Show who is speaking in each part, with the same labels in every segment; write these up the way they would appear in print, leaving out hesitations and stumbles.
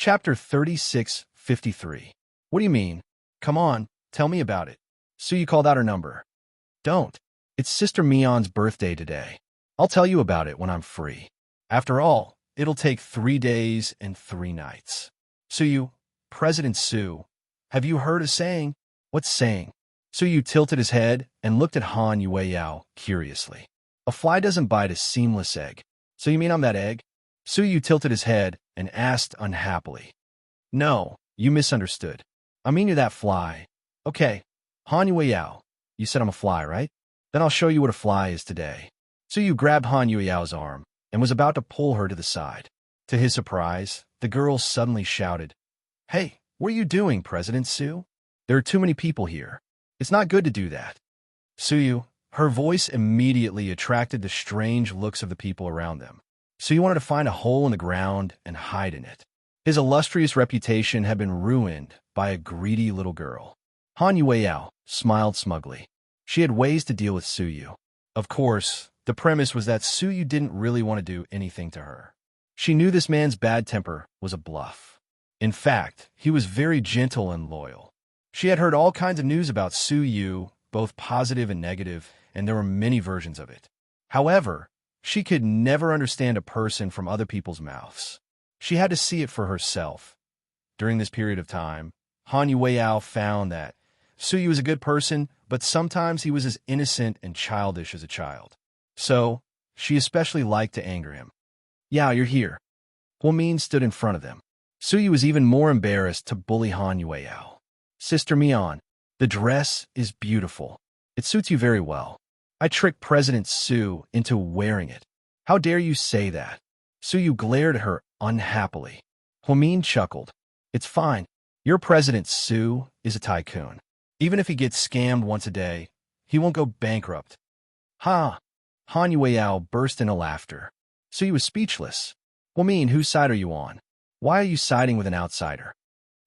Speaker 1: Chapter 3653. What do you mean? Come on, tell me about it. Suyu called out her number. Don't. It's Sister Mion's birthday today. I'll tell you about it when I'm free. After all, it'll take 3 days and 3 nights. Suyu, President Su, have you heard a saying? What saying? Suyu tilted his head and looked at Han Yueyao curiously. A fly doesn't bite a seamless egg. So you mean I'm that egg? Suyu tilted his head and asked unhappily. No, you misunderstood. I mean you're that fly. Okay, Han Yueyao, you said I'm a fly, right? Then I'll show you what a fly is today. Suyu grabbed Han Yueyao's arm and was about to pull her to the side. To his surprise, the girl suddenly shouted, Hey, what are you doing, President Su? There are too many people here. It's not good to do that. Suyu, her voice immediately attracted the strange looks of the people around them. Suyu wanted to find a hole in the ground and hide in it. His illustrious reputation had been ruined by a greedy little girl. Han Yueyao smiled smugly. She had ways to deal with Suyu. Of course, the premise was that Suyu didn't really want to do anything to her. She knew this man's bad temper was a bluff. In fact, he was very gentle and loyal. She had heard all kinds of news about Suyu, both positive and negative, and there were many versions of it. However, she could never understand a person from other people's mouths. She had to see it for herself. During this period of time, Han Yueyao found that Suyu was a good person, but sometimes he was as innocent and childish as a child. So, she especially liked to anger him. Yao, you're here. Huamin stood in front of them. Suyu was even more embarrassed to bully Han Yueyao. Sister Mion, the dress is beautiful. It suits you very well. I tricked President Su into wearing it. How dare you say that? Suyu glared at her unhappily. Huamin chuckled. It's fine. Your President Su is a tycoon. Even if he gets scammed once a day, he won't go bankrupt. Ha! Han Yueyao burst into laughter. Suyu was speechless. Huamin, whose side are you on? Why are you siding with an outsider?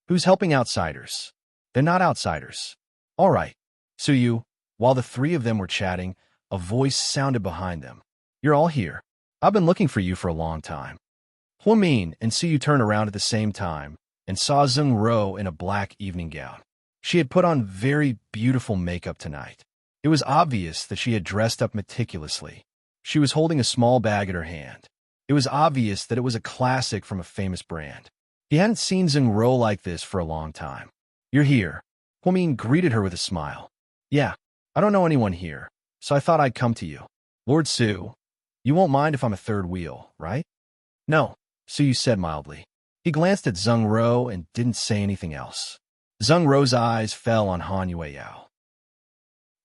Speaker 1: Who's helping outsiders? They're not outsiders. All right. Suyu, while the three of them were chatting, a voice sounded behind them. You're all here. I've been looking for you for a long time. Huamin and Suyu turned around at the same time and saw Zheng Ro in a black evening gown. She had put on very beautiful makeup tonight. It was obvious that she had dressed up meticulously. She was holding a small bag in her hand. It was obvious that it was a classic from a famous brand. He hadn't seen Zheng Ro like this for a long time. You're here. Huamin greeted her with a smile. Yeah, I don't know anyone here, so I thought I'd come to you. Lord Su, you won't mind if I'm a third wheel, right? No, Suyu said mildly. He glanced at Zheng Ro and didn't say anything else. Zheng Ro's eyes fell on Han Yueyao.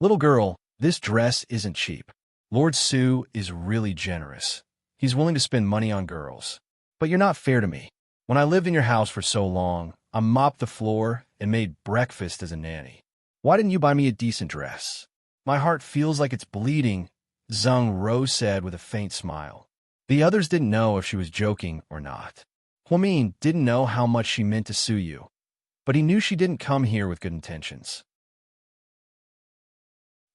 Speaker 1: Little girl, this dress isn't cheap. Lord Su is really generous. He's willing to spend money on girls. But you're not fair to me. When I lived in your house for so long, I mopped the floor and made breakfast as a nanny. Why didn't you buy me a decent dress? My heart feels like it's bleeding, Zheng Ro said with a faint smile. The others didn't know if she was joking or not. Huamin didn't know how much she meant to Suyu, but he knew she didn't come here with good intentions.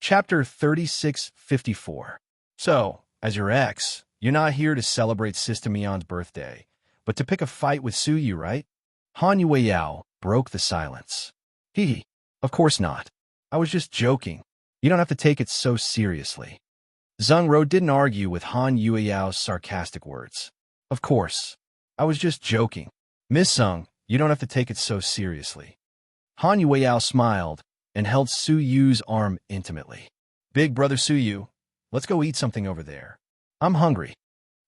Speaker 1: Chapter 3654. So, as your ex, you're not here to celebrate Sister Mion's birthday, but to pick a fight with Suyu, right? Han Yueyao broke the silence. Hee, of course not. I was just joking. You don't have to take it so seriously. Zheng Ro didn't argue with Han Yueyao's sarcastic words. Of course. I was just joking. Miss Sung, you don't have to take it so seriously. Han Yueyao smiled and held Suyu's arm intimately. Big brother Suyu, let's go eat something over there. I'm hungry.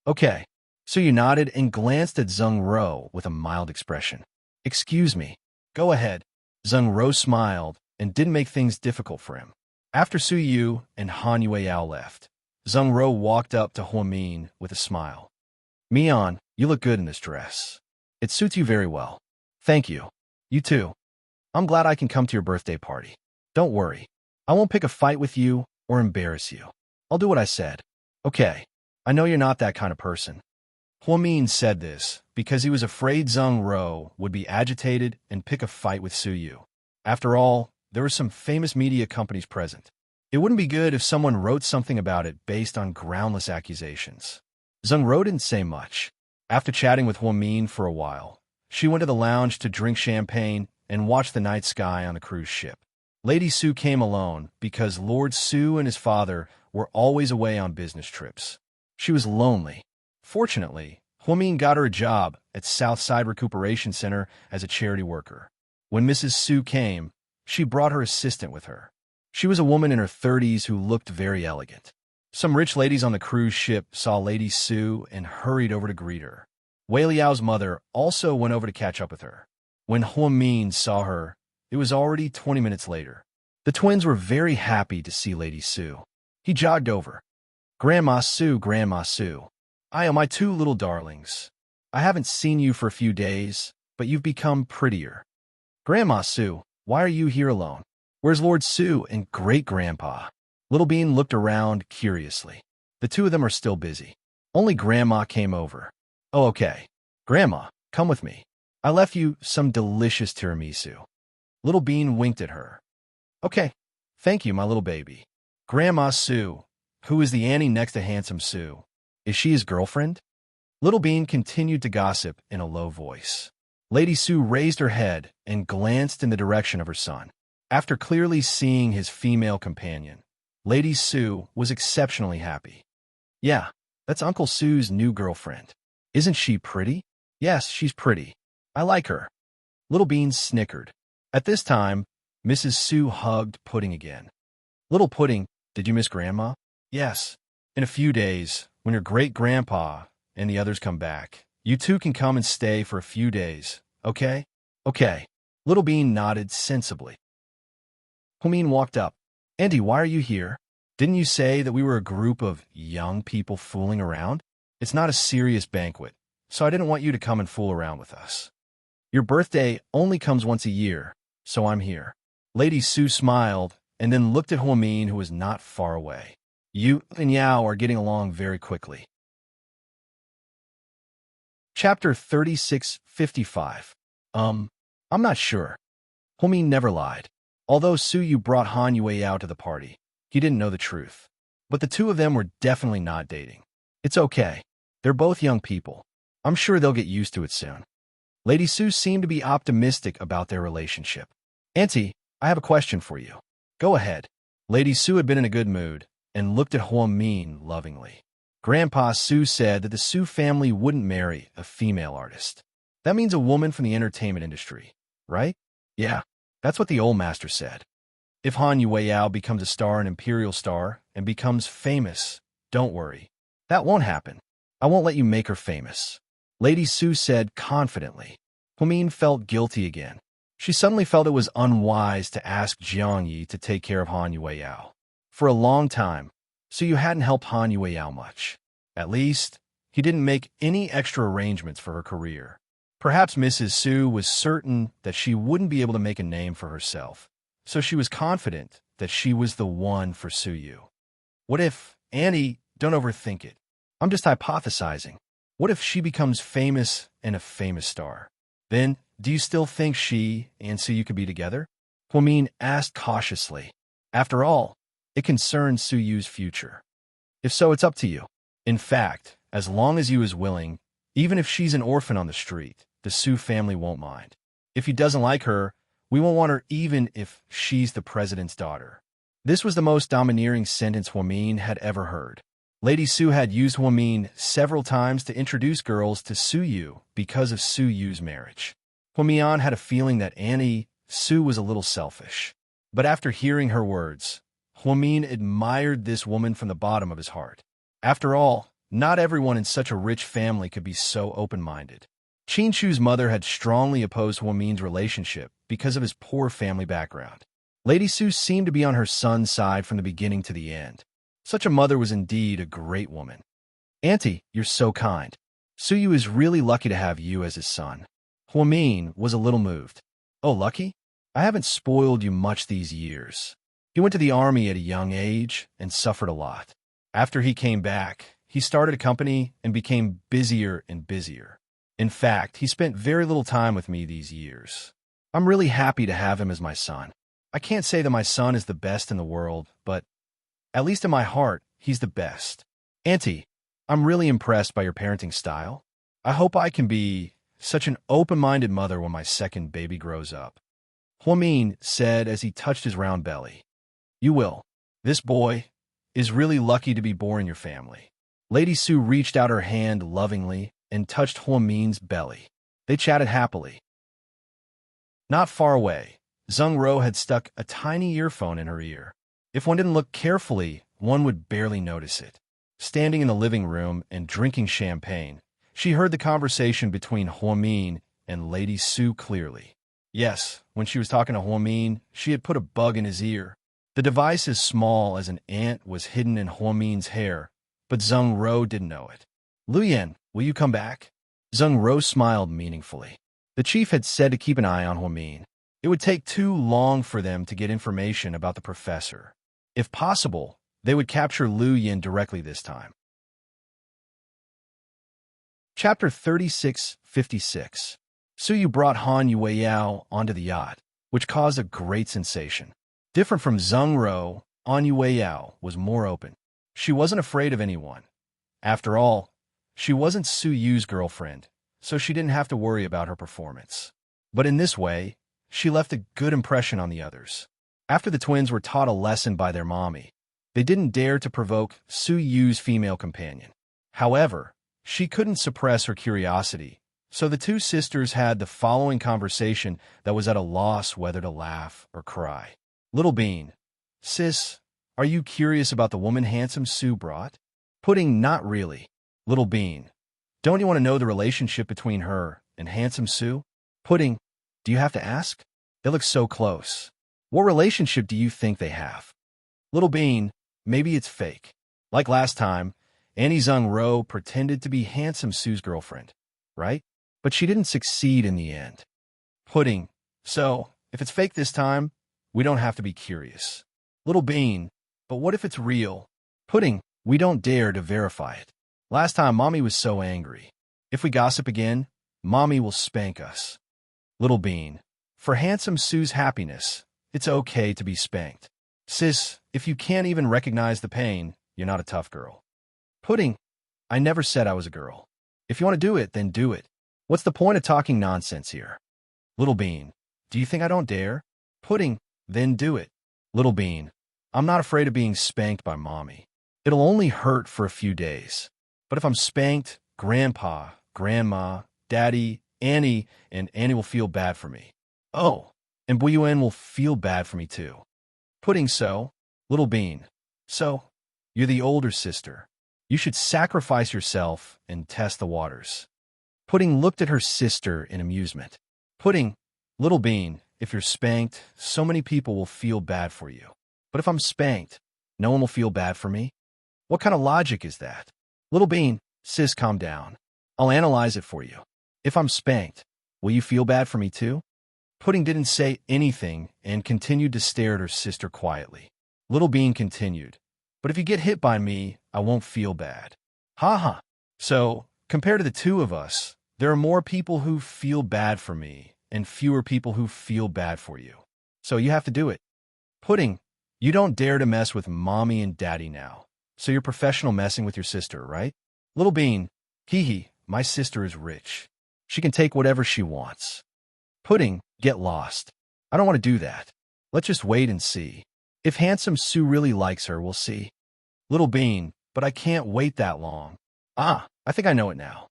Speaker 1: Okay. Suyu nodded and glanced at Zheng Ro with a mild expression. Excuse me. Go ahead. Zheng Ro smiled and didn't make things difficult for him. After Suyu and Han Yueyao left, Zheng Ro walked up to Huamin with a smile. Mion, you look good in this dress. It suits you very well. Thank you. You too. I'm glad I can come to your birthday party. Don't worry. I won't pick a fight with you or embarrass you. I'll do what I said. Okay. I know you're not that kind of person. Huamin said this because he was afraid Zheng Ro would be agitated and pick a fight with Suyu. After all, there were some famous media companies present. It wouldn't be good if someone wrote something about it based on groundless accusations. Zheng Ro didn't say much. After chatting with Huamin for a while, She went to the lounge to drink champagne and watch the night sky on the cruise ship. Lady Sue came alone because Lord Sue and his father were always away on business trips. She was lonely. Fortunately, Huamin got her a job at Southside Recuperation Center as a charity worker. When Mrs. Sue came, she brought her assistant with her. She was a woman in her 30s who looked very elegant. Some rich ladies on the cruise ship saw Lady Sue and hurried over to greet her. Wei Liao's mother also went over to catch up with her. When Huamin saw her, it was already 20 minutes later. The twins were very happy to see Lady Sue. He jogged over. Grandma Sue, I am my two little darlings. I haven't seen you for a few days, but you've become prettier. Grandma Sue, why are you here alone? Where's Lord Sue and Great-Grandpa? Little Bean looked around curiously. The two of them are still busy. Only Grandma came over. Oh, okay. Grandma, come with me. I left you some delicious tiramisu. Little Bean winked at her. Okay, thank you, my little baby. Grandma Sue, who is the Annie next to Handsome Sue? Is she his girlfriend? Little Bean continued to gossip in a low voice. Lady Sue raised her head and glanced in the direction of her son. After clearly seeing his female companion, Lady Sue was exceptionally happy. Yeah, that's Uncle Sue's new girlfriend. Isn't she pretty? Yes, she's pretty. I like her. Little Bean snickered. At this time, Mrs. Sue hugged Pudding again. Little Pudding, did you miss Grandma? Yes. In a few days, when your great-grandpa and the others come back, you two can come and stay for a few days, okay? Okay. Little Bean nodded sensibly. Huamin walked up. Auntie, why are you here? Didn't you say that we were a group of young people fooling around? It's not a serious banquet, so I didn't want you to come and fool around with us. Your birthday only comes once a year, so I'm here. Lady Sue smiled and then looked at Huamin, who was not far away. You and Yao are getting along very quickly. Chapter 3655. I'm not sure. Huamin never lied. Although Su Yu brought Han Yueyao to the party, he didn't know the truth. But the two of them were definitely not dating. It's okay. They're both young people. I'm sure they'll get used to it soon. Lady Sue seemed to be optimistic about their relationship. Auntie, I have a question for you. Go ahead. Lady Sue had been in a good mood and looked at Huamin lovingly. Grandpa Su said that the Su family wouldn't marry a female artist. That means a woman from the entertainment industry, right? Yeah, that's what the old master said. If Han Yueyao becomes a star, an imperial star, and becomes famous, don't worry. That won't happen. I won't let you make her famous. Lady Sue said confidently. Huamin felt guilty again. She suddenly felt it was unwise to ask Jiang Yi to take care of Han Yueyao. For a long time, Su Yu hadn't helped Han Yueyao much. At least, he didn't make any extra arrangements for her career. Perhaps Mrs. Su was certain that she wouldn't be able to make a name for herself, so she was confident that she was the one for Su Yu. What if, Annie, don't overthink it. I'm just hypothesizing. What if she becomes famous and a famous star? Then, do you still think she and Su Yu could be together? Huamin asked cautiously. After all, it concerns Su Yu's future. If so, it's up to you. In fact, as long as you is willing, even if she's an orphan on the street, the Su family won't mind. If he doesn't like her, we won't want her even if she's the president's daughter. This was the most domineering sentence Huamin had ever heard. Lady Su had used Huamin several times to introduce girls to Su Yu because of Su Yu's marriage. Huamin had a feeling that Annie Su was a little selfish. But after hearing her words, Huamin admired this woman from the bottom of his heart. After all, not everyone in such a rich family could be so open-minded. Qin Shu's mother had strongly opposed Huamin's relationship because of his poor family background. Lady Su seemed to be on her son's side from the beginning to the end. Such a mother was indeed a great woman. Auntie, you're so kind. Su Yu is really lucky to have you as his son. Huamin was a little moved. Oh, lucky? I haven't spoiled you much these years. He went to the army at a young age and suffered a lot. After he came back, he started a company and became busier and busier. In fact, he spent very little time with me these years. I'm really happy to have him as my son. I can't say that my son is the best in the world, but at least in my heart, he's the best. Auntie, I'm really impressed by your parenting style. I hope I can be such an open-minded mother when my second baby grows up. Huamin said as he touched his round belly. You will. This boy is really lucky to be born in your family. Lady Su reached out her hand lovingly and touched Huamin's belly. They chatted happily. Not far away, Zheng Ro had stuck a tiny earphone in her ear. If one didn't look carefully, one would barely notice it. Standing in the living room and drinking champagne, she heard the conversation between Huamin and Lady Su clearly. Yes, when she was talking to Huamin, she had put a bug in his ear. The device as small as an ant was hidden in Huamin's hair, but Zheng Ro didn't know it. Luyan, will you come back? Zheng Ro smiled meaningfully. The chief had said to keep an eye on Huamin. It would take too long for them to get information about the professor. If possible, they would capture Lu Yin directly this time. Chapter 3656. Su Yu brought Han Yueyao onto the yacht, which caused a great sensation. Different from Zheng Ro, Han Yueyao was more open. She wasn't afraid of anyone. After all, she wasn't Su Yu's girlfriend, so she didn't have to worry about her performance. But in this way, she left a good impression on the others. After the twins were taught a lesson by their mommy, they didn't dare to provoke Su Yu's female companion. However, she couldn't suppress her curiosity, so the two sisters had the following conversation that was at a loss whether to laugh or cry. Little Bean, sis, are you curious about the woman handsome Su brought? Pudding, not really. Little Bean, don't you want to know the relationship between her and handsome Su? Pudding, do you have to ask? They look so close. What relationship do you think they have? Little Bean, maybe it's fake. Like last time, Annie Zheng Ro pretended to be handsome Su's girlfriend, right? But she didn't succeed in the end. Pudding, so, if it's fake this time, we don't have to be curious. Little Bean, but what if it's real? Pudding, we don't dare to verify it. Last time, Mommy was so angry. If we gossip again, Mommy will spank us. Little Bean, for handsome Su's happiness, it's okay to be spanked. Sis, if you can't even recognize the pain, you're not a tough girl. Pudding, I never said I was a girl. If you want to do it, then do it. What's the point of talking nonsense here? Little Bean, do you think I don't dare? Pudding, then do it. Little Bean, I'm not afraid of being spanked by Mommy. It'll only hurt for a few days. But if I'm spanked, Grandpa, Grandma, Daddy, Annie, and Annie will feel bad for me. Oh, and Buyuan will feel bad for me too. Pudding, so, Little Bean, so, you're the older sister. You should sacrifice yourself and test the waters. Pudding looked at her sister in amusement. Pudding, Little Bean, if you're spanked, so many people will feel bad for you. But if I'm spanked, no one will feel bad for me? What kind of logic is that? Little Bean, sis, calm down. I'll analyze it for you. If I'm spanked, will you feel bad for me too? Pudding didn't say anything and continued to stare at her sister quietly. Little Bean continued, but if you get hit by me, I won't feel bad. Ha ha. So, compared to the two of us, there are more people who feel bad for me and fewer people who feel bad for you. So you have to do it. Pudding, you don't dare to mess with Mommy and Daddy now. So you're professional messing with your sister, right? Little Bean, hee hee, my sister is rich. She can take whatever she wants. Pudding, get lost. I don't want to do that. Let's just wait and see. If handsome Su really likes her, we'll see. Little Bean, but I can't wait that long. Ah, I think I know it now.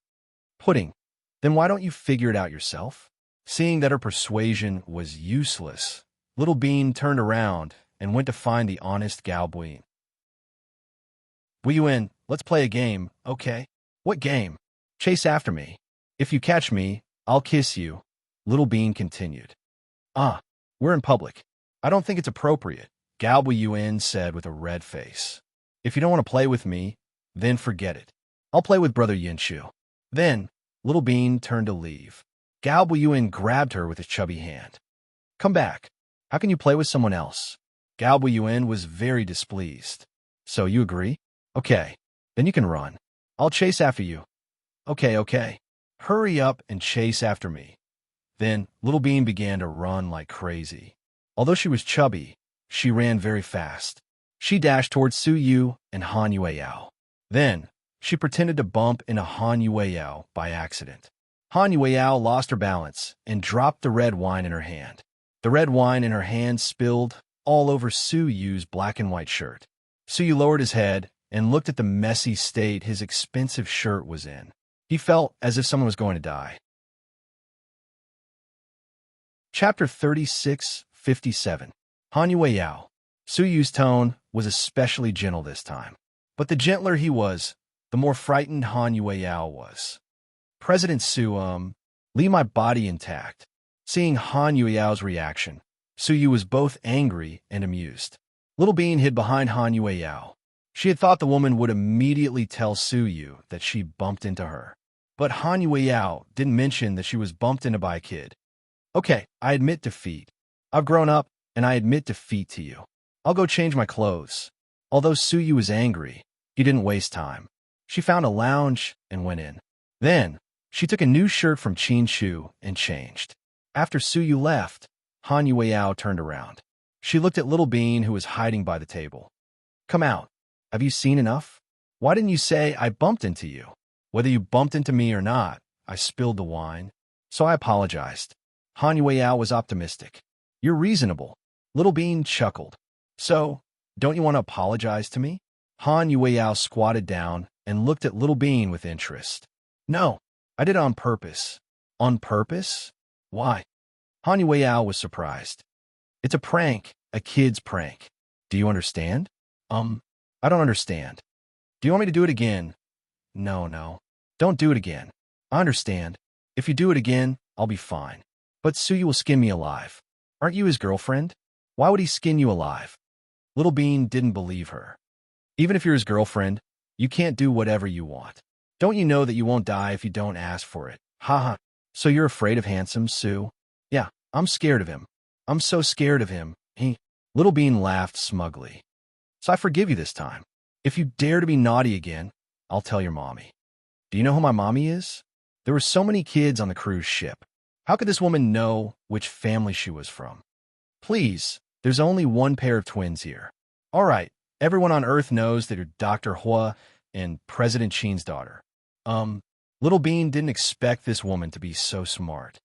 Speaker 1: Pudding, then why don't you figure it out yourself? Seeing that her persuasion was useless, Little Bean turned around and went to find the honest Gao Buin. Buyuan, let's play a game, okay? What game? Chase after me. If you catch me, I'll kiss you, Little Bean continued. Ah, we're in public. I don't think it's appropriate, Gao Buyuan said with a red face. If you don't want to play with me, then forget it. I'll play with Brother Yinshu. Then, Little Bean turned to leave. Gao Buyuan grabbed her with his chubby hand. Come back. How can you play with someone else? Gao Buyuan was very displeased. So you agree? Okay. Then you can run. I'll chase after you. Okay. Hurry up and chase after me. Then, Little Bean began to run like crazy. Although she was chubby, she ran very fast. She dashed towards Su Yu and Han Yueyao. Then, she pretended to bump into Han Yueyao by accident. Han Yueyao lost her balance and dropped the red wine in her hand. The red wine in her hand spilled all over Su Yu's black and white shirt. Su Yu lowered his head and looked at the messy state his expensive shirt was in. He felt as if someone was going to die. Chapter 36:57. Han Yueyao. Su Yu's tone was especially gentle this time. But the gentler he was, the more frightened Han Yueyao was. President Su, leave my body intact. Seeing Han Yueyao's reaction, Su Yu was both angry and amused. Little Bean hid behind Han Yueyao. She had thought the woman would immediately tell Su Yu that she bumped into her. But Han Yueyao didn't mention that she was bumped into by a kid. Okay, I admit defeat. I've grown up, and I admit defeat to you. I'll go change my clothes. Although Su Yu was angry, he didn't waste time. She found a lounge and went in. Then, she took a new shirt from Qin Shu and changed. After Su Yu left, Han Yueyao turned around. She looked at Little Bean, who was hiding by the table. Come out. Have you seen enough? Why didn't you say I bumped into you? Whether you bumped into me or not, I spilled the wine. So I apologized. Han Yueyao was optimistic. You're reasonable. Little Bean chuckled. So, don't you want to apologize to me? Han Yueyao squatted down and looked at Little Bean with interest. No, I did it on purpose. On purpose? Why? Han Yueyao was surprised. It's a prank, a kid's prank. Do you understand? I don't understand. Do you want me to do it again? No. Don't do it again. I understand. If you do it again, I'll be fine. But Su Yu will skin me alive. Aren't you his girlfriend? Why would he skin you alive? Little Bean didn't believe her. Even if you're his girlfriend, you can't do whatever you want. Don't you know that you won't die if you don't ask for it? Haha. So you're afraid of handsome Su? Yeah, I'm scared of him. I'm so scared of him. Little Bean laughed smugly. So I forgive you this time. If you dare to be naughty again, I'll tell your mommy. Do you know who my mommy is? There were so many kids on the cruise ship. How could this woman know which family she was from? Please, there's only one pair of twins here. All right, everyone on Earth knows that you're Dr. Hua and President Qin's daughter. Little Bean didn't expect this woman to be so smart.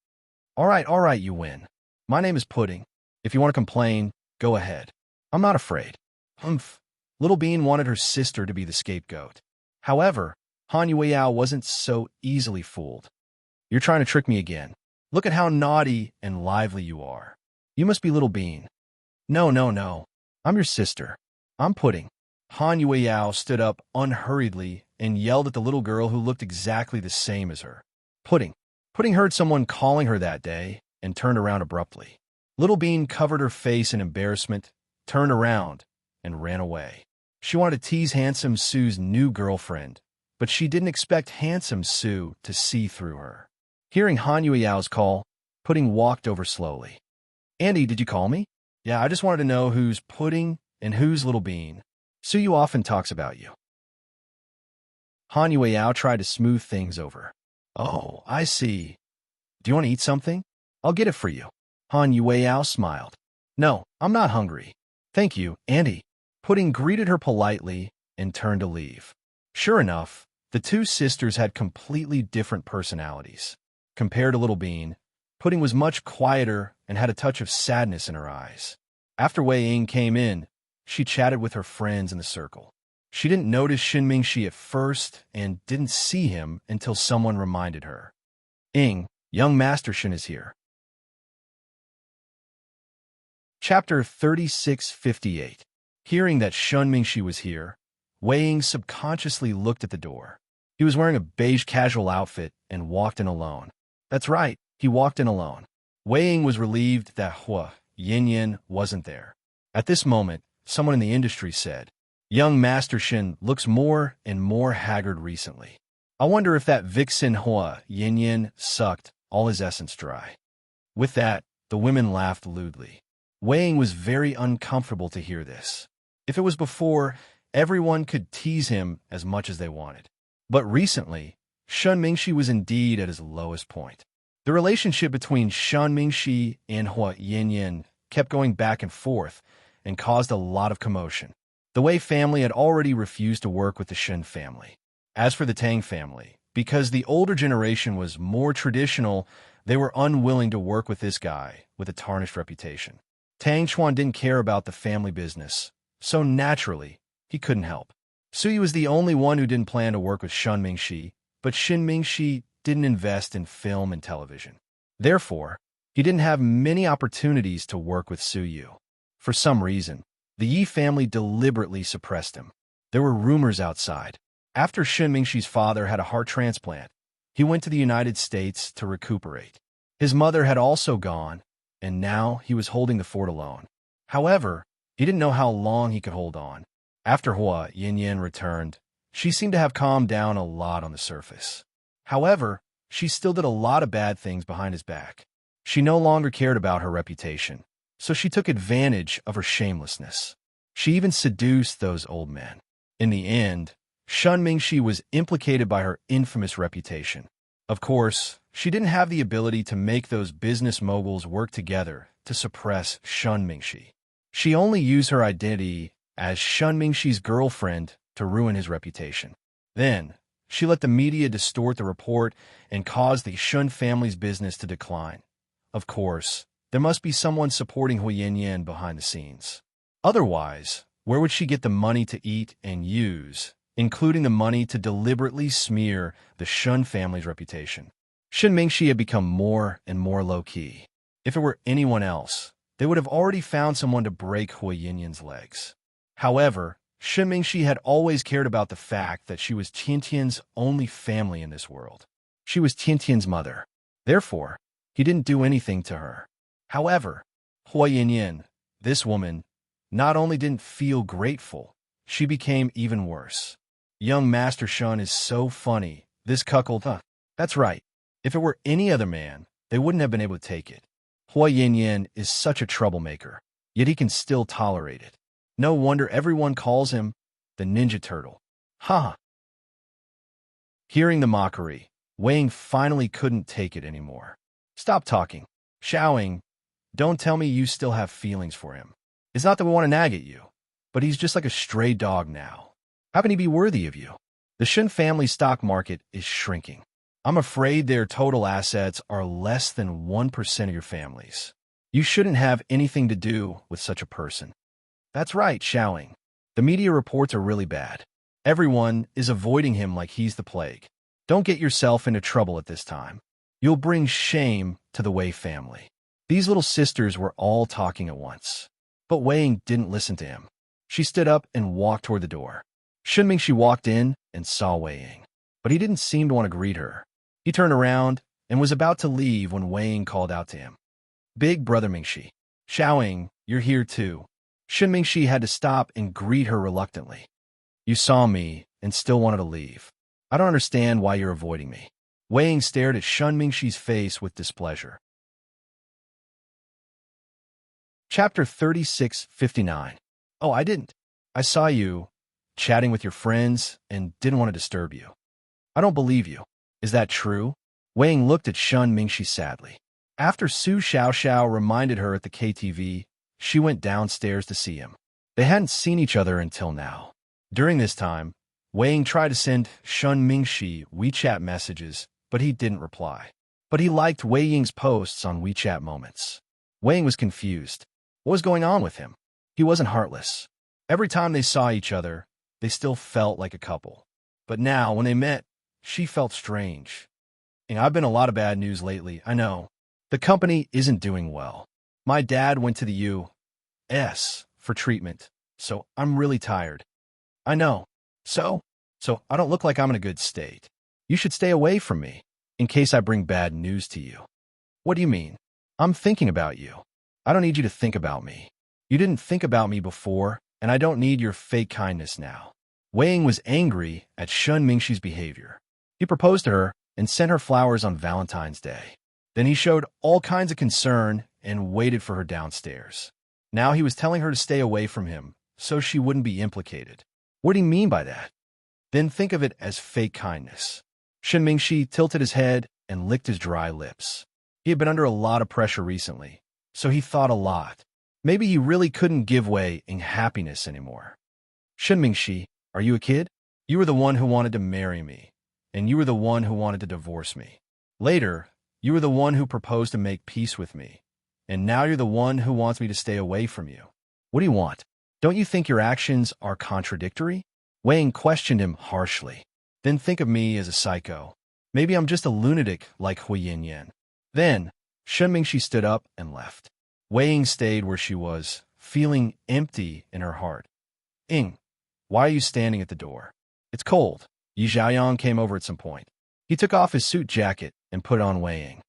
Speaker 1: All right, you win. My name is Pudding. If you want to complain, go ahead. I'm not afraid. Humph. Little Bean wanted her sister to be the scapegoat. However, Han Yueyao wasn't so easily fooled. You're trying to trick me again. Look at how naughty and lively you are. You must be Little Bean. No. I'm your sister. I'm Pudding. Han Yueyao stood up unhurriedly and yelled at the little girl who looked exactly the same as her. Pudding. Pudding heard someone calling her that day and turned around abruptly. Little Bean covered her face in embarrassment, turned around, and ran away. She wanted to tease Handsome Sue's new girlfriend, but she didn't expect Handsome Sue to see through her. Hearing Han Yueyao's call, Pudding walked over slowly. Andy, did you call me? Yeah, I just wanted to know who's Pudding and who's Little Bean. Su Yu often talks about you. Han Yueyao tried to smooth things over. Oh, I see. Do you want to eat something? I'll get it for you. Han Yueyao smiled. No, I'm not hungry. Thank you, Andy. Pudding greeted her politely and turned to leave. Sure enough, the two sisters had completely different personalities. Compared to Little Bean, Pudding was much quieter and had a touch of sadness in her eyes. After Wei Ying came in, she chatted with her friends in the circle. She didn't notice Shen Mingxi at first and didn't see him until someone reminded her. Ying, young Master Shen is here. Chapter 36:58. Hearing that Shen Mingxi was here, Wei Ying subconsciously looked at the door. He was wearing a beige casual outfit and walked in alone. That's right, he walked in alone. Wei Ying was relieved that Hua Yin wasn't there. At this moment, someone in the industry said, Young Master Shen looks more and more haggard recently. I wonder if that vixen Hua Yin sucked all his essence dry. With that, the women laughed lewdly. Wei Ying was very uncomfortable to hear this. If it was before, everyone could tease him as much as they wanted. But recently, Shen Mingxi was indeed at his lowest point. The relationship between Shen Mingxi and Hua Yin kept going back and forth and caused a lot of commotion. The Wei family had already refused to work with the Shen family. As for the Tang family, Because the older generation was more traditional, they were unwilling to work with this guy with a tarnished reputation. Tang Chuan didn't care about the family business, so naturally, he couldn't help. Suyu was the only one who didn't plan to work with Shen Mingxi, but Shen Mingxi didn't invest in film and television. Therefore, he didn't have many opportunities to work with Suyu. For some reason, the Yi family deliberately suppressed him. There were rumors outside. After Shen Mingxi's father had a heart transplant, he went to the United States to recuperate. His mother had also gone, and now he was holding the fort alone. However, he didn't know how long he could hold on. After Hua Yinyan returned, she seemed to have calmed down a lot on the surface. However, she still did a lot of bad things behind his back. She no longer cared about her reputation, so she took advantage of her shamelessness. She even seduced those old men. In the end, Shen Mingxi was implicated by her infamous reputation. Of course, she didn't have the ability to make those business moguls work together to suppress Shen Mingxi. She only used her identity as Shen Mingxi's girlfriend to ruin his reputation. Then, she let the media distort the report and cause the Shen family's business to decline. Of course, there must be someone supporting Hu Yanyan behind the scenes. Otherwise, where would she get the money to eat and use, including the money to deliberately smear the Shen family's reputation? Shen Mingxi had become more and more low-key. If it were anyone else, they would have already found someone to break Hu Yanyan's legs. However, Shen Mingxi had always cared about the fact that she was Tiantian's only family in this world. She was Tiantian's mother. Therefore, he didn't do anything to her. However, Hua Yinyan, this woman, not only didn't feel grateful, she became even worse. Young Master Shen is so funny, this cuckold, that's right. If it were any other man, they wouldn't have been able to take it. Hua Yinyan is such a troublemaker, yet he can still tolerate it. No wonder everyone calls him the Ninja Turtle. Ha! Hearing the mockery, Wang finally couldn't take it anymore. Stop talking. Xiaoying, don't tell me you still have feelings for him. It's not that we want to nag at you, but he's just like a stray dog now. How can he be worthy of you? The Shen family stock market is shrinking. I'm afraid their total assets are less than 1% of your family's. You shouldn't have anything to do with such a person. That's right, Xiaoying. The media reports are really bad. Everyone is avoiding him like he's the plague. Don't get yourself into trouble at this time. You'll bring shame to the Wei family. These little sisters were all talking at once. But Wei didn't listen to him. She stood up and walked toward the door. Shen Mingxi walked in and saw Wei, but he didn't seem to want to greet her. He turned around and was about to leave when Wei called out to him. Big brother Mingxi. Xiaoying, you're here too. Shen Mingxi had to stop and greet her reluctantly. You saw me and still wanted to leave. I don't understand why you're avoiding me. Wei stared at Shen Mingxi's face with displeasure. Chapter 36:59. Oh, I didn't. I saw you chatting with your friends and didn't want to disturb you. I don't believe you. Is that true? Wei looked at Shen Mingxi sadly. After Su Xiaoxiao reminded her at the KTV, she went downstairs to see him. They hadn't seen each other until now. During this time, Wei tried to send Shen Mingxi WeChat messages, but he didn't reply. But he liked Wei Ying's posts on WeChat Moments. Wei was confused. What was going on with him? He wasn't heartless. Every time they saw each other, they still felt like a couple. But now, when they met, she felt strange. I've been a lot of bad news lately, I know. The company isn't doing well. My dad went to the U.S. for treatment, so I'm really tired. I know. So I don't look like I'm in a good state. You should stay away from me, in case I bring bad news to you. What do you mean? I'm thinking about you. I don't need you to think about me. You didn't think about me before, and I don't need your fake kindness now. Wei was angry at Shen Mingxi's behavior. He proposed to her and sent her flowers on Valentine's Day. Then he showed all kinds of concern and waited for her downstairs. Now he was telling her to stay away from him, so she wouldn't be implicated. What do you mean by that? Then think of it as fake kindness. Shen Mingxi tilted his head and licked his dry lips. He had been under a lot of pressure recently, so he thought a lot. Maybe he really couldn't give Wei in happiness anymore. Shen Mingxi, are you a kid? You were the one who wanted to marry me, and you were the one who wanted to divorce me. Later, you were the one who proposed to make peace with me, and now you're the one who wants me to stay away from you. What do you want? Don't you think your actions are contradictory? Wei Ying questioned him harshly. Then think of me as a psycho. Maybe I'm just a lunatic like Hui Yin. Then, Shen Mingxi stood up and left. Wei Ying stayed where she was, feeling empty in her heart. Ying, why are you standing at the door? It's cold. Yi Xiaoyang came over at some point. He took off his suit jacket and put it on Wei Ying.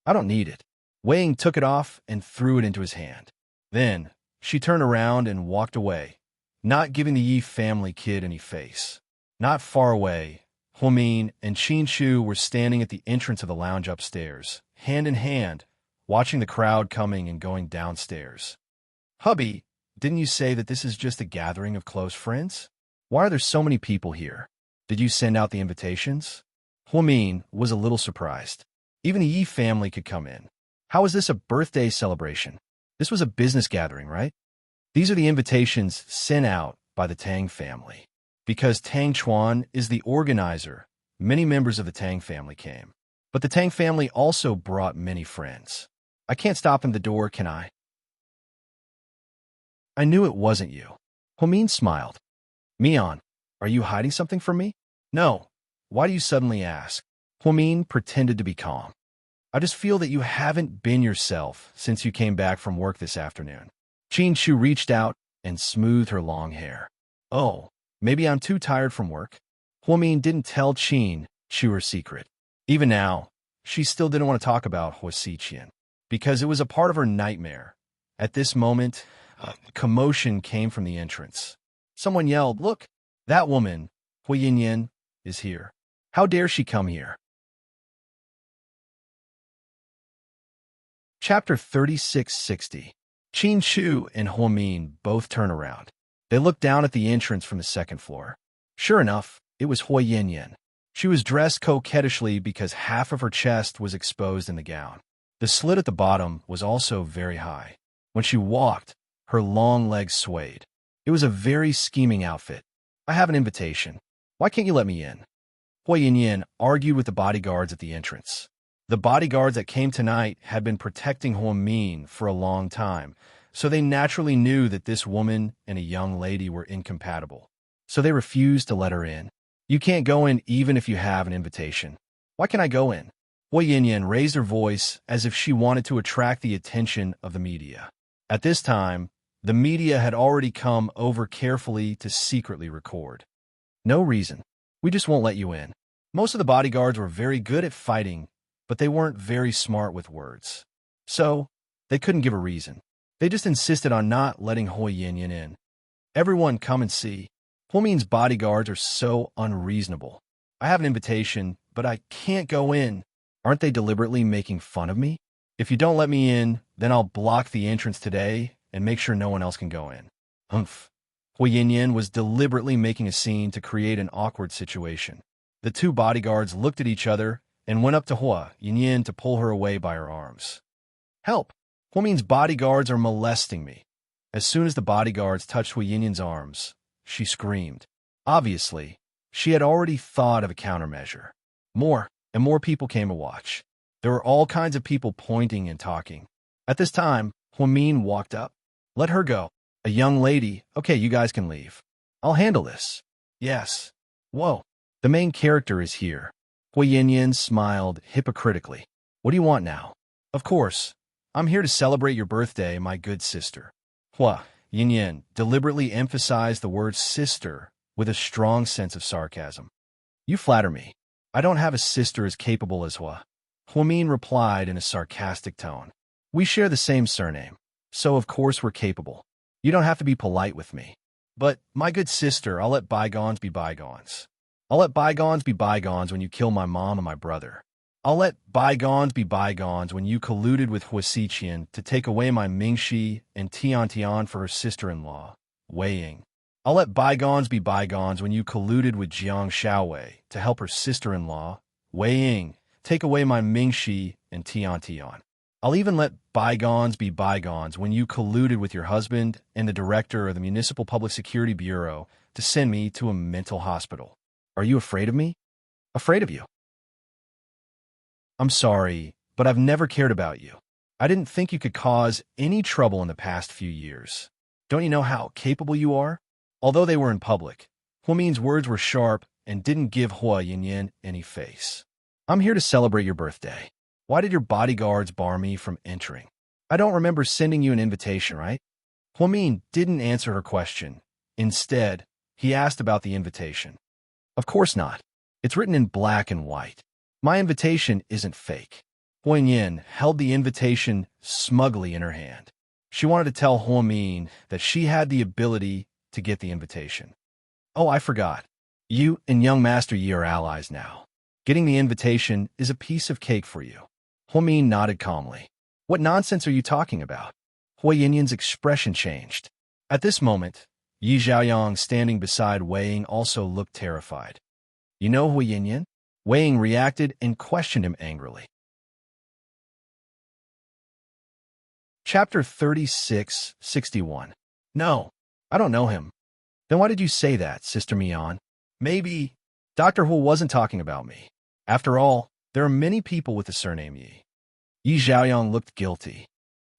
Speaker 1: I don't need it. Wei Ying took it off and threw it into his hand. Then, she turned around and walked away, not giving the Yi family kid any face. Not far away, Huamin and Qin Shu were standing at the entrance of the lounge upstairs, hand in hand, watching the crowd coming and going downstairs. Hubby, didn't you say that this is just a gathering of close friends? Why are there so many people here? Did you send out the invitations? Huamin was a little surprised. Even the Yi family could come in. How is this a birthday celebration? This was a business gathering, right? These are the invitations sent out by the Tang family. Because Tang Chuan is the organizer, many members of the Tang family came. But the Tang family also brought many friends. I can't stop in the door, can I? I knew it wasn't you. Huamin smiled. Mian, are you hiding something from me? No. Why do you suddenly ask? Huamin pretended to be calm. I just feel that you haven't been yourself since you came back from work this afternoon. Qin Shu reached out and smoothed her long hair. Oh, maybe I'm too tired from work. Huamin didn't tell Qin Shu her secret. Even now, she still didn't want to talk about Hua Xiqian, because it was a part of her nightmare. At this moment, a commotion came from the entrance. Someone yelled, "Look, that woman, Hui Yin, is here. How dare she come here?" Chapter 3660. Qin Shu and Huamin both turn around. They look down at the entrance from the second floor. Sure enough, it was Hui Yin. She was dressed coquettishly because half of her chest was exposed in the gown. The slit at the bottom was also very high. When she walked, her long legs swayed. It was a very scheming outfit. I have an invitation. Why can't you let me in? Hui Yin argued with the bodyguards at the entrance. The bodyguards that came tonight had been protecting Huamin for a long time, so they naturally knew that this woman and a young lady were incompatible. So they refused to let her in. You can't go in even if you have an invitation. Why can't I go in? Hui Yin raised her voice as if she wanted to attract the attention of the media. At this time, the media had already come over carefully to secretly record. No reason. We just won't let you in. Most of the bodyguards were very good at fighting, but they weren't very smart with words. So, they couldn't give a reason. They just insisted on not letting Hui Yin in. Everyone come and see. Huamin's bodyguards are so unreasonable. I have an invitation, but I can't go in. Aren't they deliberately making fun of me? If you don't let me in, then I'll block the entrance today and make sure no one else can go in. Humph. Hui Yin was deliberately making a scene to create an awkward situation. The two bodyguards looked at each other and went up to Hua Yin to pull her away by her arms. Help! Huamin's bodyguards are molesting me. As soon as the bodyguards touched Hui Yin's arms, she screamed. Obviously, she had already thought of a countermeasure. More and more people came to watch. There were all kinds of people pointing and talking. At this time, Huamin walked up. Let her go. A young lady. Okay, you guys can leave. I'll handle this. Yes. Whoa. The main character is here. Hui Yin smiled hypocritically. What do you want now? Of course. I'm here to celebrate your birthday, my good sister. Hua Yin deliberately emphasized the word sister with a strong sense of sarcasm. You flatter me. I don't have a sister as capable as Hua. Huamin replied in a sarcastic tone. We share the same surname, so of course we're capable. You don't have to be polite with me. But, my good sister, I'll let bygones be bygones. I'll let bygones be bygones when you kill my mom and my brother. I'll let bygones be bygones when you colluded with Hua Xiqian to take away my Mingxi and Tian for her sister-in-law, Wei Ying. I'll let bygones be bygones when you colluded with Jiang Xiaowei to help her sister-in-law, Wei Ying, take away my Mingxi and Tian. I'll even let bygones be bygones when you colluded with your husband and the director of the Municipal Public Security Bureau to send me to a mental hospital. Are you afraid of me? Afraid of you. I'm sorry, but I've never cared about you. I didn't think you could cause any trouble in the past few years. Don't you know how capable you are? Although they were in public, Huamin's words were sharp and didn't give Hua Yinyan any face. I'm here to celebrate your birthday. Why did your bodyguards bar me from entering? I don't remember sending you an invitation, right? Huamin didn't answer her question. Instead, he asked about the invitation. Of course not. It's written in black and white. My invitation isn't fake. Huayin held the invitation smugly in her hand. She wanted to tell Huamin that she had the ability to get the invitation. Oh, I forgot. You and young Master Yi are allies now. Getting the invitation is a piece of cake for you. Huamin nodded calmly. What nonsense are you talking about? Hua Yinyan's expression changed. At this moment, Yi Xiaoyang standing beside Wei Ying also looked terrified. You know Hua Yinyan? Wei Ying reacted and questioned him angrily. Chapter 36-61. No, I don't know him. Then why did you say that, Sister Mian? Maybe Dr. Hua wasn't talking about me. After all, there are many people with the surname Yi. Yi Xiaoyang looked guilty.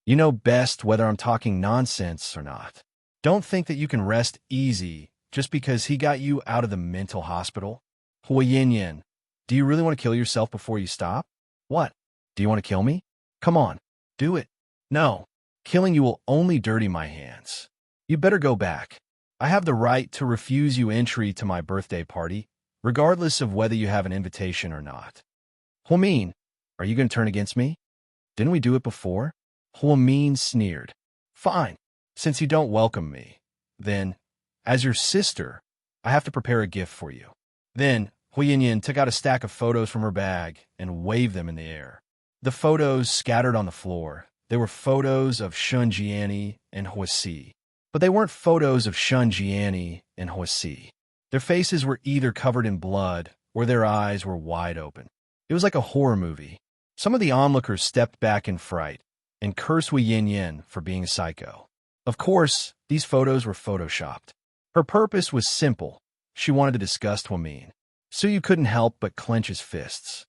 Speaker 1: You know best whether I'm talking nonsense or not. Don't think that you can rest easy just because he got you out of the mental hospital. Hua Yinyan, do you really want to kill yourself before you stop? What? Do you want to kill me? Come on, do it. No, killing you will only dirty my hands. You better go back. I have the right to refuse you entry to my birthday party, regardless of whether you have an invitation or not. Huamin, are you going to turn against me? Didn't we do it before? Huamin sneered. Fine, since you don't welcome me. Then, as your sister, I have to prepare a gift for you. Then, Hua Yinyan took out a stack of photos from her bag and waved them in the air. The photos scattered on the floor. They were photos of Shun Jiani and Huasi. But they weren't photos of Shun Jiani and Huasi. Their faces were either covered in blood or their eyes were wide open. It was like a horror movie. Some of the onlookers stepped back in fright and cursed Hua Yinyan for being a psycho. Of course, these photos were photoshopped. Her purpose was simple. She wanted to disgust Huamin. Suyu couldn't help but clench his fists.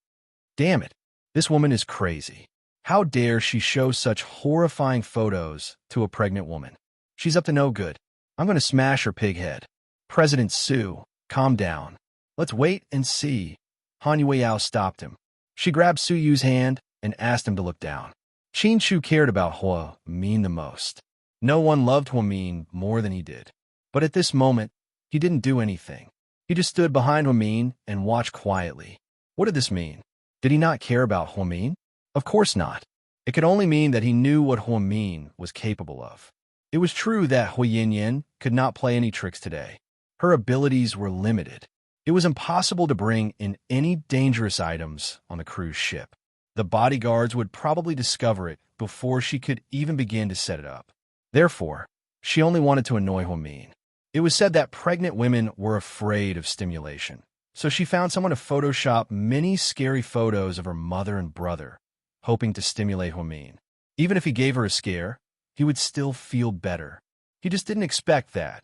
Speaker 1: Damn it, this woman is crazy. How dare she show such horrifying photos to a pregnant woman? She's up to no good. I'm going to smash her pig head. President Su, calm down. Let's wait and see. Han Yueyao stopped him. She grabbed Su Yu's hand and asked him to look down. Qin Shu cared about Hua Min the most. No one loved Hua Min more than he did. But at this moment, he didn't do anything. He just stood behind Hua Min and watched quietly. What did this mean? Did he not care about Hua Min? Of course not. It could only mean that he knew what Hua Min was capable of. It was true that Hua Yinyan could not play any tricks today. Her abilities were limited. It was impossible to bring in any dangerous items on the cruise ship. The bodyguards would probably discover it before she could even begin to set it up. Therefore, she only wanted to annoy Hua Min. It was said that pregnant women were afraid of stimulation, so she found someone to Photoshop many scary photos of her mother and brother, hoping to stimulate Hua Min. Even if he gave her a scare, he would still feel better. He just didn't expect that.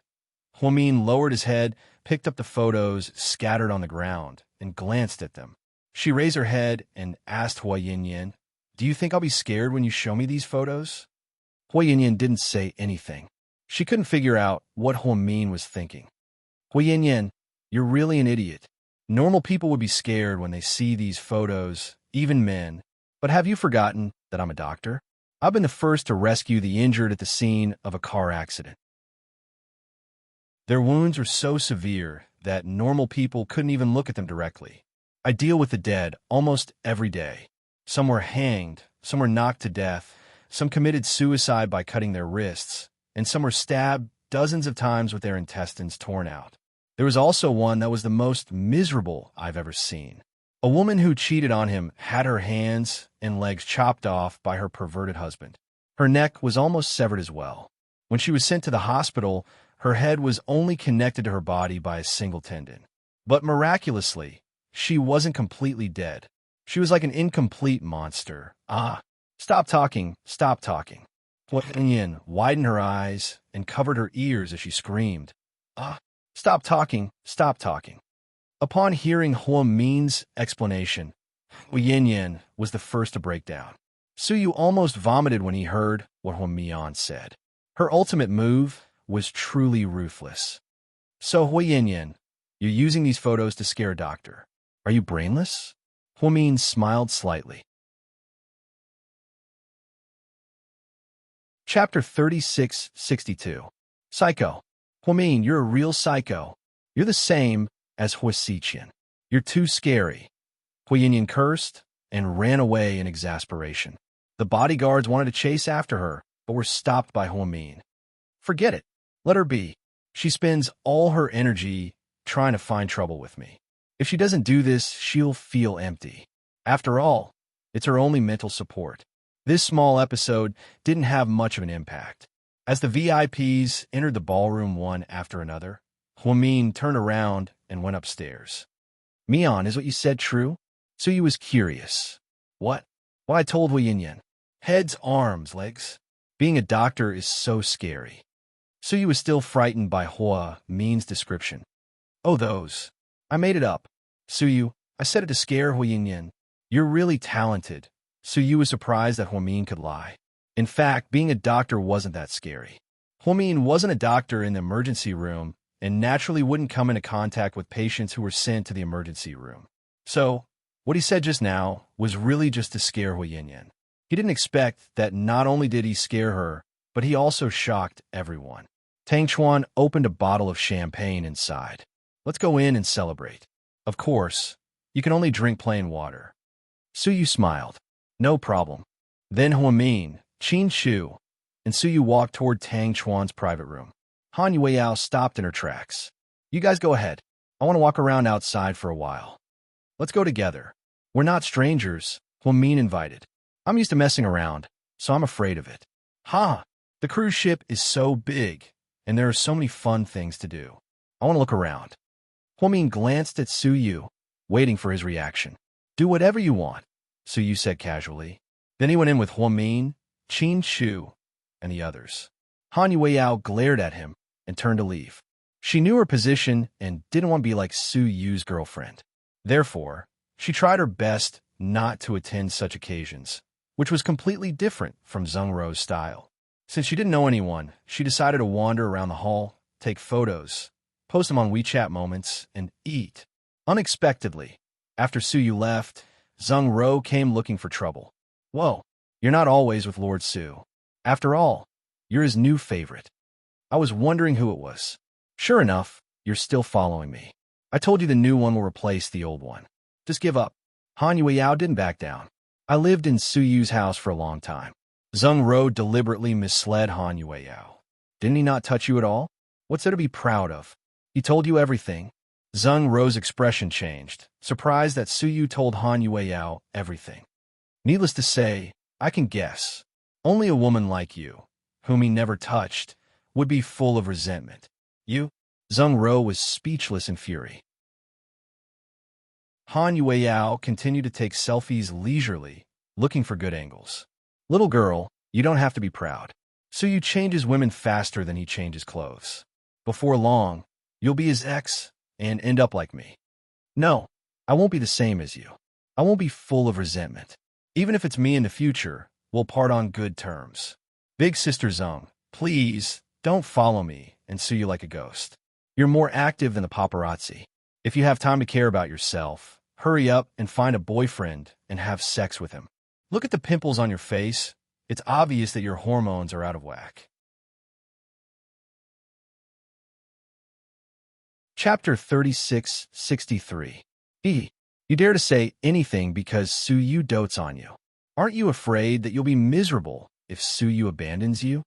Speaker 1: Hua Min lowered his head, picked up the photos scattered on the ground, and glanced at them. She raised her head and asked Hua Yinyan, "Do you think I'll be scared when you show me these photos?" Hua Yinyan didn't say anything. She couldn't figure out what Hua Min was thinking. Hua Yinyan, you're really an idiot. Normal people would be scared when they see these photos, even men. But have you forgotten that I'm a doctor? I've been the first to rescue the injured at the scene of a car accident. Their wounds were so severe that normal people couldn't even look at them directly. I deal with the dead almost every day. Some were hanged, some were knocked to death, some committed suicide by cutting their wrists, and some were stabbed dozens of times with their intestines torn out. There was also one that was the most miserable I've ever seen. A woman who cheated on him had her hands and legs chopped off by her perverted husband. Her neck was almost severed as well. When she was sent to the hospital, her head was only connected to her body by a single tendon. But miraculously, she wasn't completely dead. She was like an incomplete monster. Stop talking, stop talking. Hua Yin widened her eyes and covered her ears as she screamed. Stop talking, stop talking. Upon hearing Hua Min's explanation, Hu Yinyan was the first to break down. Suyu almost vomited when he heard what Hua Mian said. Her ultimate move was truly ruthless. So, Hu Yinyan, you're using these photos to scare a doctor. Are you brainless? Hua Min smiled slightly. Chapter 3662. Psycho. Hua Min, you're a real psycho. You're the same as Hua Xiqian. You're too scary. Hu Yinyan cursed and ran away in exasperation. The bodyguards wanted to chase after her, but were stopped by Hua Min. Forget it. Let her be. She spends all her energy trying to find trouble with me. If she doesn't do this, she'll feel empty. After all, it's her only mental support. This small episode didn't have much of an impact. As the VIPs entered the ballroom one after another, Hua Min turned around and went upstairs. Mian, is what you said true? Suyu was curious. What? Well, I told Hu Yinyan. Heads, arms, legs. Being a doctor is so scary. Suyu was still frightened by Hua Min's description. Oh, those. I made it up. Suyu, I said it to scare Hu Yinyan. You're really talented. Suyu was surprised that Hua Min could lie. In fact, being a doctor wasn't that scary. Hua Min wasn't a doctor in the emergency room and naturally wouldn't come into contact with patients who were sent to the emergency room. So, what he said just now was really just to scare Hu Yinyan. He didn't expect that not only did he scare her, but he also shocked everyone. Tang Chuan opened a bottle of champagne inside. Let's go in and celebrate. Of course, you can only drink plain water. Suyu smiled. No problem. Then Hua Min, Qin Shu, and Suyu walked toward Tang Chuan's private room. Han Yueyao stopped in her tracks. You guys go ahead. I want to walk around outside for a while. Let's go together. We're not strangers, Hua Min invited. I'm used to messing around, so I'm afraid of it. Ha! The cruise ship is so big, and there are so many fun things to do. I want to look around. Hua Min glanced at Suyu, waiting for his reaction. Do whatever you want, Suyu said casually. Then he went in with Hua Min, Qin Shu, and the others. Han Yueyao glared at him and turned to leave. She knew her position and didn't want to be like Suyu's girlfriend. Therefore, she tried her best not to attend such occasions, which was completely different from Zheng Rou's style. Since she didn't know anyone, she decided to wander around the hall, take photos, post them on WeChat moments, and eat. Unexpectedly, after Suyu left, Zheng Rou came looking for trouble. Whoa, you're not always with Lord Su. After all, you're his new favorite. I was wondering who it was. Sure enough, you're still following me. I told you the new one will replace the old one. Just give up. Han Yueyao didn't back down. I lived in Suyu's house for a long time. Zheng Rou deliberately misled Han Yueyao. Didn't he not touch you at all? What's there to be proud of? He told you everything. Zheng Rou's expression changed, surprised that Suyu told Han Yueyao everything. Needless to say, I can guess. Only a woman like you, whom he never touched, would be full of resentment. You? Zheng Rou was speechless in fury. Han Yueyao continued to take selfies leisurely, looking for good angles. Little girl, you don't have to be proud. Suyu changes women faster than he changes clothes. Before long, you'll be his ex and end up like me. No, I won't be the same as you. I won't be full of resentment. Even if it's me in the future, we'll part on good terms. Big sister Zheng, please don't follow me and sue you like a ghost. You're more active than the paparazzi. If you have time to care about yourself, hurry up and find a boyfriend and have sex with him. Look at the pimples on your face. It's obvious that your hormones are out of whack. Chapter 3663. You dare to say anything because Suyu dotes on you. Aren't you afraid that you'll be miserable if Suyu abandons you?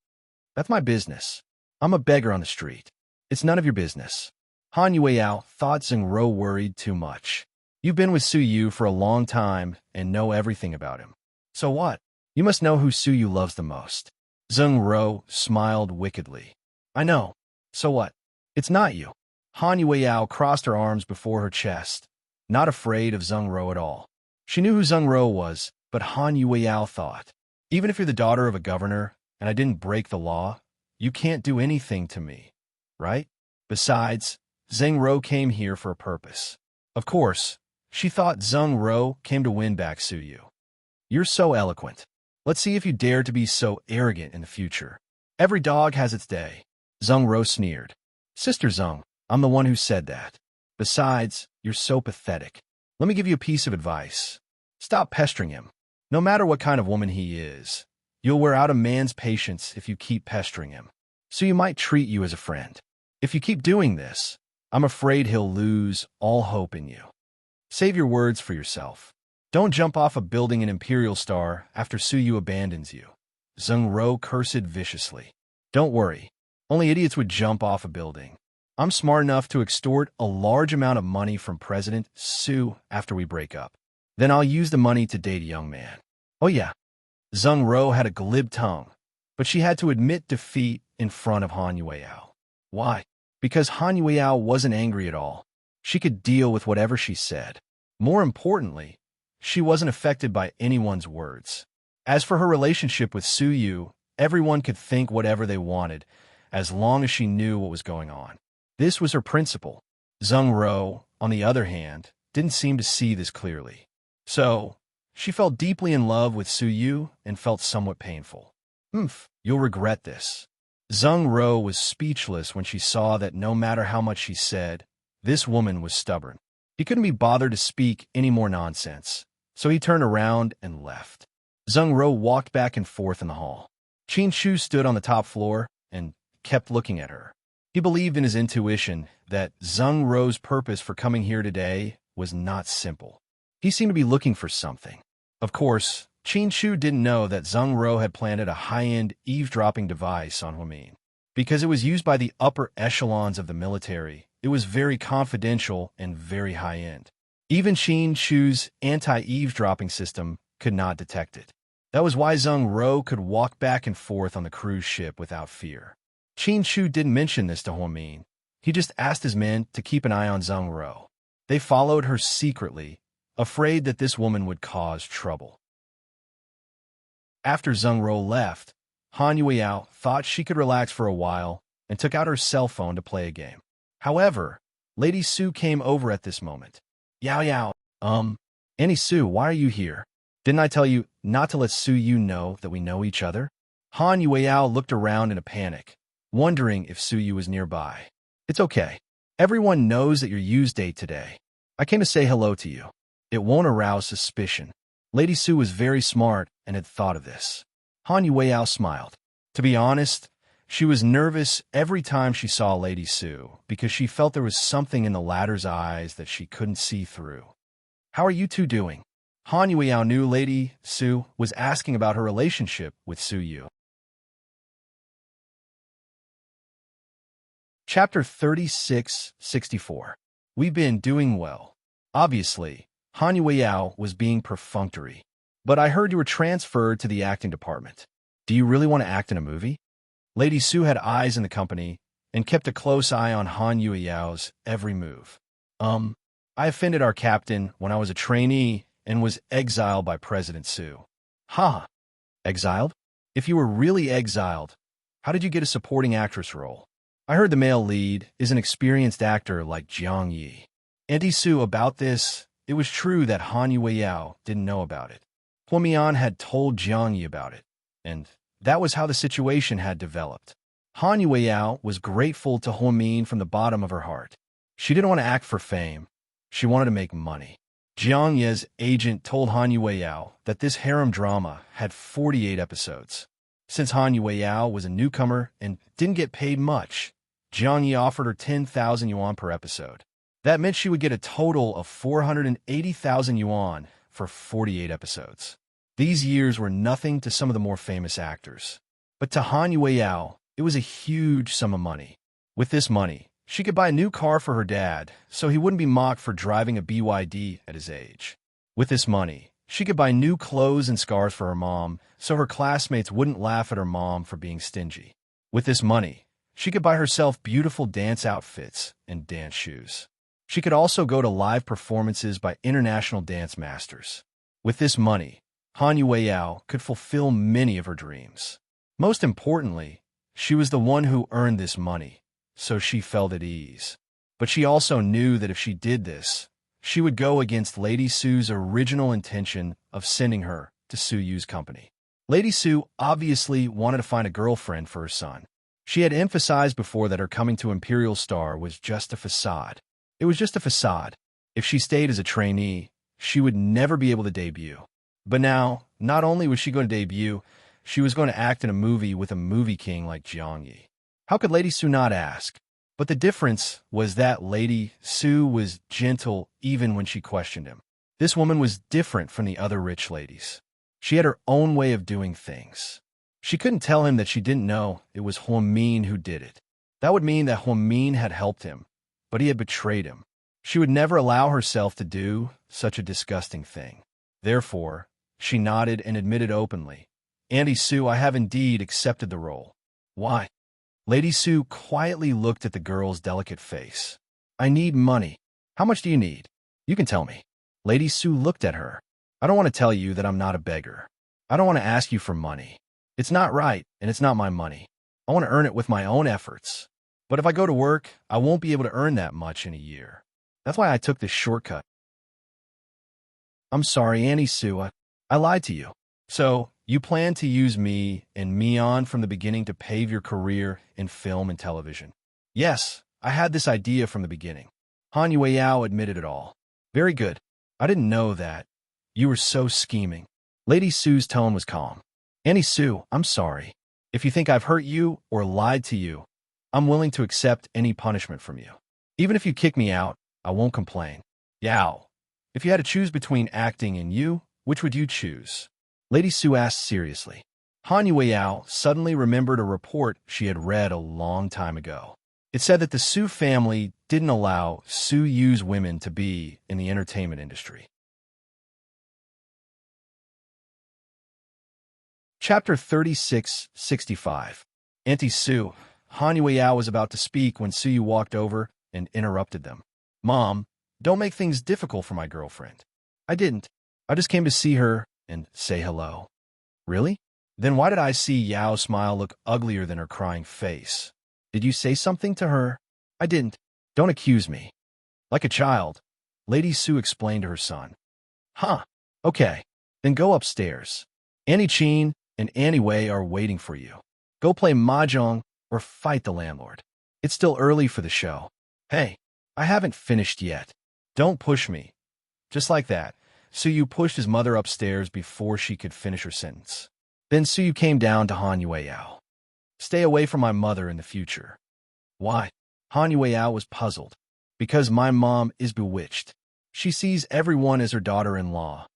Speaker 1: That's my business. I'm a beggar on the street. It's none of your business. Han Yueyao thought Zheng Rou worried too much. You've been with Suyu for a long time and know everything about him. So what? You must know who Suyu loves the most. Zheng Rou smiled wickedly. I know. So what? It's not you. Han Yueyao crossed her arms before her chest, not afraid of Zheng Rou at all. She knew who Zheng Rou was, but Han Yueyao thought, even if you're the daughter of a governor and I didn't break the law, you can't do anything to me, right? Besides, Zheng Rou came here for a purpose. Of course, she thought Zheng Ro came to win back Su Yu. You're so eloquent. Let's see if you dare to be so arrogant in the future. Every dog has its day. Zheng Ro sneered. Sister Zheng, I'm the one who said that. Besides, you're so pathetic. Let me give you a piece of advice. Stop pestering him. No matter what kind of woman he is, you'll wear out a man's patience if you keep pestering him. So you might treat you as a friend. If you keep doing this, I'm afraid he'll lose all hope in you. Save your words for yourself. Don't jump off a building in Imperial Star after Su Yu abandons you. Zheng Ro cursed viciously. Don't worry. Only idiots would jump off a building. I'm smart enough to extort a large amount of money from President Su after we break up. Then I'll use the money to date a young man. Oh yeah. Zheng Ro had a glib tongue, but she had to admit defeat in front of Han Yueyao. Why? Because Han Yueyao wasn't angry at all. She could deal with whatever she said. More importantly, she wasn't affected by anyone's words. As for her relationship with Su Yu, everyone could think whatever they wanted, as long as she knew what was going on. This was her principle. Zheng Ro, on the other hand, didn't seem to see this clearly. So, she fell deeply in love with Su Yu and felt somewhat painful. You'll regret this. Zheng Ro was speechless when she saw that no matter how much she said, this woman was stubborn. He couldn't be bothered to speak any more nonsense, so he turned around and left. Zheng Ro walked back and forth in the hall. Qin Shu stood on the top floor and kept looking at her. He believed in his intuition that Zheng Ro's purpose for coming here today was not simple. He seemed to be looking for something. Of course, Qin Shu didn't know that Zheng Ro had planted a high-end eavesdropping device on Huamin. Because it was used by the upper echelons of the military, it was very confidential and very high-end. Even Qin Shu's anti-eavesdropping system could not detect it. That was why Zheng Ro could walk back and forth on the cruise ship without fear. Qin Shu didn't mention this to Huamin. He just asked his men to keep an eye on Zheng Ro. They followed her secretly, afraid that this woman would cause trouble. After Zheng Ro left, Han Yueyao thought she could relax for a while and took out her cell phone to play a game. However, Lady Su came over at this moment. Yao, Annie Su, why are you here? Didn't I tell you not to let Su Yu know that we know each other? Han Yueyao looked around in a panic, wondering if Su Yu was nearby. It's okay. Everyone knows that your Yu's date today. I came to say hello to you. It won't arouse suspicion. Lady Su was very smart and had thought of this. Han Yueyao smiled. To be honest, she was nervous every time she saw Lady Su because she felt there was something in the latter's eyes that she couldn't see through. How are you two doing? Han Yueyao knew Lady Su was asking about her relationship with Su Yu. Chapter 36-64. We've been doing well. Obviously, Han Yueyao was being perfunctory. But I heard you were transferred to the acting department. Do you really want to act in a movie? Lady Su had eyes in the company and kept a close eye on Han Yueyao's every move. I offended our captain when I was a trainee and was exiled by President Su. Ha! Exiled? If you were really exiled, how did you get a supporting actress role? I heard the male lead is an experienced actor like Jiang Yi. Auntie Su, about this, it was true that Han Yueyao didn't know about it. Huamian had told Jiang Yi about it, and that was how the situation had developed. Han Yueyao was grateful to Huamin from the bottom of her heart. She didn't want to act for fame. She wanted to make money. Jiang Yi's agent told Han Yueyao that this harem drama had 48 episodes. Since Han Yueyao was a newcomer and didn't get paid much, Jiang Yi offered her 10,000 yuan per episode. That meant she would get a total of 480,000 yuan for 48 episodes. These years were nothing to some of the more famous actors. But to Han Yueyao, it was a huge sum of money. With this money, she could buy a new car for her dad, so he wouldn't be mocked for driving a BYD at his age. With this money, she could buy new clothes and scarves for her mom, so her classmates wouldn't laugh at her mom for being stingy. With this money, she could buy herself beautiful dance outfits and dance shoes. She could also go to live performances by international dance masters. With this money, Han Yueyao could fulfill many of her dreams. Most importantly, she was the one who earned this money, so she felt at ease. But she also knew that if she did this, she would go against Lady Sue's original intention of sending her to Su Yu's company. Lady Su obviously wanted to find a girlfriend for her son. She had emphasized before that her coming to Imperial Star was just a facade. It was just a facade. If she stayed as a trainee, she would never be able to debut. But now, not only was she going to debut, she was going to act in a movie with a movie king like Jiang Yi. How could Lady Su not ask? But the difference was that Lady Su was gentle even when she questioned him. This woman was different from the other rich ladies. She had her own way of doing things. She couldn't tell him that she didn't know it was Huamin who did it. That would mean that Huamin had helped him, but he had betrayed him. She would never allow herself to do such a disgusting thing. Therefore, she nodded and admitted openly, "Auntie Su, I have indeed accepted the role." "Why?" Lady Su quietly looked at the girl's delicate face. "I need money. How much do you need? You can tell me." Lady Su looked at her. "I don't want to tell you that I'm not a beggar. I don't want to ask you for money. It's not right, and it's not my money. I want to earn it with my own efforts. But if I go to work, I won't be able to earn that much in a year. That's why I took this shortcut." "I'm sorry, Auntie Su. I lied to you." "So, you plan to use me and Mion from the beginning to pave your career in film and television?" "Yes, I had this idea from the beginning." Han Yueyao admitted it all. "Very good. I didn't know that. You were so scheming." Lady Su's tone was calm. "Auntie Su, I'm sorry. If you think I've hurt you or lied to you, I'm willing to accept any punishment from you. Even if you kick me out, I won't complain." "Yao, if you had to choose between acting and you, which would you choose?" Lady Su asked seriously. Han Yueyao suddenly remembered a report she had read a long time ago. It said that the Su family didn't allow Su Yu's women to be in the entertainment industry. Chapter 3665. Auntie Su. Han Yueyao was about to speak when Su Yu walked over and interrupted them. "Mom, don't make things difficult for my girlfriend." "I didn't. I just came to see her and say hello." "Really? Then why did I see Yao's smile look uglier than her crying face? Did you say something to her?" "I didn't. Don't accuse me." Like a child, Lady Su explained to her son. "Huh. Okay. Then go upstairs. Annie Chin and Annie Wei are waiting for you. Go play mahjong or fight the landlord. It's still early for the show." "Hey, I haven't finished yet. Don't push me." Just like that, Su Yu pushed his mother upstairs before she could finish her sentence. Then Su Yu came down to Han Yueyao. "Stay away from my mother in the future." "Why?" Han Yueyao was puzzled. "Because my mom is bewitched. She sees everyone as her daughter-in-law."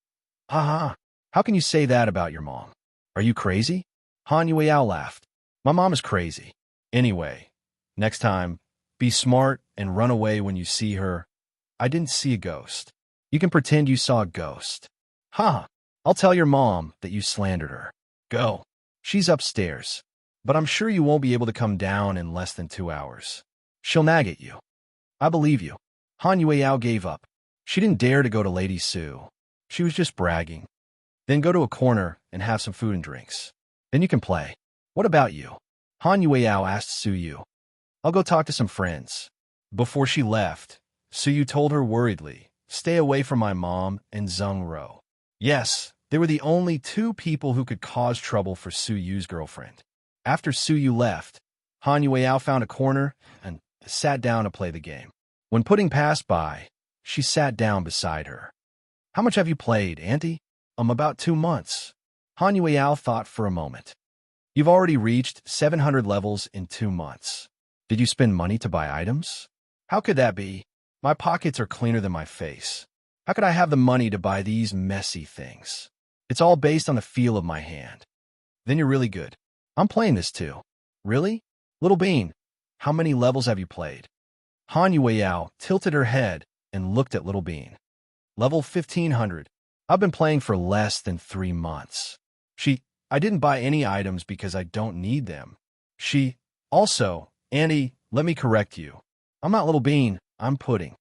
Speaker 1: "Ha. How can you say that about your mom? Are you crazy?" Han Yueyao laughed. "My mom is crazy. Anyway, next time, be smart and run away when you see her." "I didn't see a ghost." "You can pretend you saw a ghost." "Ha! I'll tell your mom that you slandered her." "Go. She's upstairs. But I'm sure you won't be able to come down in less than 2 hours. She'll nag at you." "I believe you." Han Yueyao gave up. She didn't dare to go to Lady Su. She was just bragging. "Then go to a corner and have some food and drinks. Then you can play." "What about you?" Han Yueyao asked Su Yu. "I'll go talk to some friends." Before she left, Su Yu told her worriedly, "Stay away from my mom and Zheng Ro." Yes, they were the only two people who could cause trouble for Su Yu's girlfriend. After Su Yu left, Han Yueyao found a corner and sat down to play the game. When Pudding passed by, she sat down beside her. "How much have you played, Auntie?" About 2 months." Han Yueyao thought for a moment. "You've already reached 700 levels in 2 months. Did you spend money to buy items?" "How could that be? My pockets are cleaner than my face. How could I have the money to buy these messy things? It's all based on the feel of my hand." "Then you're really good. I'm playing this too." "Really? Little Bean, how many levels have you played?" Han Yueyao tilted her head and looked at Little Bean. "Level 1500. I've been playing for less than 3 months." I didn't buy any items because I don't need them." Also, Annie, let me correct you. I'm not Little Bean, I'm Pudding."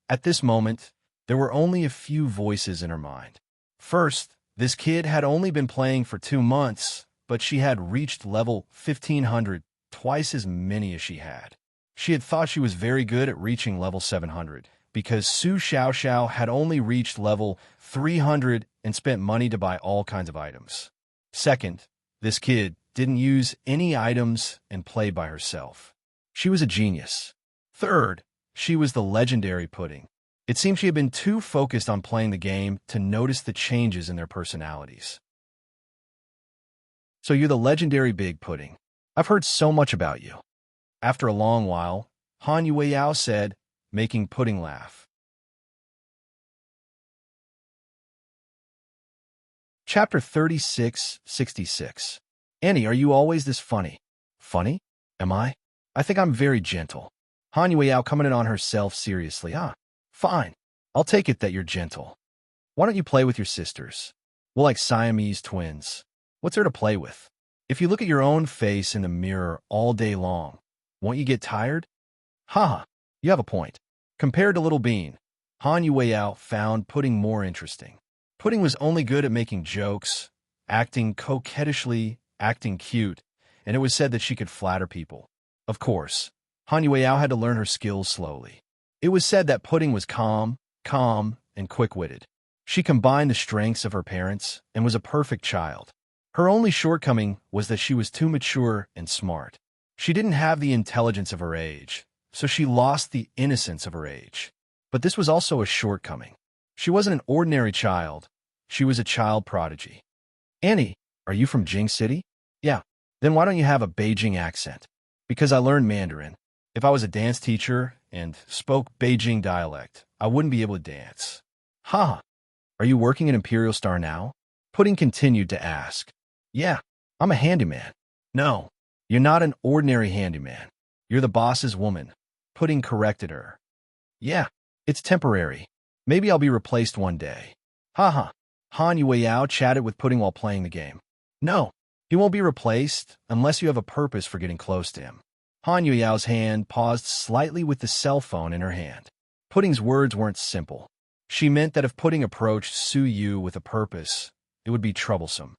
Speaker 1: At this moment, there were only a few voices in her mind. First, this kid had only been playing for 2 months, but she had reached level 1500, twice as many as she had. She had thought she was very good at reaching level 700, because Su Xiaoxiao had only reached level 300 and spent money to buy all kinds of items. Second, this kid didn't use any items and played by herself. She was a genius. Third, she was the legendary Pudding. It seemed she had been too focused on playing the game to notice the changes in their personalities. So you're the legendary Big Pudding. I've heard so much about you. After a long while, Han Yueyao said, making Pudding laugh. Chapter 3666. Annie, are you always this funny? Funny? Am I? I think I'm very gentle. Han Yueyao commented on herself seriously. Fine. I'll take it that you're gentle. Why don't you play with your sisters? We're like Siamese twins. What's there to play with? If you look at your own face in the mirror all day long, won't you get tired? Haha, you have a point. Compared to Little Bean, Han Yueyao found Pudding more interesting. Pudding was only good at making jokes, acting coquettishly, acting cute, and it was said that she could flatter people. Of course, Han Yueyao had to learn her skills slowly. It was said that Pudding was calm, and quick-witted. She combined the strengths of her parents and was a perfect child. Her only shortcoming was that she was too mature and smart. She didn't have the intelligence of her age, so she lost the innocence of her age. But this was also a shortcoming. She wasn't an ordinary child. She was a child prodigy. Annie, are you from Jing City? Yeah. Then why don't you have a Beijing accent? Because I learned Mandarin. If I was a dance teacher and spoke Beijing dialect, I wouldn't be able to dance. Ha! Are you working at Imperial Star now? Pudding continued to ask. Yeah, I'm a handyman. No, you're not an ordinary handyman. You're the boss's woman. Pudding corrected her. Yeah, it's temporary. Maybe I'll be replaced one day. Haha. Han Yueyao chatted with Pudding while playing the game. No, he won't be replaced unless you have a purpose for getting close to him. Han Yueyao's hand paused slightly with the cell phone in her hand. Pudding's words weren't simple. She meant that if Pudding approached Su Yu with a purpose, it would be troublesome.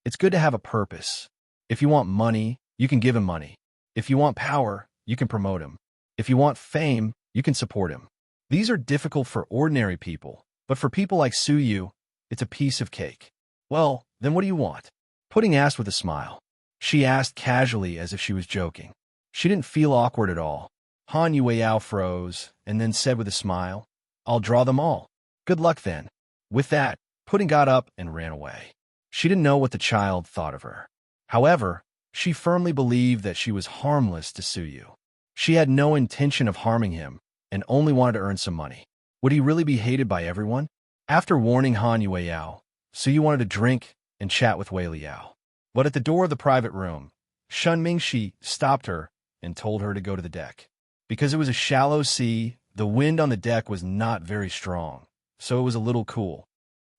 Speaker 1: It's good to have a purpose. If you want money, you can give him money. If you want power, you can promote him. If you want fame, you can support him. These are difficult for ordinary people, but for people like Su Yu, it's a piece of cake. Well, then what do you want? Pudding asked with a smile. She asked casually as if she was joking. She didn't feel awkward at all. Han Yueyao froze and then said with a smile, I'll draw them all. Good luck then. With that, Pudding got up and ran away. She didn't know what the child thought of her. However, she firmly believed that she was harmless to Su Yu. She had no intention of harming him and only wanted to earn some money. Would he really be hated by everyone? After warning Han Yueyao, Su Yu wanted to drink and chat with Wei Liao. But at the door of the private room, Shen Mingxi stopped her and told her to go to the deck. Because it was a shallow sea, the wind on the deck was not very strong, so it was a little cool.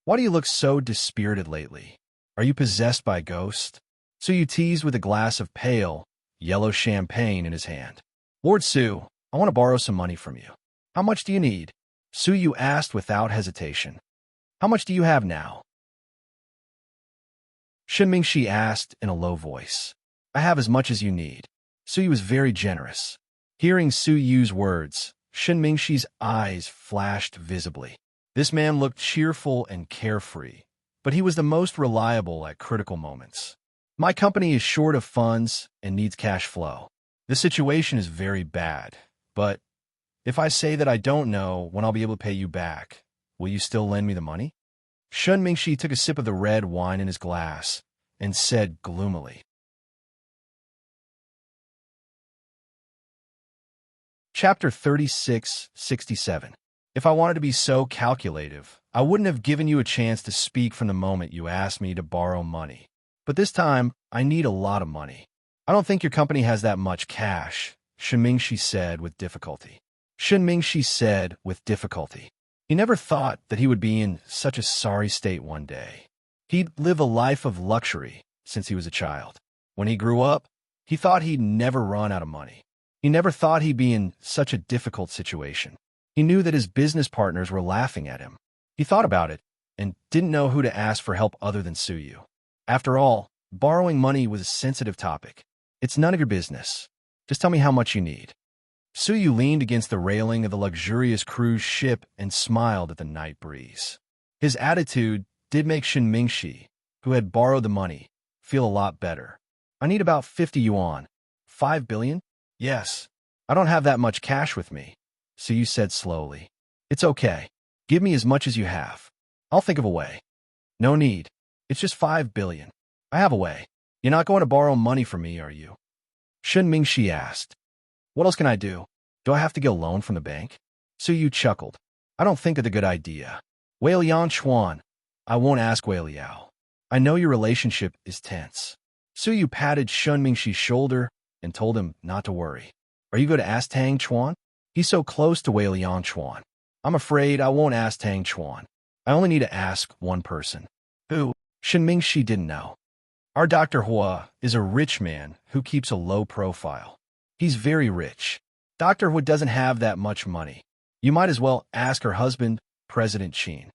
Speaker 1: Why do you look so dispirited lately? Are you possessed by a ghost? Su Yu teased with a glass of pale, yellow champagne in his hand. Lord Su, I want to borrow some money from you. How much do you need? Su Yu asked without hesitation. How much do you have now? Shen Mingxi asked in a low voice. I have as much as you need. Su Yu was very generous. Hearing Su Yu's words, Shen Mingxi's eyes flashed visibly. This man looked cheerful and carefree, but he was the most reliable at critical moments. My company is short of funds and needs cash flow. The situation is very bad, but if I say that I don't know when I'll be able to pay you back, will you still lend me the money? Shen Mingxi took a sip of the red wine in his glass and said gloomily. Chapter 3667. If I wanted to be so calculative, I wouldn't have given you a chance to speak from the moment you asked me to borrow money. But this time, I need a lot of money. I don't think your company has that much cash, Shen Mingxi said with difficulty. Shen Mingxi said with difficulty. He never thought that he would be in such a sorry state one day. He'd live a life of luxury since he was a child. When he grew up, he thought he'd never run out of money. He never thought he'd be in such a difficult situation. He knew that his business partners were laughing at him. He thought about it and didn't know who to ask for help other than Su Yu. After all, borrowing money was a sensitive topic. It's none of your business. Just tell me how much you need. Suyu leaned against the railing of the luxurious cruise ship and smiled at the night breeze. His attitude did make Shen Mingxi, who had borrowed the money, feel a lot better. I need about 50 yuan. 5 billion? Yes. I don't have that much cash with me, Suyu said slowly. It's okay. Give me as much as you have. I'll think of a way. No need. It's just 5 billion. I have a way. You're not going to borrow money from me, are you? Shen Mingxi asked. What else can I do? Do I have to get a loan from the bank? Suyu chuckled. I don't think it's a good idea. Wei Liang Chuan. I won't ask Wei Liao. I know your relationship is tense. Suyu patted Shen Mingxi's shoulder and told him not to worry. Are you going to ask Tang Chuan? He's so close to Wei Liang Chuan. I'm afraid I won't ask Tang Chuan. I only need to ask one person. Who? Shen Mingxi didn't know. Our Dr. Hua is a rich man who keeps a low profile. He's very rich. Dr. Hua doesn't have that much money. You might as well ask her husband, President Qin.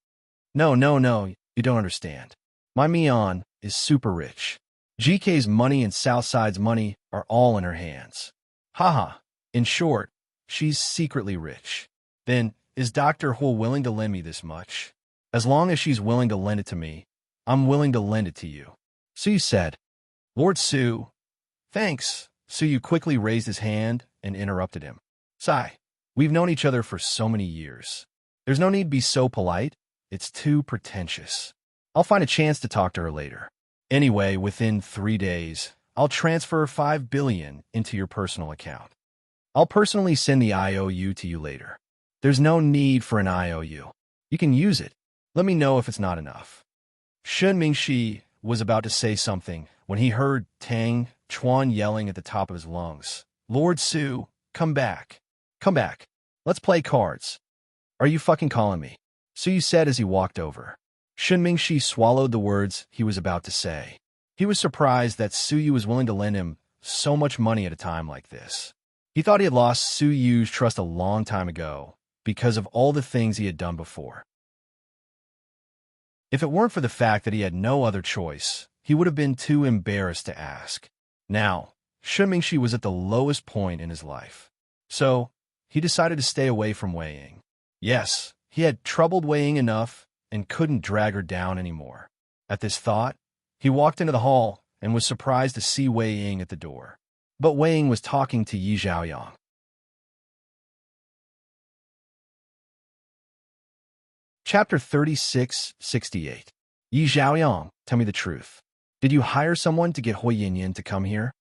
Speaker 1: No, you don't understand. My Mian is super rich. GK's money and Southside's money are all in her hands. Haha. In short, she's secretly rich. Then, is Dr. Hua willing to lend me this much? As long as she's willing to lend it to me, I'm willing to lend it to you. Suyu said. Lord Su. Thanks. Suyu quickly raised his hand and interrupted him. Sai, we've known each other for so many years. There's no need to be so polite. It's too pretentious. I'll find a chance to talk to her later. Anyway, within 3 days, I'll transfer 5 billion into your personal account. I'll personally send the IOU to you later. There's no need for an IOU. You can use it. Let me know if it's not enough. Shen Mingxi was about to say something when he heard Tang Chuan yelling at the top of his lungs. Lord Su, come back. Come back. Let's play cards. Are you fucking calling me? Suyu said as he walked over. Shen Mingxi swallowed the words he was about to say. He was surprised that Suyu was willing to lend him so much money at a time like this. He thought he had lost Suyu's trust a long time ago because of all the things he had done before. If it weren't for the fact that he had no other choice, he would have been too embarrassed to ask. Now, Shen Mingxi was at the lowest point in his life. So, he decided to stay away from Wei Ying. Yes, he had troubled Wei Ying enough and couldn't drag her down anymore. At this thought, he walked into the hall and was surprised to see Wei Ying at the door. But Wei Ying was talking to Yi Zhaoyang. Chapter 36-68. Yi Zhaoyang, tell me the truth. Did you hire someone to get Hui Yinyan to come here?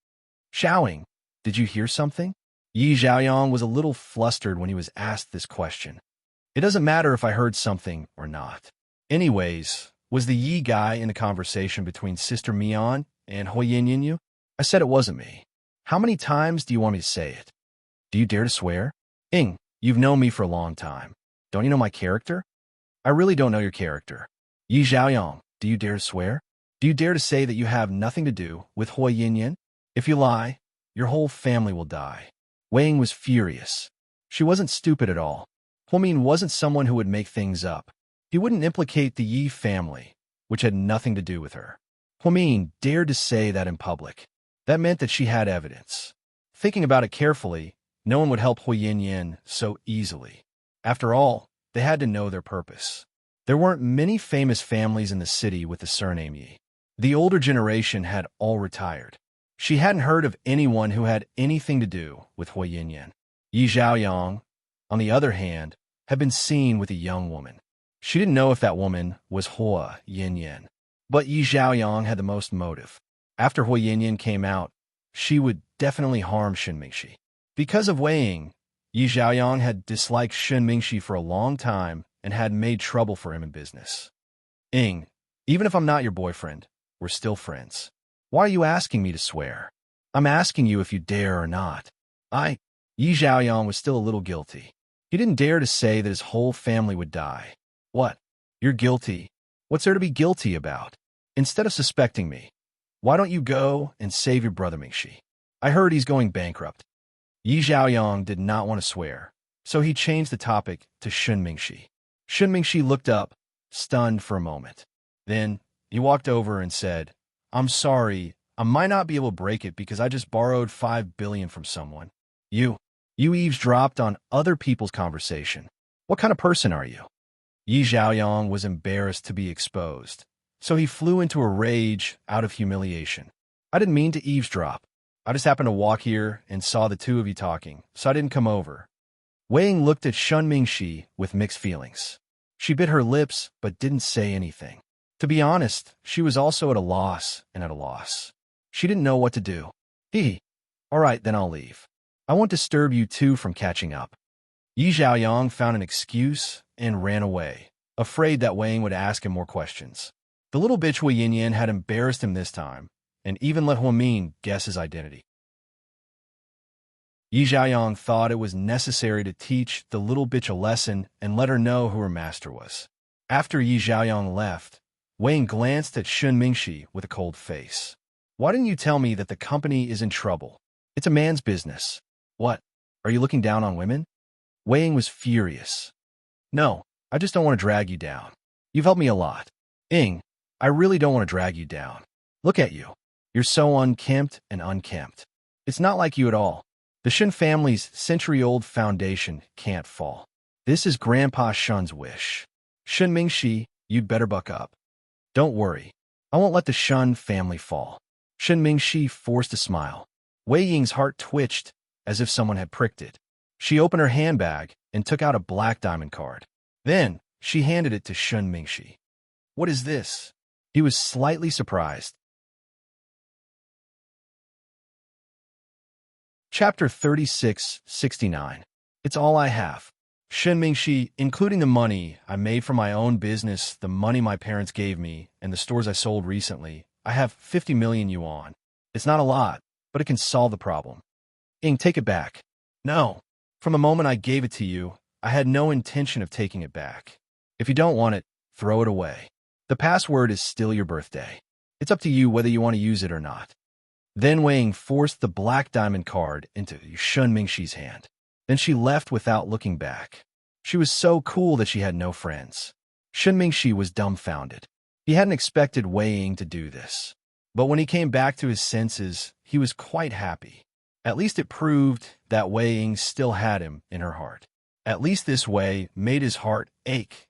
Speaker 1: Xiaoying, did you hear something? Yi Zhaoyang was a little flustered when he was asked this question. It doesn't matter if I heard something or not. Anyways, was the Yi guy in the conversation between Sister Mian and Hui Yinyan? I said it wasn't me. How many times do you want me to say it? Do you dare to swear? Ing, you've known me for a long time. Don't you know my character? I really don't know your character. Yi Zhaoyang, do you dare to swear? Do you dare to say that you have nothing to do with Hui Yinyan? If you lie, your whole family will die. Wei Ying was furious. She wasn't stupid at all. Huimin wasn't someone who would make things up. He wouldn't implicate the Yi family, which had nothing to do with her. Huimin dared to say that in public. That meant that she had evidence. Thinking about it carefully, no one would help Hui Yinyan so easily. After all, they had to know their purpose. There weren't many famous families in the city with the surname Yi. The older generation had all retired. She hadn't heard of anyone who had anything to do with Hui Yinyan. Yi Zhaoyang, on the other hand, had been seen with a young woman. She didn't know if that woman was Hui Yinyan, but Yi Zhaoyang had the most motive. After Hui Yinyan came out, she would definitely harm Shen Mingxi. Because of Wei Ying, Yi Zhaoyang had disliked Shen Mingxi for a long time and had made trouble for him in business. Ing, even if I'm not your boyfriend, we're still friends. Why are you asking me to swear? I'm asking you if you dare or not. Yi Zhaoyang was still a little guilty. He didn't dare to say that his whole family would die. What? You're guilty? What's there to be guilty about? Instead of suspecting me, why don't you go and save your brother Mingxi? I heard he's going bankrupt. Yi Zhaoyang did not want to swear, so he changed the topic to Shen Mingxi. Shen Mingxi looked up, stunned for a moment. Then, he walked over and said, I'm sorry, I might not be able to break it because I just borrowed 5 billion from someone. You You eavesdropped on other people's conversation. What kind of person are you? Yi Zhaoyong was embarrassed to be exposed, so he flew into a rage out of humiliation. I didn't mean to eavesdrop. I just happened to walk here and saw the two of you talking, so I didn't come over. Wei Ying looked at Shun Mingxi with mixed feelings. She bit her lips but didn't say anything. To be honest, she was also at a loss and at a loss. She didn't know what to do. All right, then I'll leave. I won't disturb you two from catching up. Yi Zhaoyong found an excuse and ran away, afraid that Wei Ying would ask him more questions. The little bitch Wei Yin had embarrassed him this time, and even let Huamin guess his identity. Yi Zhaoyong thought it was necessary to teach the little bitch a lesson and let her know who her master was. After Yi Zhaoyong left, Wei Ying glanced at Shun Mingxi with a cold face. Why didn't you tell me that the company is in trouble? It's a man's business. What? Are you looking down on women? Wei Ying was furious. No, I just don't want to drag you down. You've helped me a lot. Ying, I really don't want to drag you down. Look at you. You're so unkempt and unkempt. It's not like you at all. The Shun family's century-old foundation can't fall. This is Grandpa Shun's wish. Shun Mingxi, you'd better buck up. Don't worry. I won't let the Shun family fall. Shun Mingxi forced a smile. Wei Ying's heart twitched as if someone had pricked it. She opened her handbag and took out a black diamond card. Then, she handed it to Shun Mingxi. What is this? He was slightly surprised. Chapter 36-69. It's all I have. Shun Mingxi, including the money I made from my own business, the money my parents gave me, and the stores I sold recently, I have 50 million yuan. It's not a lot, but it can solve the problem. Ying, take it back. No. From the moment I gave it to you, I had no intention of taking it back. If you don't want it, throw it away. The password is still your birthday. It's up to you whether you want to use it or not. Then Wei Ying forced the black diamond card into Shun Mingxi's hand. Then she left without looking back. She was so cool that she had no friends. Shun Mingxi was dumbfounded. He hadn't expected Wei Ying to do this. But when he came back to his senses, he was quite happy. At least it proved that Wei Ying still had him in her heart. At least this way made his heart ache.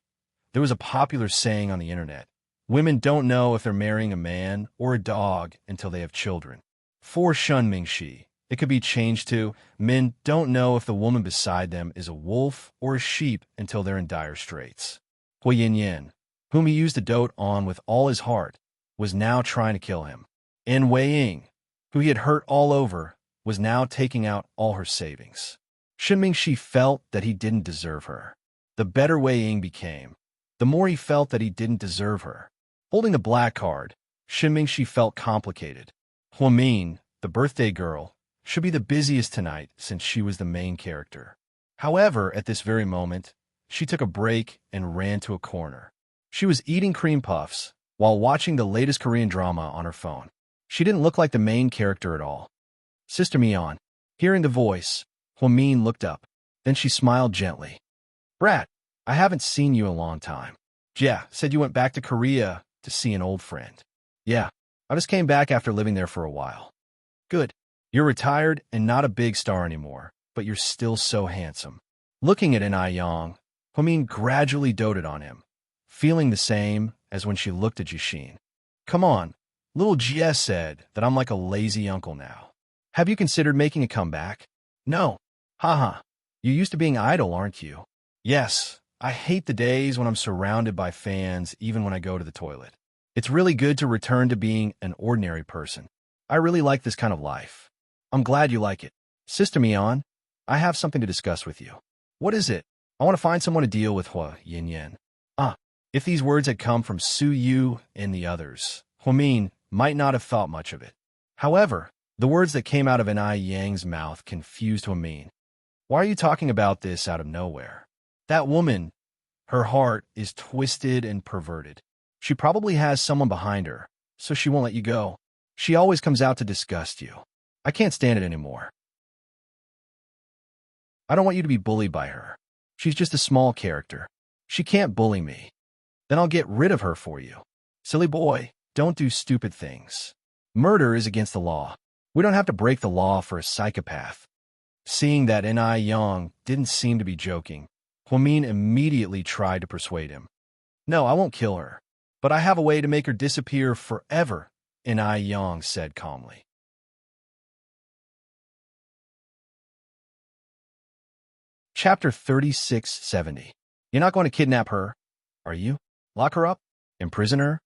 Speaker 1: There was a popular saying on the internet. Women don't know if they're marrying a man or a dog until they have children. For Shun Mingxi, it could be changed to, men don't know if the woman beside them is a wolf or a sheep until they're in dire straits. Hui Yin, whom he used to dote on with all his heart, was now trying to kill him. And Wei Ying, who he had hurt all over, was now taking out all her savings. Shun Mingxi felt that he didn't deserve her. The better Wei Ying became, the more he felt that he didn't deserve her. Holding the black card, Shun Mingxi felt complicated. Huamin, the birthday girl, should be the busiest tonight since she was the main character. However, at this very moment, she took a break and ran to a corner. She was eating cream puffs while watching the latest Korean drama on her phone. She didn't look like the main character at all. Sister Mion. Hearing the voice, Huamin looked up. Then she smiled gently. Brat, I haven't seen you in a long time. Yeah, said you went back to Korea to see an old friend. Yeah, I just came back after living there for a while. Good. You're retired and not a big star anymore, but you're still so handsome. Looking at An Yang, Huamin gradually doted on him, feeling the same as when she looked at Yixin. Come on, little Jie said that I'm like a lazy uncle now. Have you considered making a comeback? No. Haha. You used to being idle, aren't you? Yes. I hate the days when I'm surrounded by fans even when I go to the toilet. It's really good to return to being an ordinary person. I really like this kind of life. I'm glad you like it. Sister Mion, I have something to discuss with you. What is it? I want to find someone to deal with Hua Yin. If these words had come from Su Yu and the others, Huamin might not have thought much of it. However, the words that came out of An Yang's mouth confused Huamin. Why are you talking about this out of nowhere? That woman, her heart is twisted and perverted. She probably has someone behind her, so she won't let you go. She always comes out to disgust you. I can't stand it anymore. I don't want you to be bullied by her. She's just a small character. She can't bully me. Then I'll get rid of her for you. Silly boy, don't do stupid things. Murder is against the law. We don't have to break the law for a psychopath. Seeing that Ni Yang didn't seem to be joking, Huamin immediately tried to persuade him. No, I won't kill her, but I have a way to make her disappear forever, Ni Yang said calmly. Chapter 3670. You're not going to kidnap her, are you? Lock her up? Imprison her?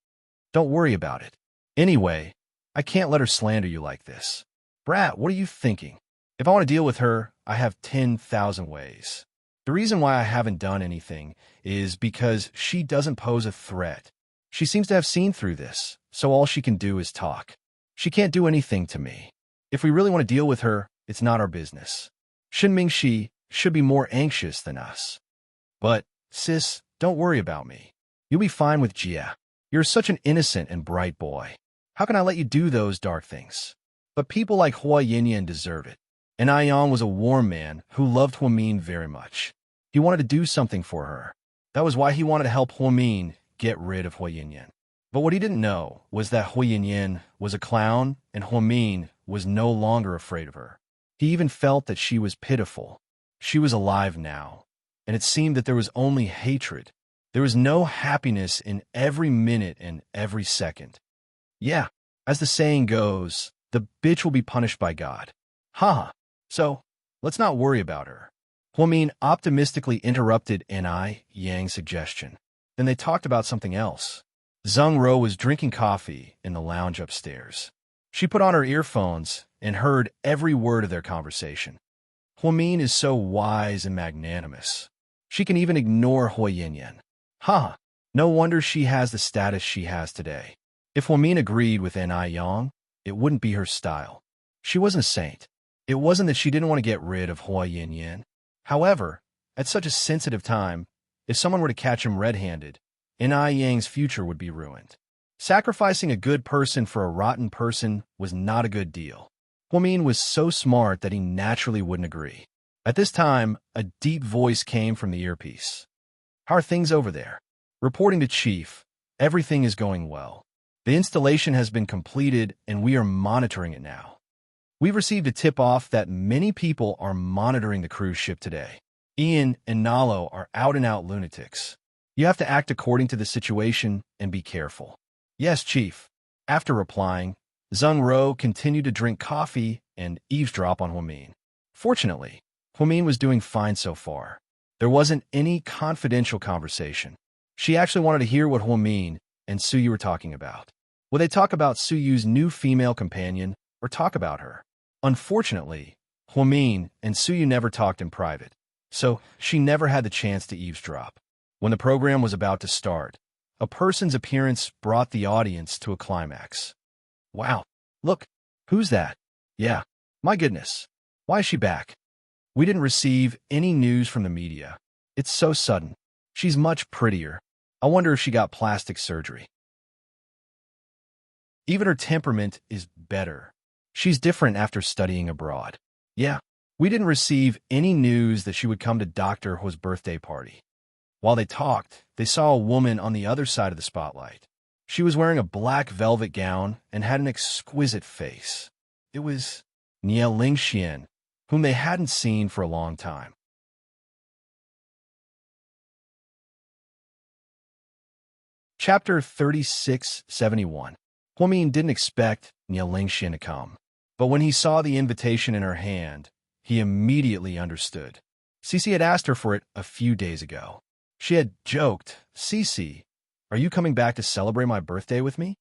Speaker 1: Don't worry about it. Anyway, I can't let her slander you like this. Brat, what are you thinking? If I want to deal with her, I have 10,000 ways. The reason why I haven't done anything is because she doesn't pose a threat. She seems to have seen through this, so all she can do is talk. She can't do anything to me. If we really want to deal with her, it's not our business. Shinming Shi should be more anxious than us. But, sis, don't worry about me. You'll be fine with Jia. You're such an innocent and bright boy. How can I let you do those dark things? But people like Hua Yinyan deserve it. And Ayan was a warm man who loved Huamin very much. He wanted to do something for her. That was why he wanted to help Huamin get rid of Hua Yinyan. But what he didn't know was that Hua Yinyan was a clown and Huamin was no longer afraid of her. He even felt that she was pitiful. She was alive now, and it seemed that there was only hatred. There was no happiness in every minute and every second. Yeah, as the saying goes, the bitch will be punished by God. Haha. So, let's not worry about her. Huamin optimistically interrupted Ni Yang's suggestion. Then they talked about something else. Zheng Ro was drinking coffee in the lounge upstairs. She put on her earphones and heard every word of their conversation. Huamin is so wise and magnanimous. She can even ignore Hua Yinyan. No wonder she has the status she has today. If Huamin agreed with Ni Yang, it wouldn't be her style. She wasn't a saint. It wasn't that she didn't want to get rid of Hua Yinyan. However, at such a sensitive time, if someone were to catch him red-handed, Ni Yang's future would be ruined. Sacrificing a good person for a rotten person was not a good deal. Huamin was so smart that he naturally wouldn't agree. At this time, a deep voice came from the earpiece. How are things over there? Reporting to Chief, everything is going well. The installation has been completed and we are monitoring it now. We've received a tip-off that many people are monitoring the cruise ship today. Ian and Nalo are out-and-out lunatics. You have to act according to the situation and be careful. Yes, Chief. After replying, Zheng Ro continued to drink coffee and eavesdrop on Huamin. Fortunately, Huamin was doing fine so far. There wasn't any confidential conversation. She actually wanted to hear what Huamin and Suyu were talking about. Would they talk about Suyu's new female companion or talk about her? Unfortunately, Huamin and Suyu never talked in private, so she never had the chance to eavesdrop. When the program was about to start, a person's appearance brought the audience to a climax. Wow, look, who's that? Yeah, my goodness, why is she back? We didn't receive any news from the media. It's so sudden. She's much prettier. I wonder if she got plastic surgery. Even her temperament is better. She's different after studying abroad. Yeah, we didn't receive any news that she would come to Dr. Hua's birthday party. While they talked, they saw a woman on the other side of the spotlight. She was wearing a black velvet gown and had an exquisite face. It was Nie Lingxian, whom they hadn't seen for a long time. Chapter 3671. Huamin didn't expect Nie Lingxian to come, but when he saw the invitation in her hand, he immediately understood. Cici had asked her for it a few days ago. She had joked, "Cici, are you coming back to celebrate my birthday with me?"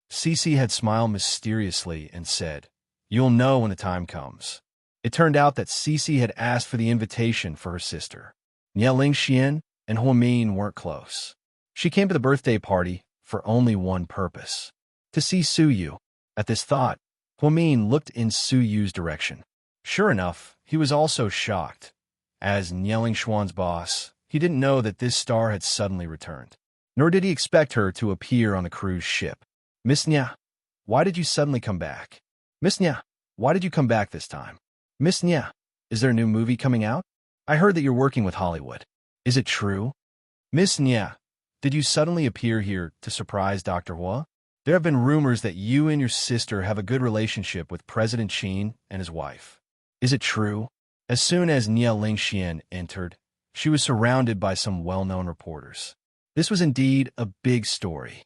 Speaker 1: Cici had smiled mysteriously and said, "You'll know when the time comes." It turned out that Cici had asked for the invitation for her sister. Nie Lingxian and Huamin weren't close. She came to the birthday party for only one purpose: to see Suyu. At this thought, Huamin looked in Suyu's direction. Sure enough, he was also shocked. As Nie Lingxian's boss, he didn't know that this star had suddenly returned. Nor did he expect her to appear on the cruise ship. "Miss Nie, why did you suddenly come back? Miss Nie, why did you come back this time? Miss Nie, is there a new movie coming out? I heard that you're working with Hollywood. Is it true? Miss Nie, did you suddenly appear here to surprise Dr. Hua? There have been rumors that you and your sister have a good relationship with President Qin and his wife. Is it true?" As soon as Nie Lingxian entered, she was surrounded by some well-known reporters. This was indeed a big story.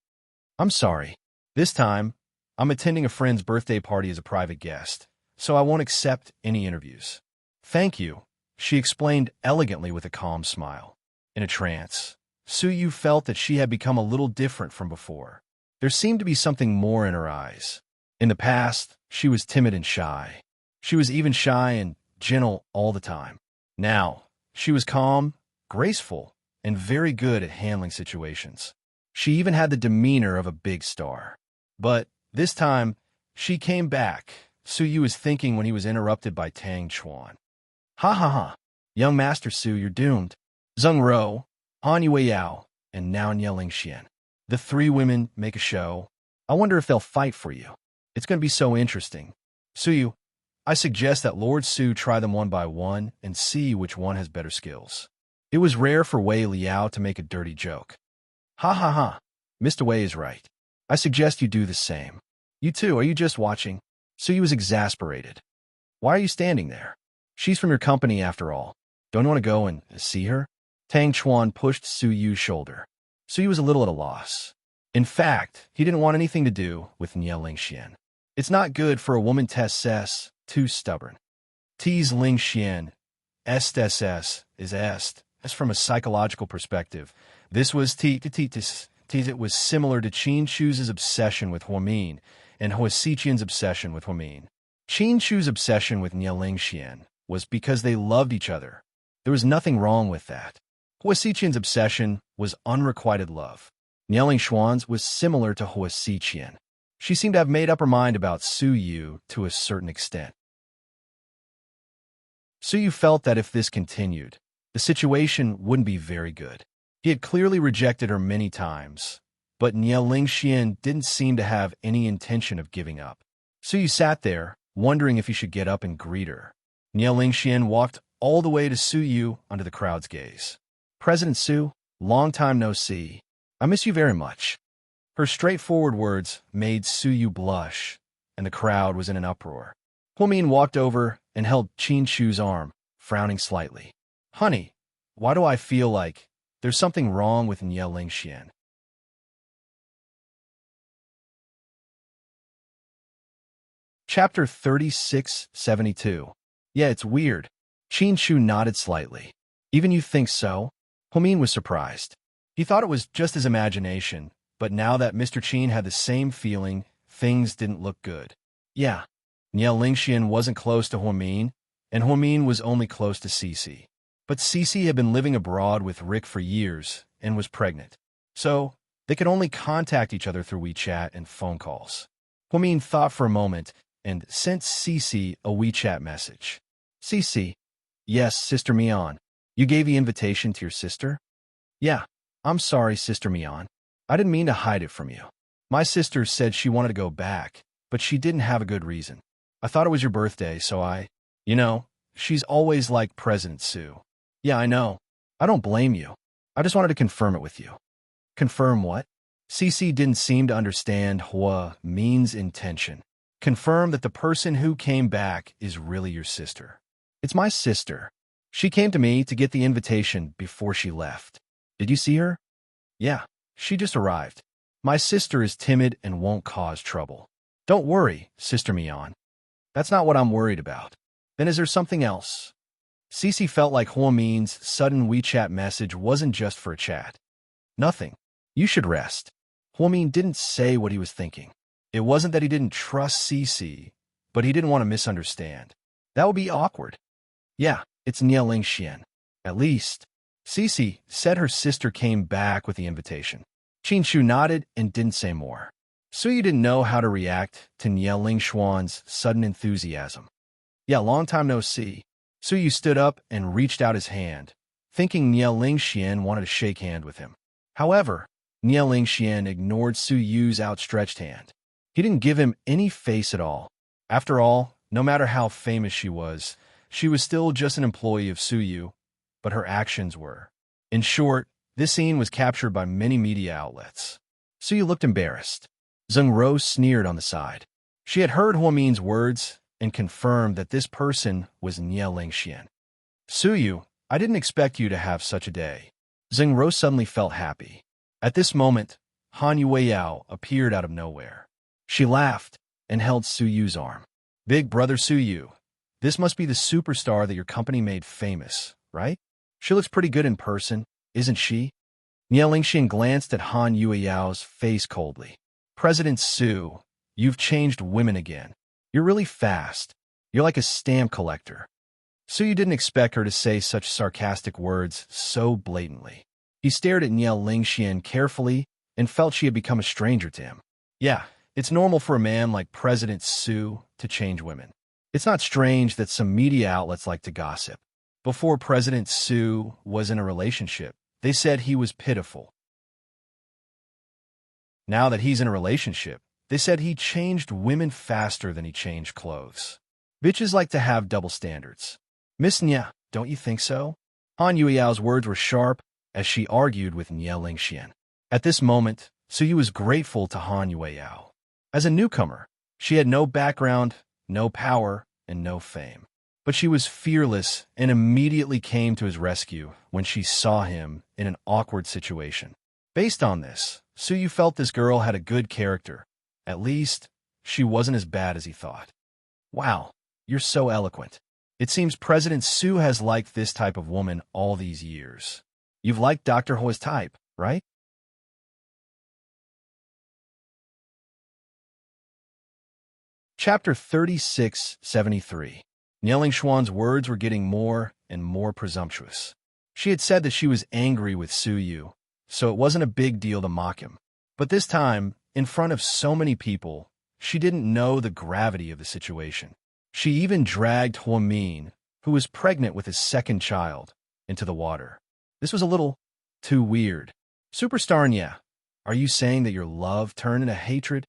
Speaker 1: I'm sorry. This time, I'm attending a friend's birthday party as a private guest, so I won't accept any interviews. Thank you, she explained elegantly with a calm smile. In a trance, Suyu felt that she had become a little different from before. There seemed to be something more in her eyes. In the past, she was timid and shy. She was even shy and gentle all the time. Now, she was calm, graceful, and very good at handling situations. She even had the demeanor of a big star. But this time, she came back, Suyu was thinking when he was interrupted by Tang Chuan. Ha ha ha. Young Master Su, you're doomed. Zheng Ro, Han Yueyao, and now Nie Lingxian. The three women make a show. I wonder if they'll fight for you. It's going to be so interesting. Suyu, I suggest that Lord Su try them one by one and see which one has better skills. It was rare for Wei Liao to make a dirty joke. Ha ha ha. Mr. Wei is right. I suggest you do the same. You too, are you just watching? Suyu was exasperated. Why are you standing there? She's from your company after all. Don't you want to go and see her? Tang Chuan pushed Suyu's shoulder. Suyu was a little at a loss. In fact, he didn't want anything to do with Nie Lingxian. It's not good for a woman tess too stubborn. T's Lingxian, est is est. As from a psychological perspective, this was it was similar to Qin Shu's obsession with Huamin and Huasiqian's obsession with Huamin. Qin Shu's obsession with Nie Lingxian was because they loved each other. There was nothing wrong with that. Huasiqian's obsession was unrequited love. Nie Lingxian's was similar to Huasiqian. She seemed to have made up her mind about Suyu to a certain extent. Suyu felt that if this continued, the situation wouldn't be very good. He had clearly rejected her many times, but Nie Lingxian didn't seem to have any intention of giving up. Suyu sat there, wondering if he should get up and greet her. Nie Lingxian walked all the way to Suyu under the crowd's gaze. President Su, long time no see. I miss you very much. Her straightforward words made Suyu blush, and the crowd was in an uproar. Huamin walked over and held Qin Shu's arm, frowning slightly. Honey, why do I feel like there's something wrong with Nie Lingxian? Chapter 3672. Yeah, it's weird. Qin Shu nodded slightly. Even you think so? Huamin was surprised. He thought it was just his imagination, but now that Mr. Qin had the same feeling, things didn't look good. Yeah, Nie Lingxian wasn't close to Huamin, and Huamin was only close to Cici. But Cici had been living abroad with Rick for years and was pregnant. So, they could only contact each other through WeChat and phone calls. Huamin thought for a moment and sent Cici a WeChat message. Cici, yes, Sister Mian. You gave the invitation to your sister? Yeah, I'm sorry, Sister Mian. I didn't mean to hide it from you. My sister said she wanted to go back, but she didn't have a good reason. I thought it was your birthday, so she's always like President Su. Yeah, I know. I don't blame you. I just wanted to confirm it with you. Confirm what? Cici didn't seem to understand Hua Min's intention. Confirm that the person who came back is really your sister. It's my sister. She came to me to get the invitation before she left. Did you see her? Yeah, she just arrived. My sister is timid and won't cause trouble. Don't worry, Sister Mian. That's not what I'm worried about. Then is there something else? Cici felt like Huamin's sudden WeChat message wasn't just for a chat. Nothing. You should rest. Huamin didn't say what he was thinking. It wasn't that he didn't trust Cici, but he didn't want to misunderstand. That would be awkward. Yeah, it's Nie Lingxian. At least. Cici said her sister came back with the invitation. Qin Shu nodded and didn't say more. Suyu didn't know how to react to Nie Lingxian's sudden enthusiasm. Yeah, long time no see. Suyu stood up and reached out his hand, thinking Nie Lingxian wanted to shake hand with him. However, Nie Lingxian ignored Suyu's outstretched hand. He didn't give him any face at all. After all, no matter how famous she was still just an employee of Suyu, but her actions were. In short, this scene was captured by many media outlets. Suyu looked embarrassed. Zheng Ro sneered on the side. She had heard Huamin's words and confirmed that this person was Nie Lingxian. Suyu, I didn't expect you to have such a day. Xingro suddenly felt happy. At this moment, Han Yueyao appeared out of nowhere. She laughed and held Suyu's arm. Big brother Suyu, this must be the superstar that your company made famous, right? She looks pretty good in person, isn't she? Niao Lingxian glanced at Han Yueyao's face coldly. President Su, you've changed women again. You're really fast. You're like a stamp collector. Suyu didn't expect her to say such sarcastic words so blatantly. He stared at Niao Lingxian carefully and felt she had become a stranger to him. Yeah, it's normal for a man like President Su to change women. It's not strange that some media outlets like to gossip. Before President Su was in a relationship, they said he was pitiful. Now that he's in a relationship, they said he changed women faster than he changed clothes. Bitches like to have double standards. Miss Nya, don't you think so? Han Yueyao's words were sharp as she argued with Niao Lingxian. At this moment, Suyu was grateful to Han Yueyao. As a newcomer, she had no background, no power, and no fame. But she was fearless and immediately came to his rescue when she saw him in an awkward situation. Based on this, Suyu felt this girl had a good character. At least, she wasn't as bad as he thought. Wow, you're so eloquent. It seems President Su has liked this type of woman all these years. You've liked Dr. Hua's type, right? Chapter 3673. Niao Lingshuan's words were getting more and more presumptuous. She had said that she was angry with Suyu, so it wasn't a big deal to mock him. But this time, in front of so many people, she didn't know the gravity of the situation. She even dragged Huamin, who was pregnant with his second child, into the water. This was a little too weird. Superstar Nya, are you saying that your love turned into hatred?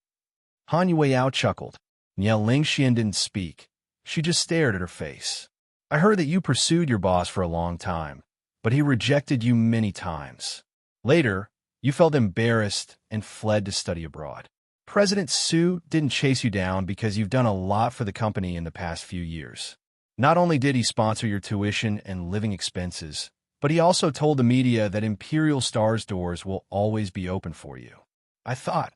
Speaker 1: Han Yueyao chuckled. Niao Lingxian didn't speak. She just stared at her face. I heard that you pursued your boss for a long time, but he rejected you many times. Later, you felt embarrassed and fled to study abroad. President Su didn't chase you down because you've done a lot for the company in the past few years. Not only did he sponsor your tuition and living expenses, but he also told the media that Imperial Star's doors will always be open for you. I thought,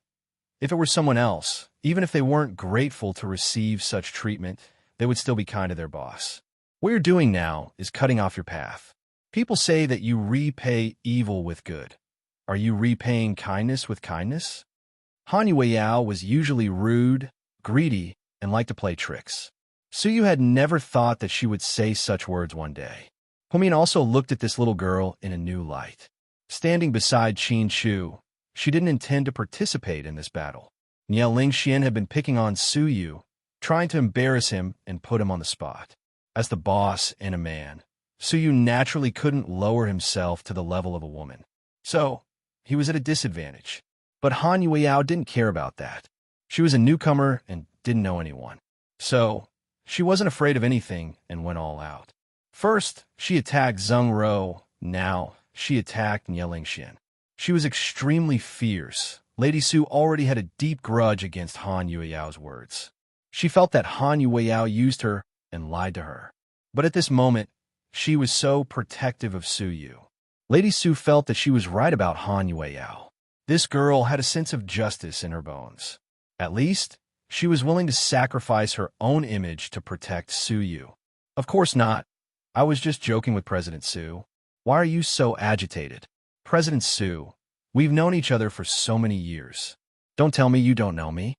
Speaker 1: if it were someone else, even if they weren't grateful to receive such treatment, they would still be kind to their boss. What you're doing now is cutting off your path. People say that you repay evil with good. Are you repaying kindness with kindness? Han Yueyao was usually rude, greedy, and liked to play tricks. Suyu had never thought that she would say such words one day. Huamin also looked at this little girl in a new light. Standing beside Qin Chu, she didn't intend to participate in this battle. Niao Lingxian had been picking on Suyu, trying to embarrass him and put him on the spot. As the boss and a man, Suyu naturally couldn't lower himself to the level of a woman. So, he was at a disadvantage. But Han Yueyao didn't care about that. She was a newcomer and didn't know anyone. So, she wasn't afraid of anything and went all out. First, she attacked Zheng Ro. Now, she attacked Niao Lingxian. She was extremely fierce. Lady Su already had a deep grudge against Han Yueyao's words. She felt that Han Yueyao used her and lied to her. But at this moment, she was so protective of Suyu. Lady Su felt that she was right about Han Yueyao. This girl had a sense of justice in her bones. At least, she was willing to sacrifice her own image to protect Suyu. Of course not. I was just joking with President Su. Why are you so agitated? President Su, we've known each other for so many years. Don't tell me you don't know me.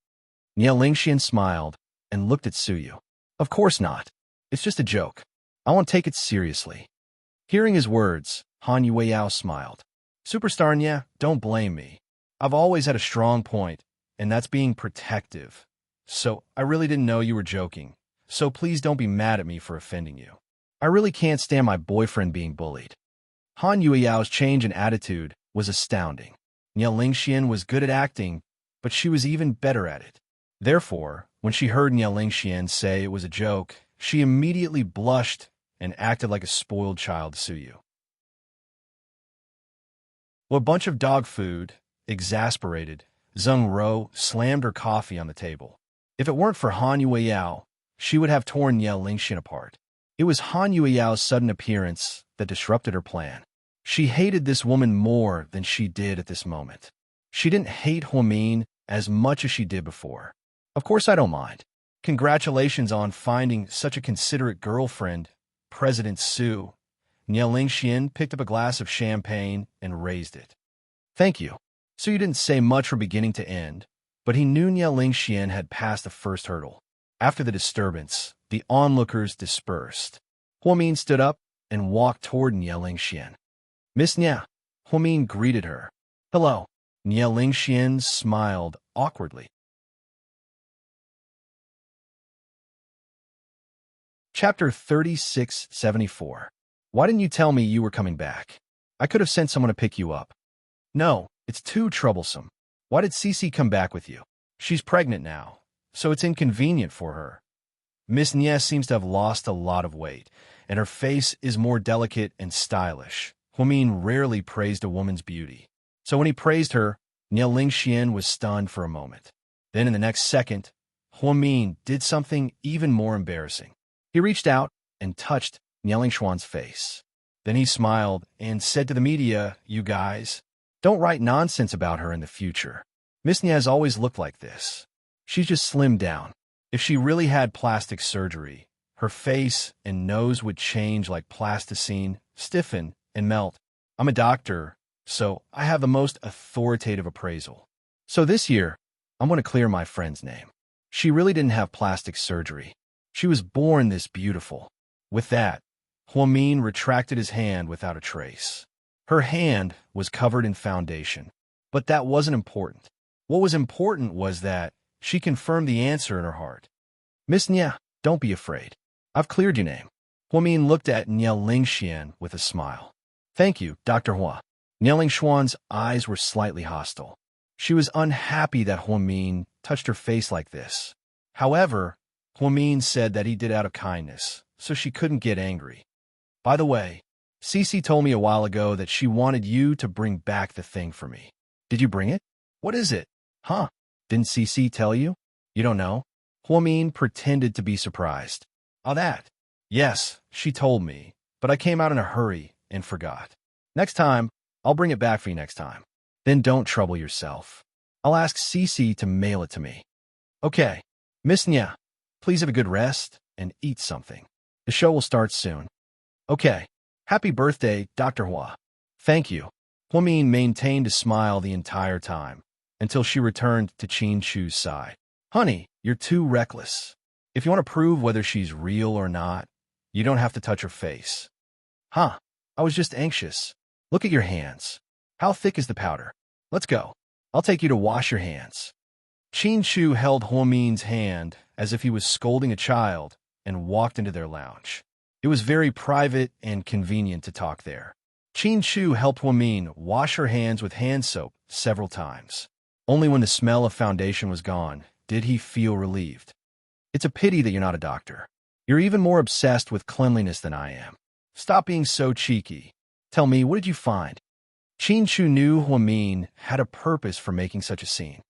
Speaker 1: Niao Lingxian smiled and looked at Suyu. Of course not. It's just a joke. I won't take it seriously. Hearing his words, Han Yueyao smiled. Superstar Nya, don't blame me. I've always had a strong point, and that's being protective. So, I really didn't know you were joking. So please don't be mad at me for offending you. I really can't stand my boyfriend being bullied. Han Yueyao's change in attitude was astounding. Niao Lingxian was good at acting, but she was even better at it. Therefore, when she heard Niao Lingxian say it was a joke, she immediately blushed and acted like a spoiled child to Suyu. With a bunch of dog food, exasperated, Zheng Ro slammed her coffee on the table. If it weren't for Han Yueyao, she would have torn Niao Lingxian apart. It was Han Yueyao's sudden appearance that disrupted her plan. She hated this woman more than she did at this moment. She didn't hate Huamin as much as she did before. Of course I don't mind. Congratulations on finding such a considerate girlfriend, President Su. Nie Lingxian picked up a glass of champagne and raised it. Thank you. Su didn't say much from beginning to end, but he knew Nie Lingxian had passed the first hurdle. After the disturbance, the onlookers dispersed. Huamin stood up and walked toward Nie Lingxian. Miss Nie, Huamin greeted her. Hello. Nie Lingxian smiled awkwardly. Chapter 3674. Why didn't you tell me you were coming back? I could have sent someone to pick you up. No, it's too troublesome. Why did Cece come back with you? She's pregnant now, so it's inconvenient for her. Miss Nie seems to have lost a lot of weight, and her face is more delicate and stylish. Huamin rarely praised a woman's beauty. So when he praised her, Nie Lingxian was stunned for a moment. Then in the next second, Huamin did something even more embarrassing. He reached out and touched Nie Lingxian's face. Then he smiled and said to the media, "You guys, don't write nonsense about her in the future. Miss Nie has always looked like this. She's just slimmed down. If she really had plastic surgery, her face and nose would change like plasticine, stiffen, and melt. I'm a doctor, so I have the most authoritative appraisal. So this year, I'm going to clear my friend's name. She really didn't have plastic surgery. She was born this beautiful." With that, Huamin retracted his hand without a trace. Her hand was covered in foundation. But that wasn't important. What was important was that she confirmed the answer in her heart. Miss Nie, don't be afraid. I've cleared your name. Huamin looked at Nie Lingxian with a smile. Thank you, Dr. Hua. Nie Lingxian's eyes were slightly hostile. She was unhappy that Huamin touched her face like this. However, Huamin said that he did out of kindness, so she couldn't get angry. By the way, Cece told me a while ago that she wanted you to bring back the thing for me. Did you bring it? What is it? Huh? Didn't Cece tell you? You don't know? Huamin pretended to be surprised. Oh, that? Yes, she told me, but I came out in a hurry and forgot. Next time, I'll bring it back for you next time. Then don't trouble yourself. I'll ask Cece to mail it to me. Okay. Miss Nie, please have a good rest and eat something. The show will start soon. Okay. Happy birthday, Dr. Hua. Thank you. Huamin maintained a smile the entire time, until she returned to Qin Chu's side. Honey, you're too reckless. If you want to prove whether she's real or not, you don't have to touch her face. Huh? I was just anxious. Look at your hands. How thick is the powder? Let's go. I'll take you to wash your hands. Qin Chu held Huamin's hand as if he was scolding a child and walked into their lounge. It was very private and convenient to talk there. Qin Chu helped Huamin wash her hands with hand soap several times. Only when the smell of foundation was gone did he feel relieved. It's a pity that you're not a doctor. You're even more obsessed with cleanliness than I am. Stop being so cheeky. Tell me, what did you find? Qin Chu knew Huamin had a purpose for making such a scene.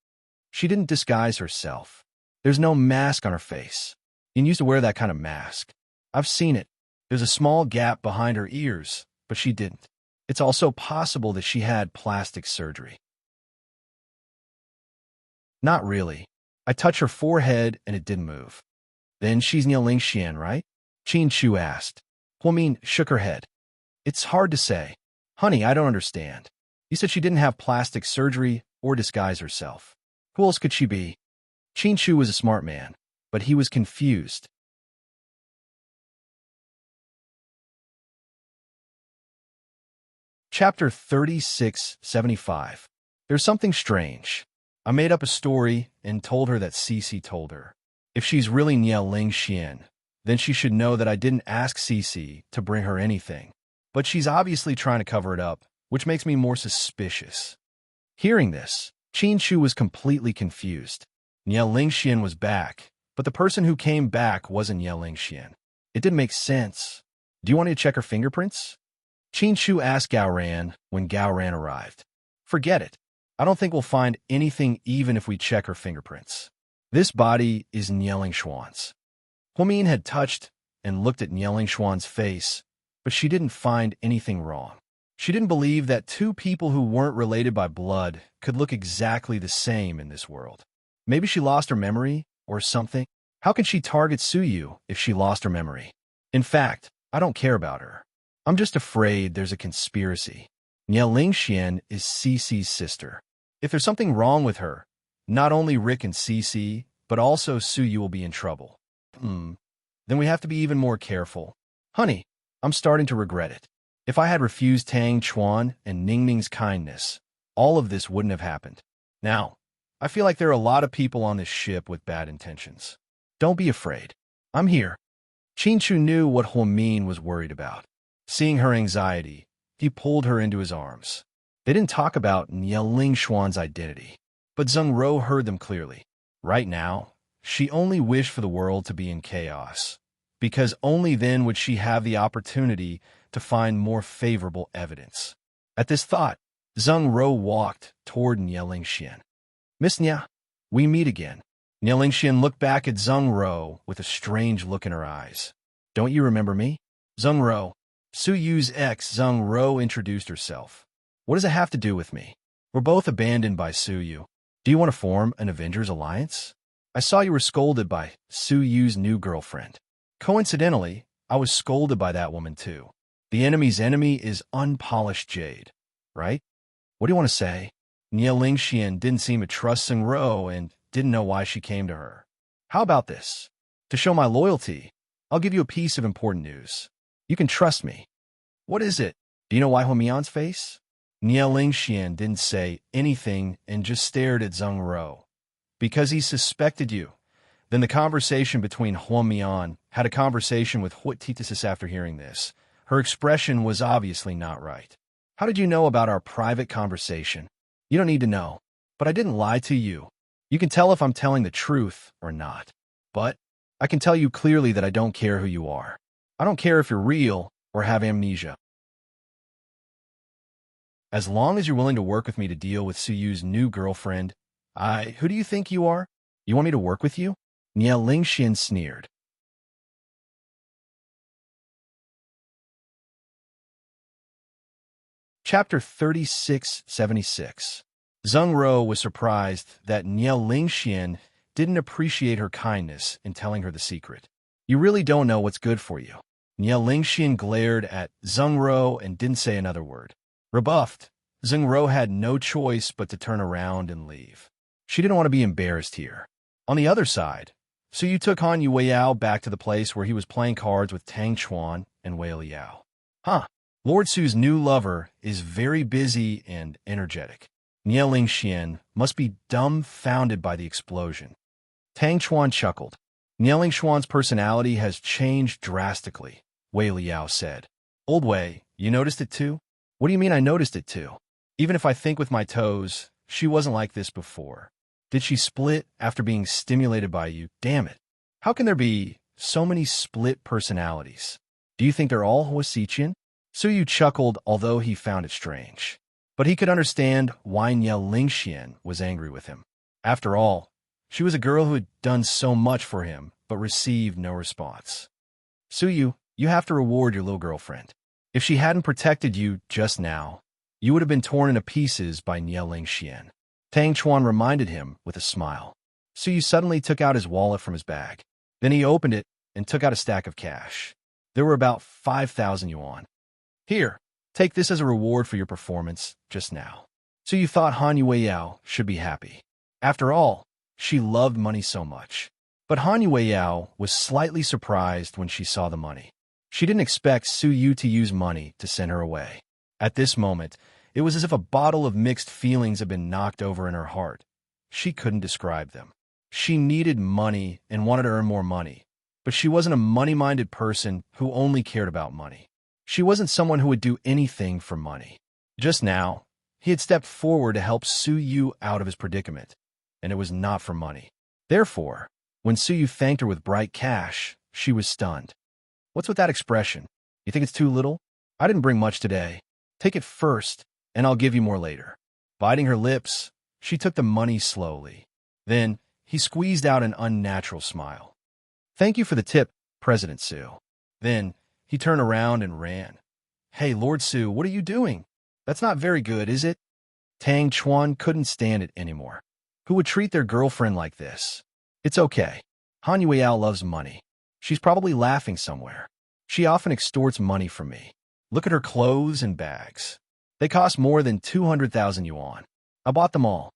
Speaker 1: She didn't disguise herself. There's no mask on her face. You used to wear that kind of mask. I've seen it. There's a small gap behind her ears, but she didn't. It's also possible that she had plastic surgery. Not really. I touched her forehead and it didn't move. Then she's Nie Lingxian, right? Qin Chu asked. Huamin shook her head. It's hard to say. Honey, I don't understand. You said she didn't have plastic surgery or disguise herself. Who else could she be? Qin Chu was a smart man, but he was confused. Chapter 3675. There's something strange. I made up a story and told her that Cece told her. If she's really Nie Lingxian, then she should know that I didn't ask Cece to bring her anything. But she's obviously trying to cover it up, which makes me more suspicious. Hearing this, Qin Chu was completely confused. Nie Lingxian was back, but the person who came back wasn't Nie Lingxian. It didn't make sense. Do you want me to check her fingerprints? Qin Chu asked Gao Ran when Gao Ran arrived. Forget it. I don't think we'll find anything even if we check her fingerprints. This body is Nie Lingxian's. Huamin had touched and looked at Nieling Xuan's face, but she didn't find anything wrong. She didn't believe that two people who weren't related by blood could look exactly the same in this world. Maybe she lost her memory or something? How can she target Suyu if she lost her memory? In fact, I don't care about her. I'm just afraid there's a conspiracy. Nieling Xian is Cici's sister. If there's something wrong with her, not only Rick and Cici, but also Suyu will be in trouble. Then we have to be even more careful. Honey, I'm starting to regret it. If I had refused Tang Chuan and Ningming's kindness, all of this wouldn't have happened. Now, I feel like there are a lot of people on this ship with bad intentions. Don't be afraid. I'm here. Qinchu knew what Huomin was worried about. Seeing her anxiety, he pulled her into his arms. They didn't talk about Nieling Xuan's identity, but Zheng Ro heard them clearly. Right now, she only wished for the world to be in chaos, because only then would she have the opportunity to find more favorable evidence. At this thought, Zheng Ro walked toward Nieling Xian. Miss Nia, we meet again. Nieling Xian looked back at Zheng Ro with a strange look in her eyes. Don't you remember me? Zheng Ro. Suyu's ex Zheng Ro introduced herself. What does it have to do with me? We're both abandoned by Suyu. Do you want to form an Avengers alliance? I saw you were scolded by Suyu's new girlfriend. Coincidentally, I was scolded by that woman too. The enemy's enemy is unpolished jade, right? What do you want to say? Nieling Xian didn't seem to trust Zheng Ro and didn't know why she came to her. How about this? To show my loyalty, I'll give you a piece of important news. You can trust me. What is it? Do you know why Huomian's face? Nieling Xian didn't say anything and just stared at Zheng Ro. Because he suspected you. Then the conversation between Huomian had a conversation with Huititis after hearing this. Her expression was obviously not right. How did you know about our private conversation? You don't need to know. But I didn't lie to you. You can tell if I'm telling the truth or not. But I can tell you clearly that I don't care who you are. I don't care if you're real or have amnesia. As long as you're willing to work with me to deal with Suyu's new girlfriend, who do you think you are? You want me to work with you? Nieling Xian sneered. Chapter 3676. Zheng Ro was surprised that Nieling Xian didn't appreciate her kindness in telling her the secret. You really don't know what's good for you. Nieling Xian glared at Zheng Ro and didn't say another word. Rebuffed, Zheng Ro had no choice but to turn around and leave. She didn't want to be embarrassed here. On the other side, Suyu took Han Yueyao back to the place where he was playing cards with Tang Chuan and Wei Liao. Lord Su's new lover is very busy and energetic. Nieling Xian must be dumbfounded by the explosion. Tang Chuan chuckled. Nieling Xuan's personality has changed drastically, Wei Liao said. Old Wei, you noticed it too? What do you mean I noticed it too? Even if I think with my toes, she wasn't like this before. Did she split after being stimulated by you? Damn it. How can there be so many split personalities? Do you think they're all Huasiqian? Suyu chuckled, although he found it strange. But he could understand why Nieling Xian was angry with him. After all, she was a girl who had done so much for him, but received no response. Suyu, you have to reward your little girlfriend. If she hadn't protected you just now, you would have been torn into pieces by Nieling Xian. Tang Chuan reminded him with a smile. Suyu suddenly took out his wallet from his bag. Then he opened it and took out a stack of cash. There were about 5,000 yuan. Here, take this as a reward for your performance just now. Suyu thought Han Yueyao should be happy. After all, she loved money so much. But Han Yueyao was slightly surprised when she saw the money. She didn't expect Suyu to use money to send her away. At this moment, it was as if a bottle of mixed feelings had been knocked over in her heart. She couldn't describe them. She needed money and wanted to earn more money, but she wasn't a money-minded person who only cared about money. She wasn't someone who would do anything for money. Just now, he had stepped forward to help Suyu out of his predicament, and it was not for money. Therefore, when Suyu thanked her with bright cash, she was stunned. What's with that expression? You think it's too little? I didn't bring much today. Take it first, and I'll give you more later. Biting her lips, she took the money slowly. Then, he squeezed out an unnatural smile. Thank you for the tip, President Su. Then he turned around and ran. Hey, Lord Su, what are you doing? That's not very good, is it? Tang Chuan couldn't stand it anymore. Who would treat their girlfriend like this? It's okay. Han Yuiao loves money. She's probably laughing somewhere. She often extorts money from me. Look at her clothes and bags. They cost more than 200,000 yuan. I bought them all.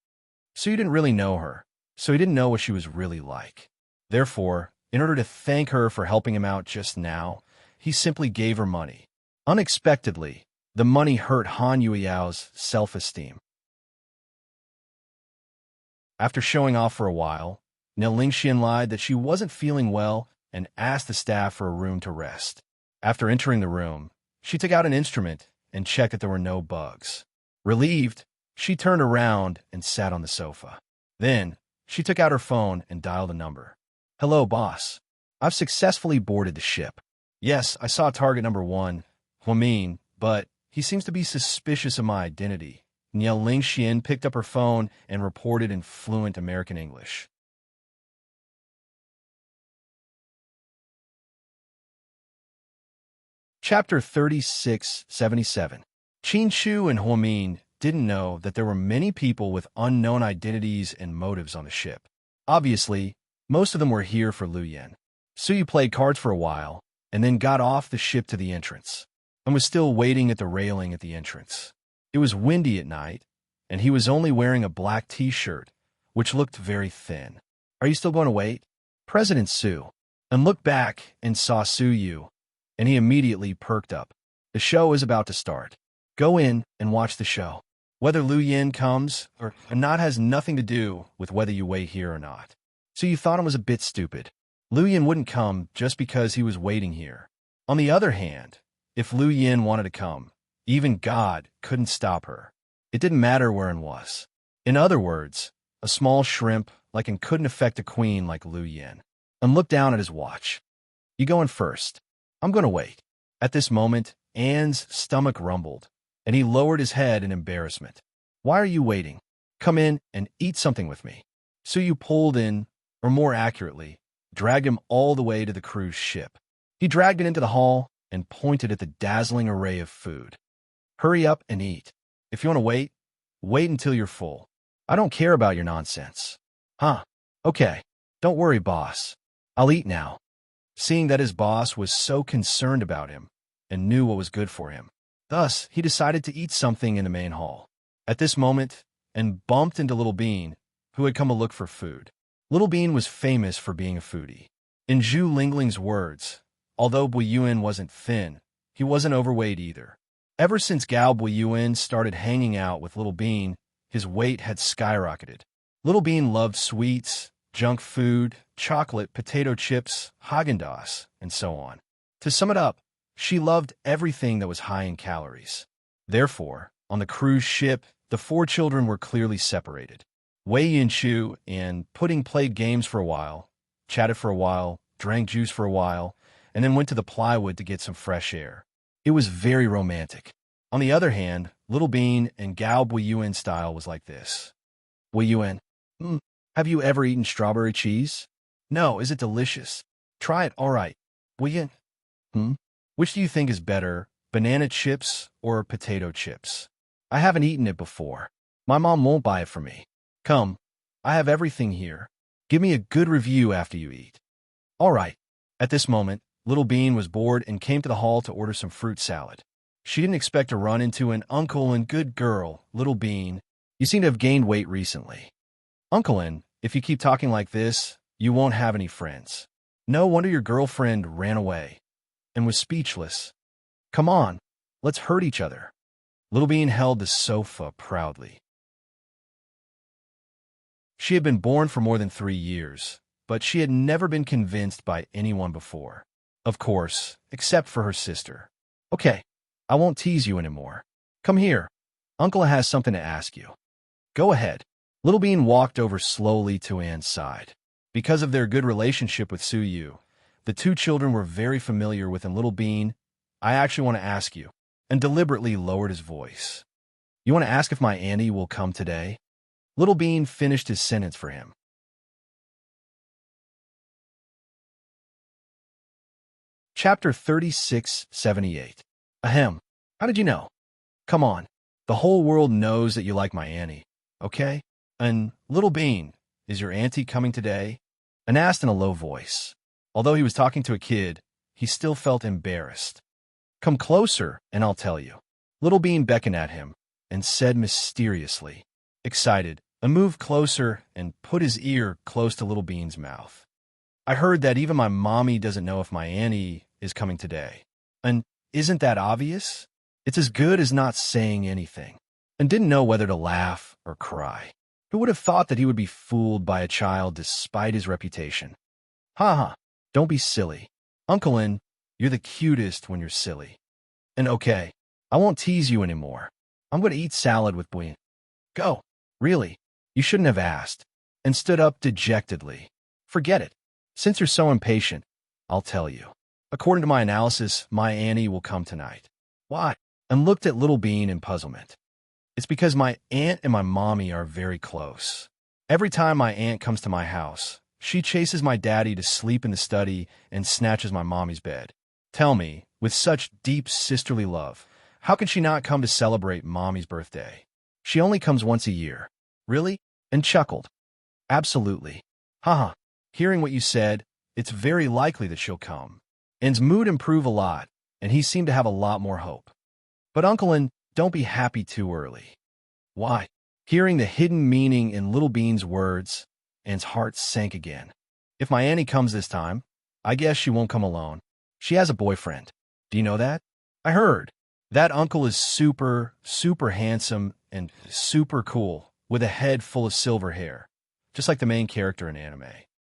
Speaker 1: So you didn't really know her, so he didn't know what she was really like. Therefore, in order to thank her for helping him out just now, he simply gave her money. Unexpectedly, the money hurt Han Yuiao's self-esteem. After showing off for a while, Niao Lingxian lied that she wasn't feeling well and asked the staff for a room to rest. After entering the room, she took out an instrument and checked that there were no bugs. Relieved, she turned around and sat on the sofa. Then, she took out her phone and dialed a number. Hello, boss. I've successfully boarded the ship. Yes, I saw target number 1, Huamin, but he seems to be suspicious of my identity. Niao Lingxian picked up her phone and reported in fluent American English. Chapter 3677. Qin Shu and Huamin didn't know that there were many people with unknown identities and motives on the ship. Obviously, most of them were here for Lu Yan. Suyu played cards for a while, and then got off the ship to the entrance, and was still waiting at the railing at the entrance. It was windy at night, and he was only wearing a black t-shirt, which looked very thin. Are you still going to wait? President Su, and looked back and saw Suyu, and he immediately perked up. The show is about to start. Go in and watch the show. Whether Lu Yan comes or not has nothing to do with whether you wait here or not. So you thought it was a bit stupid. Lu Yan wouldn't come just because he was waiting here. On the other hand, if Lu Yan wanted to come, even God couldn't stop her. It didn't matter where it was. In other words, a small shrimp like and couldn't affect a queen like Lu Yan. And looked down at his watch. You go in first. I'm going to wait. At this moment, Anne's stomach rumbled, and he lowered his head in embarrassment. Why are you waiting? Come in and eat something with me. So you pulled in, or more accurately, dragged him all the way to the cruise ship. He dragged it into the hall and pointed at the dazzling array of food. Hurry up and eat. If you want to wait, wait until you're full. I don't care about your nonsense. Huh? Okay. Don't worry, boss. I'll eat now. Seeing that his boss was so concerned about him and knew what was good for him. Thus, he decided to eat something in the main hall. At this moment, and bumped into Little Bean, who had come to look for food. Little Bean was famous for being a foodie. In Zhu Lingling's words, although Buiyuan wasn't thin, he wasn't overweight either. Ever since Gao Buiyuan started hanging out with Little Bean, his weight had skyrocketed. Little Bean loved sweets, junk food, chocolate, potato chips, Häagen-Dazs, and so on. To sum it up, she loved everything that was high in calories. Therefore, on the cruise ship, the 4 children were clearly separated. Wei Yinshu and Pudding played games for a while, chatted for a while, drank juice for a while, and then went to the plywood to get some fresh air. It was very romantic. On the other hand, Little Bean and Gao Buiyuan's style was like this. Buiyuan, have you ever eaten strawberry cheese? No, is it delicious? Try it, all right. Buiyuan, which do you think is better, banana chips or potato chips? I haven't eaten it before. My mom won't buy it for me. Come, I have everything here. Give me a good review after you eat. All right. At this moment, Little Bean was bored and came to the hall to order some fruit salad. She didn't expect to run into an uncle and good girl, Little Bean. You seem to have gained weight recently. Uncle, if you keep talking like this, you won't have any friends. No wonder your girlfriend ran away and was speechless. Come on, let's hurt each other. Little Bean held the sofa proudly. She had been born for more than 3 years, but she had never been convinced by anyone before. Of course, except for her sister. Okay, I won't tease you anymore. Come here. Uncle has something to ask you. Go ahead. Little Bean walked over slowly to Anne's side. Because of their good relationship with Suyu, the 2 children were very familiar with him. Little Bean, I actually want to ask you, and deliberately lowered his voice. You want to ask if my auntie will come today? Little Bean finished his sentence for him. Chapter 3678. Ahem. How did you know? Come on. The whole world knows that you like my Annie, okay? And, Little Bean, is your auntie coming today? Anne asked in a low voice. Although he was talking to a kid, he still felt embarrassed. Come closer, and I'll tell you. Little Bean beckoned at him and said mysteriously. Excited, Anne moved closer and put his ear close to Little Bean's mouth. I heard that even my mommy doesn't know if my Annie is coming today. And isn't that obvious? It's as good as not saying anything. And didn't know whether to laugh or cry. Who would have thought that he would be fooled by a child despite his reputation? Ha ha, don't be silly. Uncle In, you're the cutest when you're silly. And okay, I won't tease you anymore. I'm going to eat salad with Bwin. Go. Really, you shouldn't have asked. And stood up dejectedly. Forget it. Since you're so impatient, I'll tell you. According to my analysis, my Annie will come tonight. Why? And looked at Little Bean in puzzlement. It's because my aunt and my mommy are very close. Every time my aunt comes to my house, she chases my daddy to sleep in the study and snatches my mommy's bed. Tell me, with such deep sisterly love, how can she not come to celebrate mommy's birthday? She only comes once a year. Really? And chuckled. Absolutely. Haha. Hearing what you said, it's very likely that she'll come. Anne's mood improved a lot, and he seemed to have a lot more hope. But Uncle In, don't be happy too early. Why? Hearing the hidden meaning in Little Bean's words, Anne's heart sank again. If my Annie comes this time, I guess she won't come alone. She has a boyfriend. Do you know that? I heard. That uncle is super, super handsome and super cool, with a head full of silver hair, just like the main character in anime.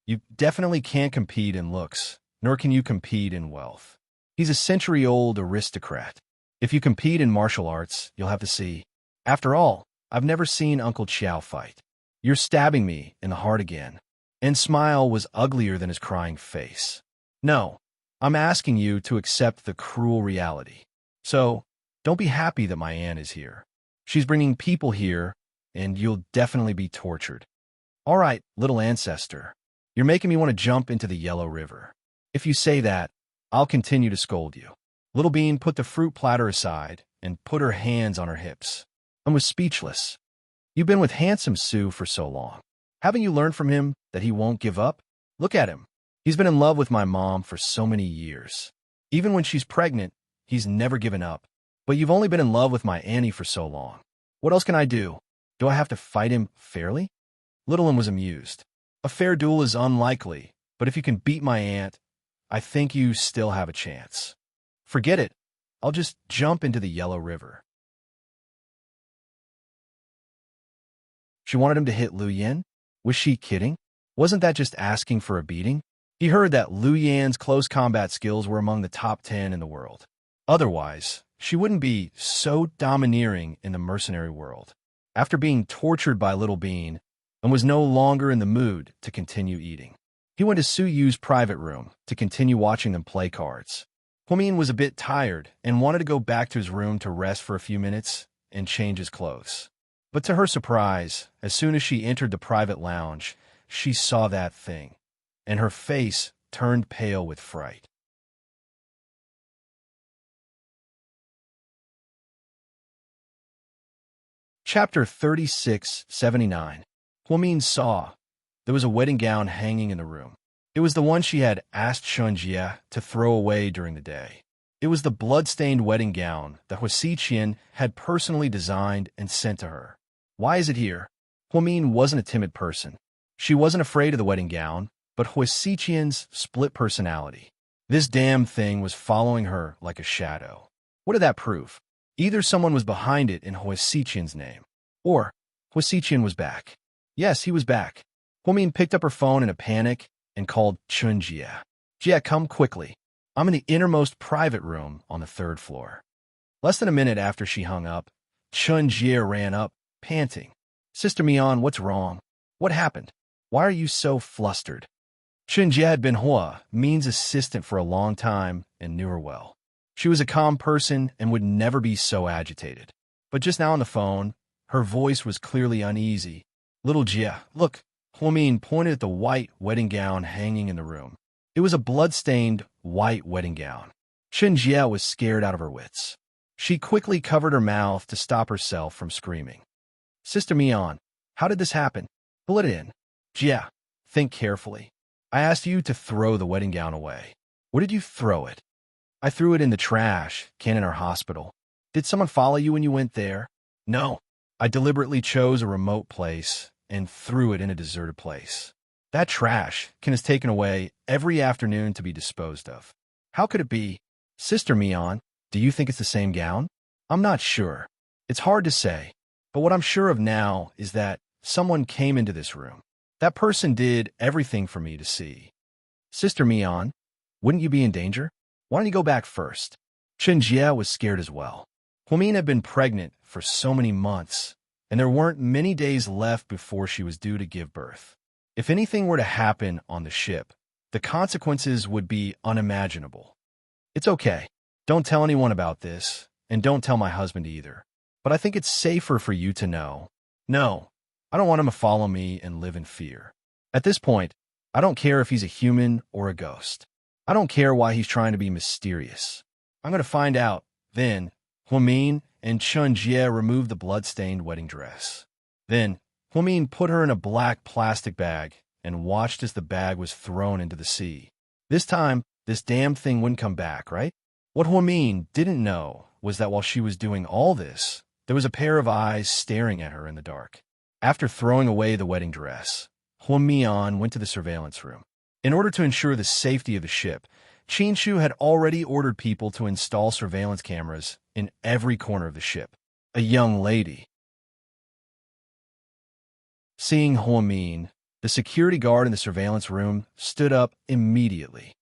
Speaker 1: You definitely can't compete in looks, nor can you compete in wealth. He's a century-old aristocrat. If you compete in martial arts, you'll have to see. After all, I've never seen Uncle Chiao fight. You're stabbing me in the heart again. Anne's smile was uglier than his crying face. No, I'm asking you to accept the cruel reality. So, don't be happy that my aunt is here. She's bringing people here, and you'll definitely be tortured. All right, little ancestor. You're making me want to jump into the Yellow River. If you say that, I'll continue to scold you. Little Bean put the fruit platter aside and put her hands on her hips and was speechless. You've been with Handsome Sue for so long. Haven't you learned from him that he won't give up? Look at him. He's been in love with my mom for so many years. Even when she's pregnant, he's never given up. But you've only been in love with my Annie for so long. What else can I do? Do I have to fight him fairly? Little was amused. A fair duel is unlikely, but if you can beat my aunt, I think you still have a chance. Forget it. I'll just jump into the Yellow River. She wanted him to hit Lu Yan? Was she kidding? Wasn't that just asking for a beating? He heard that Lu Yan's close combat skills were among the top 10 in the world. Otherwise, she wouldn't be so domineering in the mercenary world. After being tortured by Little Bean, and was no longer in the mood to continue eating. He went to Su Yu's private room to continue watching them play cards. Huamin was a bit tired and wanted to go back to his room to rest for a few minutes and change his clothes. But to her surprise, as soon as she entered the private lounge, she saw that thing, and her face turned pale with fright. Chapter 3679. Huamin saw there was a wedding gown hanging in the room. It was the one she had asked Shunjie to throw away during the day. It was the blood-stained wedding gown that Huasiqian had personally designed and sent to her. Why is it here? Huamin wasn't a timid person. She wasn't afraid of the wedding gown, but Huasiqian's split personality. This damn thing was following her like a shadow. What did that prove? Either someone was behind it in Huasiqian's name, or Huasiqian was back. Yes, he was back. Huamin picked up her phone in a panic and called Chunjie. Jie, come quickly. I'm in the innermost private room on the 3rd floor. Less than a minute after she hung up, Chunjie ran up, panting. Sister Mian, what's wrong? What happened? Why are you so flustered? Chunjie had been Hua Min's assistant for a long time and knew her well. She was a calm person and would never be so agitated. But just now on the phone, her voice was clearly uneasy. Little Jie, look. Huamin pointed at the white wedding gown hanging in the room. It was a blood-stained, white wedding gown. Chen Jie was scared out of her wits. She quickly covered her mouth to stop herself from screaming. Sister Mian, how did this happen? Pull it in. Jie, think carefully. I asked you to throw the wedding gown away. Where did you throw it? I threw it in the trash can in our hospital. Did someone follow you when you went there? No. I deliberately chose a remote place and threw it in a deserted place. That trash can is taken away every afternoon to be disposed of. How could it be? Sister Mian, do you think it's the same gown? I'm not sure. It's hard to say. But what I'm sure of now is that someone came into this room. That person did everything for me to see. Sister Mian, wouldn't you be in danger? Why don't you go back first? Chen Jie was scared as well. Huamin had been pregnant for so many months, and there weren't many days left before she was due to give birth. If anything were to happen on the ship, the consequences would be unimaginable. It's okay. Don't tell anyone about this, and don't tell my husband either. But I think it's safer for you to know. No, I don't want him to follow me and live in fear. At this point, I don't care if he's a human or a ghost. I don't care why he's trying to be mysterious. I'm going to find out. Then, Huamin and Chen Jie removed the blood-stained wedding dress. Then, Huamin put her in a black plastic bag and watched as the bag was thrown into the sea. This time, this damn thing wouldn't come back, right? What Huamin didn't know was that while she was doing all this, there was a pair of eyes staring at her in the dark. After throwing away the wedding dress, Huamian went to the surveillance room. In order to ensure the safety of the ship, Qin Shu had already ordered people to install surveillance cameras in every corner of the ship. A young lady. Seeing Huamin, the security guard in the surveillance room stood up immediately.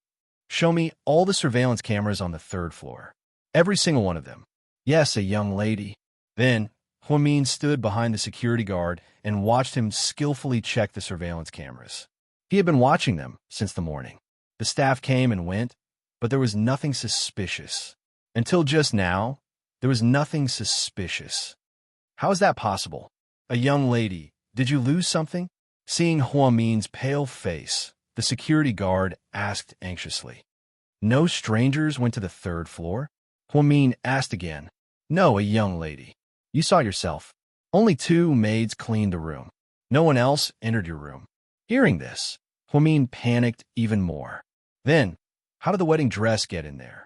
Speaker 1: Show me all the surveillance cameras on the 3rd floor. Every single one of them. Yes, a young lady. Then, Huamin stood behind the security guard and watched him skillfully check the surveillance cameras. He had been watching them since the morning. The staff came and went, but there was nothing suspicious. Until just now, there was nothing suspicious. How is that possible? A young lady, did you lose something? Seeing Huamin's pale face, the security guard asked anxiously. No strangers went to the 3rd floor? Huamin asked again. No, a young lady. You saw yourself. Only 2 maids cleaned the room. No one else entered your room. Hearing this, Huamin panicked even more. Then, how did the wedding dress get in there?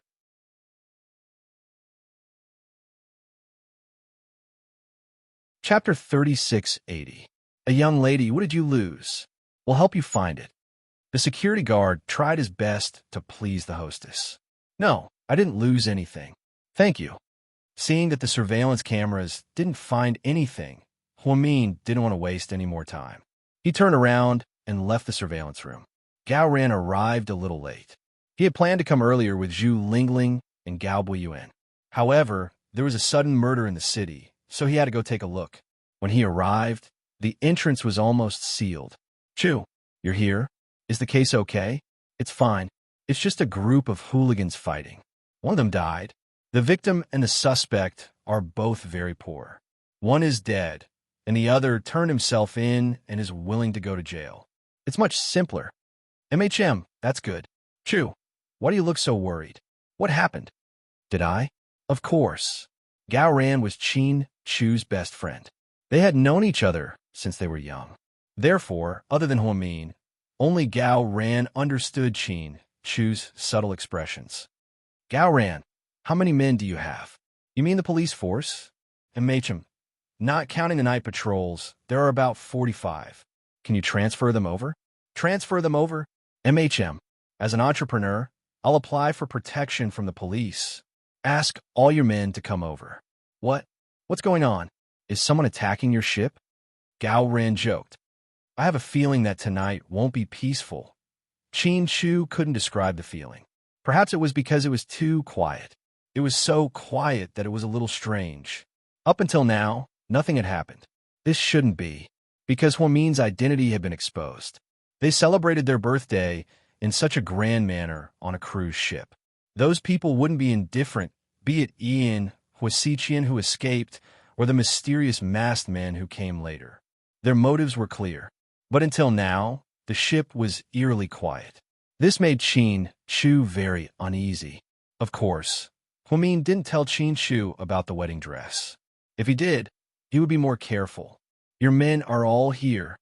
Speaker 1: Chapter 3680. A young lady, what did you lose? We'll help you find it. The security guard tried his best to please the hostess. No, I didn't lose anything. Thank you. Seeing that the surveillance cameras didn't find anything, Huamin didn't want to waste any more time. He turned around and left the surveillance room. Gao Ran arrived a little late. He had planned to come earlier with Zhu Lingling and Gao Buiyuan. However, there was a sudden murder in the city, so he had to go take a look. When he arrived, the entrance was almost sealed. Chu, you're here? Is the case okay? It's fine. It's just a group of hooligans fighting. One of them died. The victim and the suspect are both very poor. One is dead, and the other turned himself in and is willing to go to jail. It's much simpler. MHM, that's good. Chu, why do you look so worried? What happened? Did I? Of course. Gao Ran was Qin Chu's best friend. They had known each other since they were young. Therefore, other than Huamin, only Gao Ran understood Qin Chu's subtle expressions. Gao Ran, how many men do you have? You mean the police force? MHM, not counting the night patrols, there are about 45. Can you transfer them over? Transfer them over? MHM, as an entrepreneur, I'll apply for protection from the police. Ask all your men to come over. What? What's going on? Is someone attacking your ship? Gao Ran joked. I have a feeling that tonight won't be peaceful. Qin Chu couldn't describe the feeling. Perhaps it was because it was too quiet. It was so quiet that it was a little strange. Up until now, nothing had happened. This shouldn't be, because Huamin's identity had been exposed. They celebrated their birthday in such a grand manner on a cruise ship. Those people wouldn't be indifferent, be it Ian, Huasiqian who escaped, or the mysterious masked man who came later. Their motives were clear. But until now, the ship was eerily quiet. This made Qin Chu very uneasy. Of course, Huamin didn't tell Qin Chu about the wedding dress. If he did, he would be more careful. Your men are all here.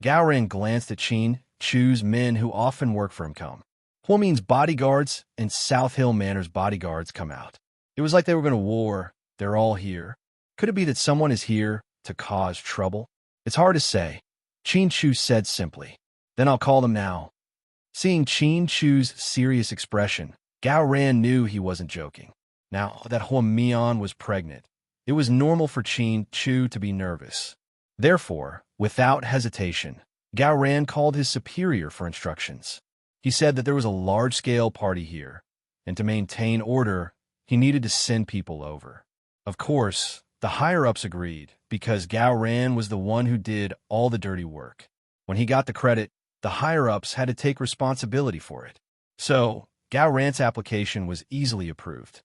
Speaker 1: Gao Ran glanced at Qin Chu's men who often work for him come. Huamin's bodyguards and South Hill Manor's bodyguards come out. It was like they were going to war. They're all here. Could it be that someone is here to cause trouble? It's hard to say. Qin Chu said simply. Then I'll call them now. Seeing Qin Chu's serious expression, Gao Ran knew he wasn't joking. Now that Huamian was pregnant, it was normal for Qin Chu to be nervous. Therefore, without hesitation, Gao Ran called his superior for instructions. He said that there was a large-scale party here, and to maintain order, he needed to send people over. Of course, the higher-ups agreed, because Gao Ran was the one who did all the dirty work. When he got the credit, the higher-ups had to take responsibility for it. So, Gao Ran's application was easily approved.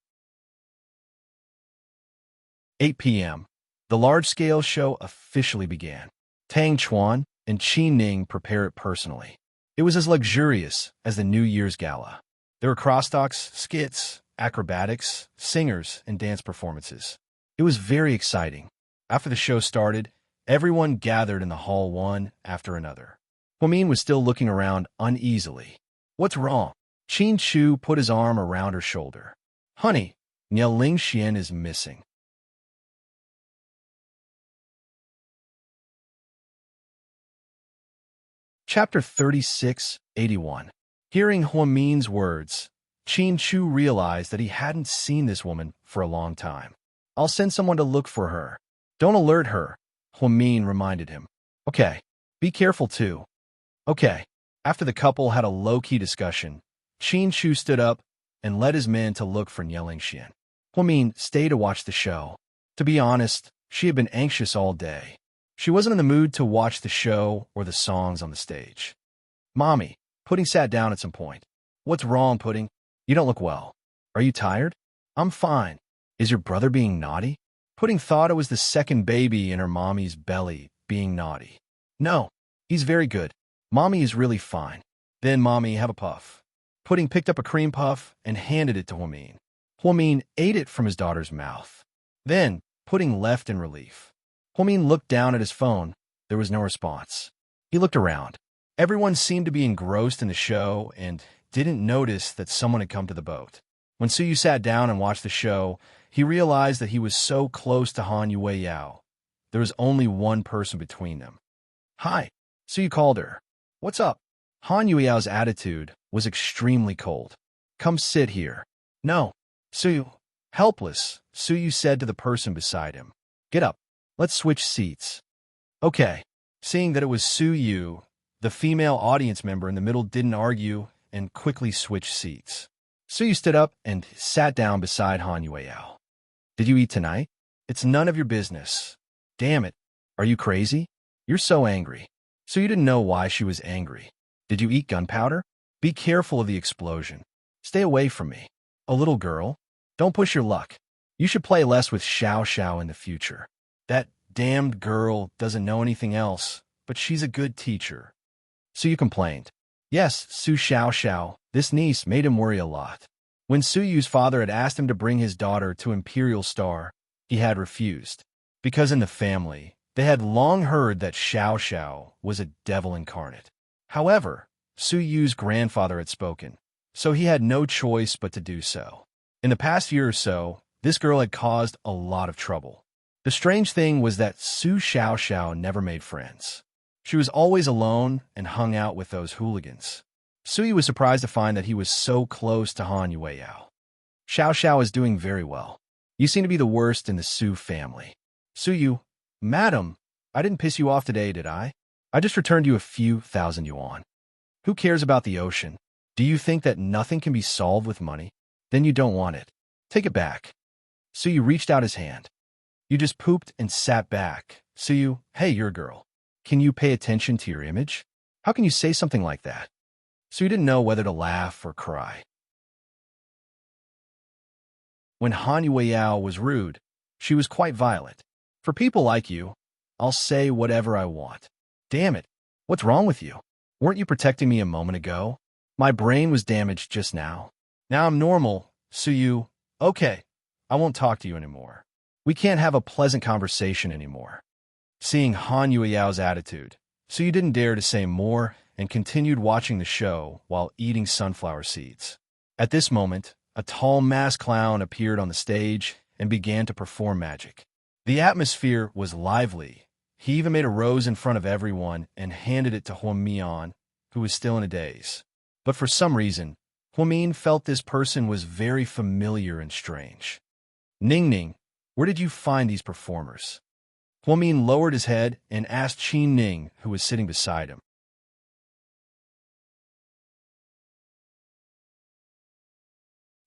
Speaker 1: 8 p.m. The large-scale show officially began. Tang Chuan and Qi Ning prepare it personally. It was as luxurious as the New Year's Gala. There were crosstalks, skits, acrobatics, singers, and dance performances. It was very exciting. After the show started, everyone gathered in the hall one after another. Huamin was still looking around uneasily. What's wrong? Qin Chu put his arm around her shoulder. Honey, Ling Xian is missing. Chapter 3681. Hearing Huamin's words, Qin Chu realized that he hadn't seen this woman for a long time. I'll send someone to look for her. Don't alert her, Huamin reminded him. Okay, be careful too. Okay. After the couple had a low-key discussion, Qin Chu stood up and led his men to look for Ling Xian. Huamin stayed to watch the show. To be honest, she had been anxious all day. She wasn't in the mood to watch the show or the songs on the stage. Mommy, Pudding sat down at some point. What's wrong, Pudding? You don't look well. Are you tired? I'm fine. Is your brother being naughty? Pudding thought it was the second baby in her mommy's belly being naughty. No, he's very good. Mommy is really fine. Then, Mommy, have a puff. Pudding picked up a cream puff and handed it to Huamin. Huamin ate it from his daughter's mouth. Then, Pudding left in relief. Huamin looked down at his phone. There was no response. He looked around. Everyone seemed to be engrossed in the show and didn't notice that someone had come to the boat. When Suyu sat down and watched the show, he realized that he was so close to Han Yueyao. There was only one person between them. Hi, Suyu called her. What's up? Han Yueyao's attitude was extremely cold. Come sit here. No. Suyu. Helpless, Suyu said to the person beside him. Get up. Let's switch seats. Okay. Seeing that it was Suyu, the female audience member in the middle didn't argue and quickly switched seats. Suyu stood up and sat down beside Han Yueyao. Did you eat tonight? It's none of your business. Damn it. Are you crazy? You're so angry. Suyu didn't know why she was angry. Did you eat gunpowder? Be careful of the explosion. Stay away from me. A little girl. Don't push your luck. You should play less with Xiao Xiao in the future. That damned girl doesn't know anything else, but she's a good teacher. Suyu complained. Yes, Su Xiao Xiao, this niece made him worry a lot. When Suyu's father had asked him to bring his daughter to Imperial Star, he had refused. Because in the family, they had long heard that Xiao Xiao was a devil incarnate. However, Suyu's grandfather had spoken, so he had no choice but to do so. In the past year or so, this girl had caused a lot of trouble. The strange thing was that Su Xiao Xiao never made friends. She was always alone and hung out with those hooligans. Suyu was surprised to find that he was so close to Han Yueyao. Xiao Xiao is doing very well. You seem to be the worst in the Su family. Suyu, Madam, I didn't piss you off today, did I? I just returned you a few thousand yuan. Who cares about the ocean? Do you think that nothing can be solved with money? Then you don't want it. Take it back. Suyu reached out his hand. You just pooped and sat back. Suyu, hey, you're a girl. Can you pay attention to your image? How can you say something like that? Suyu didn't know whether to laugh or cry. When Han Yueyao was rude, she was quite violent. For people like you, I'll say whatever I want. Damn it. What's wrong with you? Weren't you protecting me a moment ago? My brain was damaged just now. Now I'm normal, Suyu. Okay, I won't talk to you anymore. We can't have a pleasant conversation anymore. Seeing Han Yueyao's attitude, Suyu didn't dare to say more and continued watching the show while eating sunflower seeds. At this moment, a tall masked clown appeared on the stage and began to perform magic. The atmosphere was lively. He even made a rose in front of everyone and handed it to Huamian, who was still in a daze. But for some reason, Huamin felt this person was very familiar and strange. Ning Ning, where did you find these performers? Huamin lowered his head and asked Qin Ning, who was sitting beside him.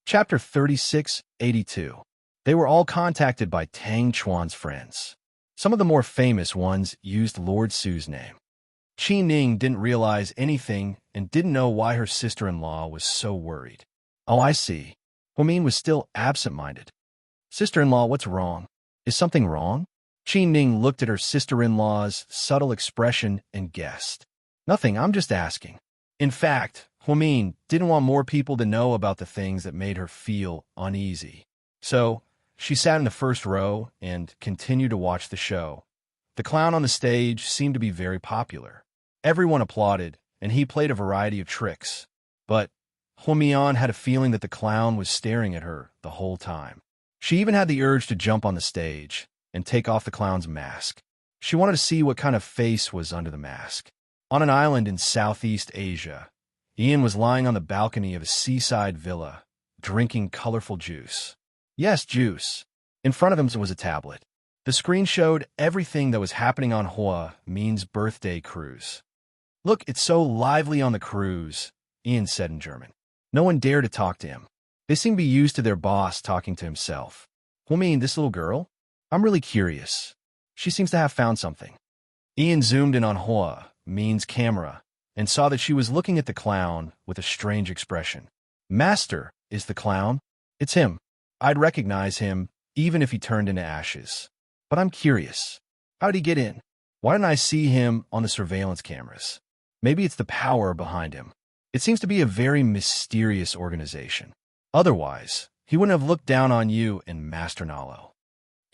Speaker 1: Chapter 3682. They were all contacted by Tang Chuan's friends. Some of the more famous ones used Lord Su's name. Qin Ning didn't realize anything and didn't know why her sister-in-law was so worried. Oh, I see. Huamin was still absent-minded. Sister-in-law, what's wrong? Is something wrong? Qin Ning looked at her sister-in-law's subtle expression and guessed. Nothing, I'm just asking. In fact, Huamin didn't want more people to know about the things that made her feel uneasy. So, she sat in the first row and continued to watch the show. The clown on the stage seemed to be very popular. Everyone applauded, and he played a variety of tricks. But Huamian had a feeling that the clown was staring at her the whole time. She even had the urge to jump on the stage and take off the clown's mask. She wanted to see what kind of face was under the mask. On an island in Southeast Asia, Ian was lying on the balcony of a seaside villa, drinking colorful juice. Yes, juice. In front of him was a tablet. The screen showed everything that was happening on Hua Min's birthday cruise. Look, it's so lively on the cruise, Ian said in German. No one dared to talk to him. They seemed to be used to their boss talking to himself. Huamin, this little girl? I'm really curious. She seems to have found something. Ian zoomed in on Hua Min's camera and saw that she was looking at the clown with a strange expression. Master, is the clown? It's him. I'd recognize him even if he turned into ashes. But I'm curious. How did he get in? Why didn't I see him on the surveillance cameras? Maybe it's the power behind him. It seems to be a very mysterious organization. Otherwise, he wouldn't have looked down on you and Master Nalo.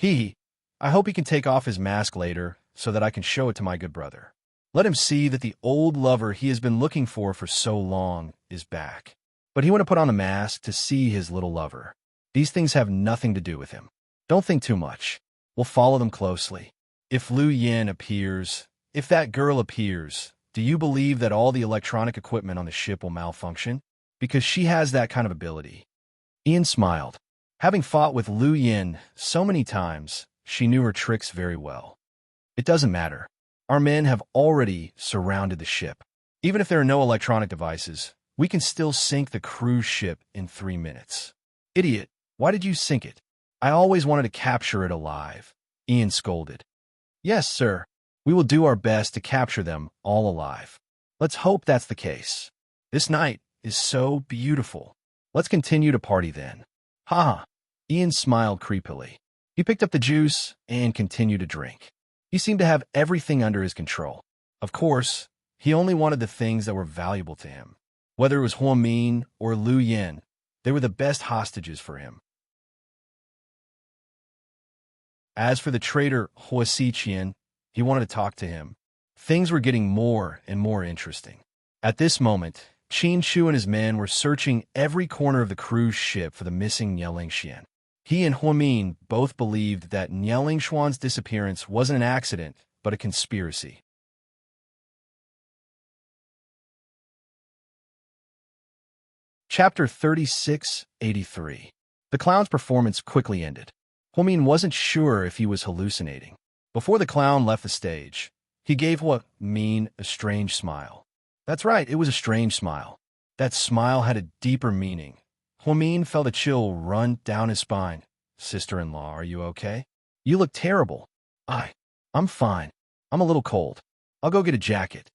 Speaker 1: I hope he can take off his mask later so that I can show it to my good brother. Let him see that the old lover he has been looking for so long is back. But he wouldn't put on the mask to see his little lover. These things have nothing to do with him. Don't think too much. We'll follow them closely. If Lu Yin appears, if that girl appears, do you believe that all the electronic equipment on the ship will malfunction? Because she has that kind of ability. Ian smiled. Having fought with Lu Yin so many times, she knew her tricks very well. It doesn't matter. Our men have already surrounded the ship. Even if there are no electronic devices, we can still sink the cruise ship in 3 minutes. Idiot, why did you sink it? I always wanted to capture it alive, Ian scolded. Yes, sir. We will do our best to capture them all alive. Let's hope that's the case. This night is so beautiful. Let's continue to party then. Ha! Ian smiled creepily. He picked up the juice and continued to drink. He seemed to have everything under his control. Of course, he only wanted the things that were valuable to him. Whether it was Huamin or Lu Yin, they were the best hostages for him. As for the traitor Hua Xiqian, he wanted to talk to him. Things were getting more and more interesting. At this moment, Qin Shu and his men were searching every corner of the cruise ship for the missing Nielingxian. He and Huamin both believed that Nielingxuan's disappearance wasn't an accident, but a conspiracy. Chapter 3683. The clown's performance quickly ended. Huamin wasn't sure if he was hallucinating. Before the clown left the stage, he gave Huamin a strange smile. That's right, it was a strange smile. That smile had a deeper meaning. Huamin felt a chill run down his spine. Sister-in-law, are you okay? You look terrible. I'm fine. I'm a little cold. I'll go get a jacket.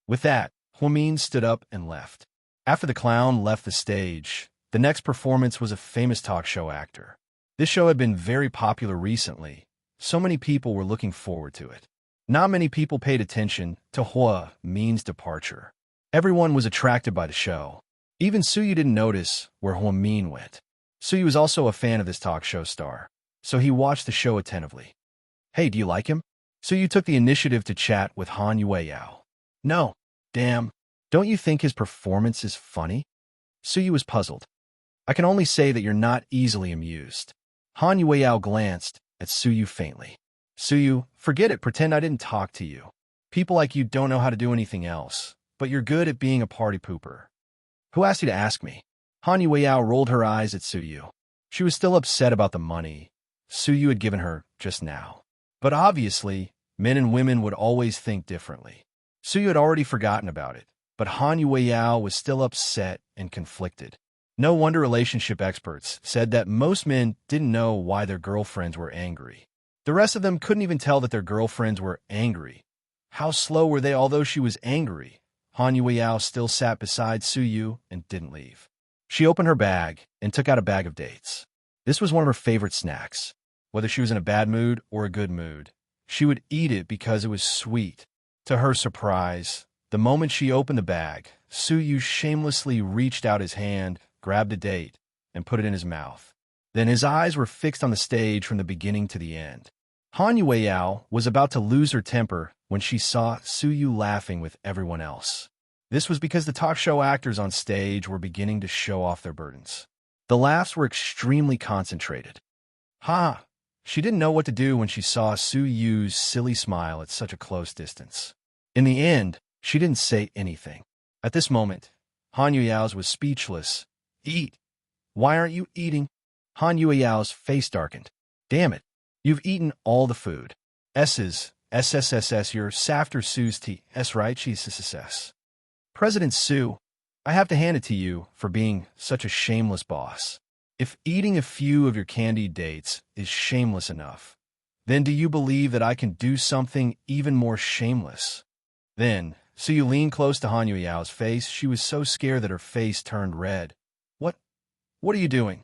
Speaker 1: With that, Huamin stood up and left. After the clown left the stage, the next performance was a famous talk show actor. This show had been very popular recently. So many people were looking forward to it. Not many people paid attention to Hua Min's departure. Everyone was attracted by the show. Even Suyu didn't notice where Huamin went. Suyu was also a fan of this talk show star, so he watched the show attentively. Hey, do you like him? Suyu took the initiative to chat with Han Yueyao. No. Damn. Don't you think his performance is funny? Suyu was puzzled. I can only say that you're not easily amused. Han Yueyao glanced at Suyu faintly. Suyu, forget it, pretend I didn't talk to you. People like you don't know how to do anything else, but you're good at being a party pooper. Who asked you to ask me? Han Yueyao rolled her eyes at Suyu. She was still upset about the money Suyu had given her just now. But obviously, men and women would always think differently. Suyu had already forgotten about it, but Han Yueyao was still upset and conflicted. No wonder relationship experts said that most men didn't know why their girlfriends were angry. The rest of them couldn't even tell that their girlfriends were angry. How slow were they? Although she was angry, Han Yueyao still sat beside Suyu and didn't leave. She opened her bag and took out a bag of dates. This was one of her favorite snacks. Whether she was in a bad mood or a good mood, she would eat it because it was sweet. To her surprise, the moment she opened the bag, Suyu shamelessly reached out his hand, grabbed a date, and put it in his mouth. Then his eyes were fixed on the stage from the beginning to the end. Han Yueyao was about to lose her temper when she saw Suyu laughing with everyone else. This was because the talk show actors on stage were beginning to show off their burdens. The laughs were extremely concentrated. Ha! She didn't know what to do when she saw Suyu's silly smile at such a close distance. In the end, she didn't say anything. At this moment, Han Yueyao's was speechless. Eat! Why aren't you eating? Han Yueyao's face darkened. Damn it! You've eaten all the food. SSSS, you're Safter Sue's T. S, right? She's SSS. President Sue, I have to hand it to you for being such a shameless boss. If eating a few of your candied dates is shameless enough, then do you believe that I can do something even more shameless? Then, Suyu leaned close to Han Yueyao's face. She was so scared that her face turned red. What are you doing?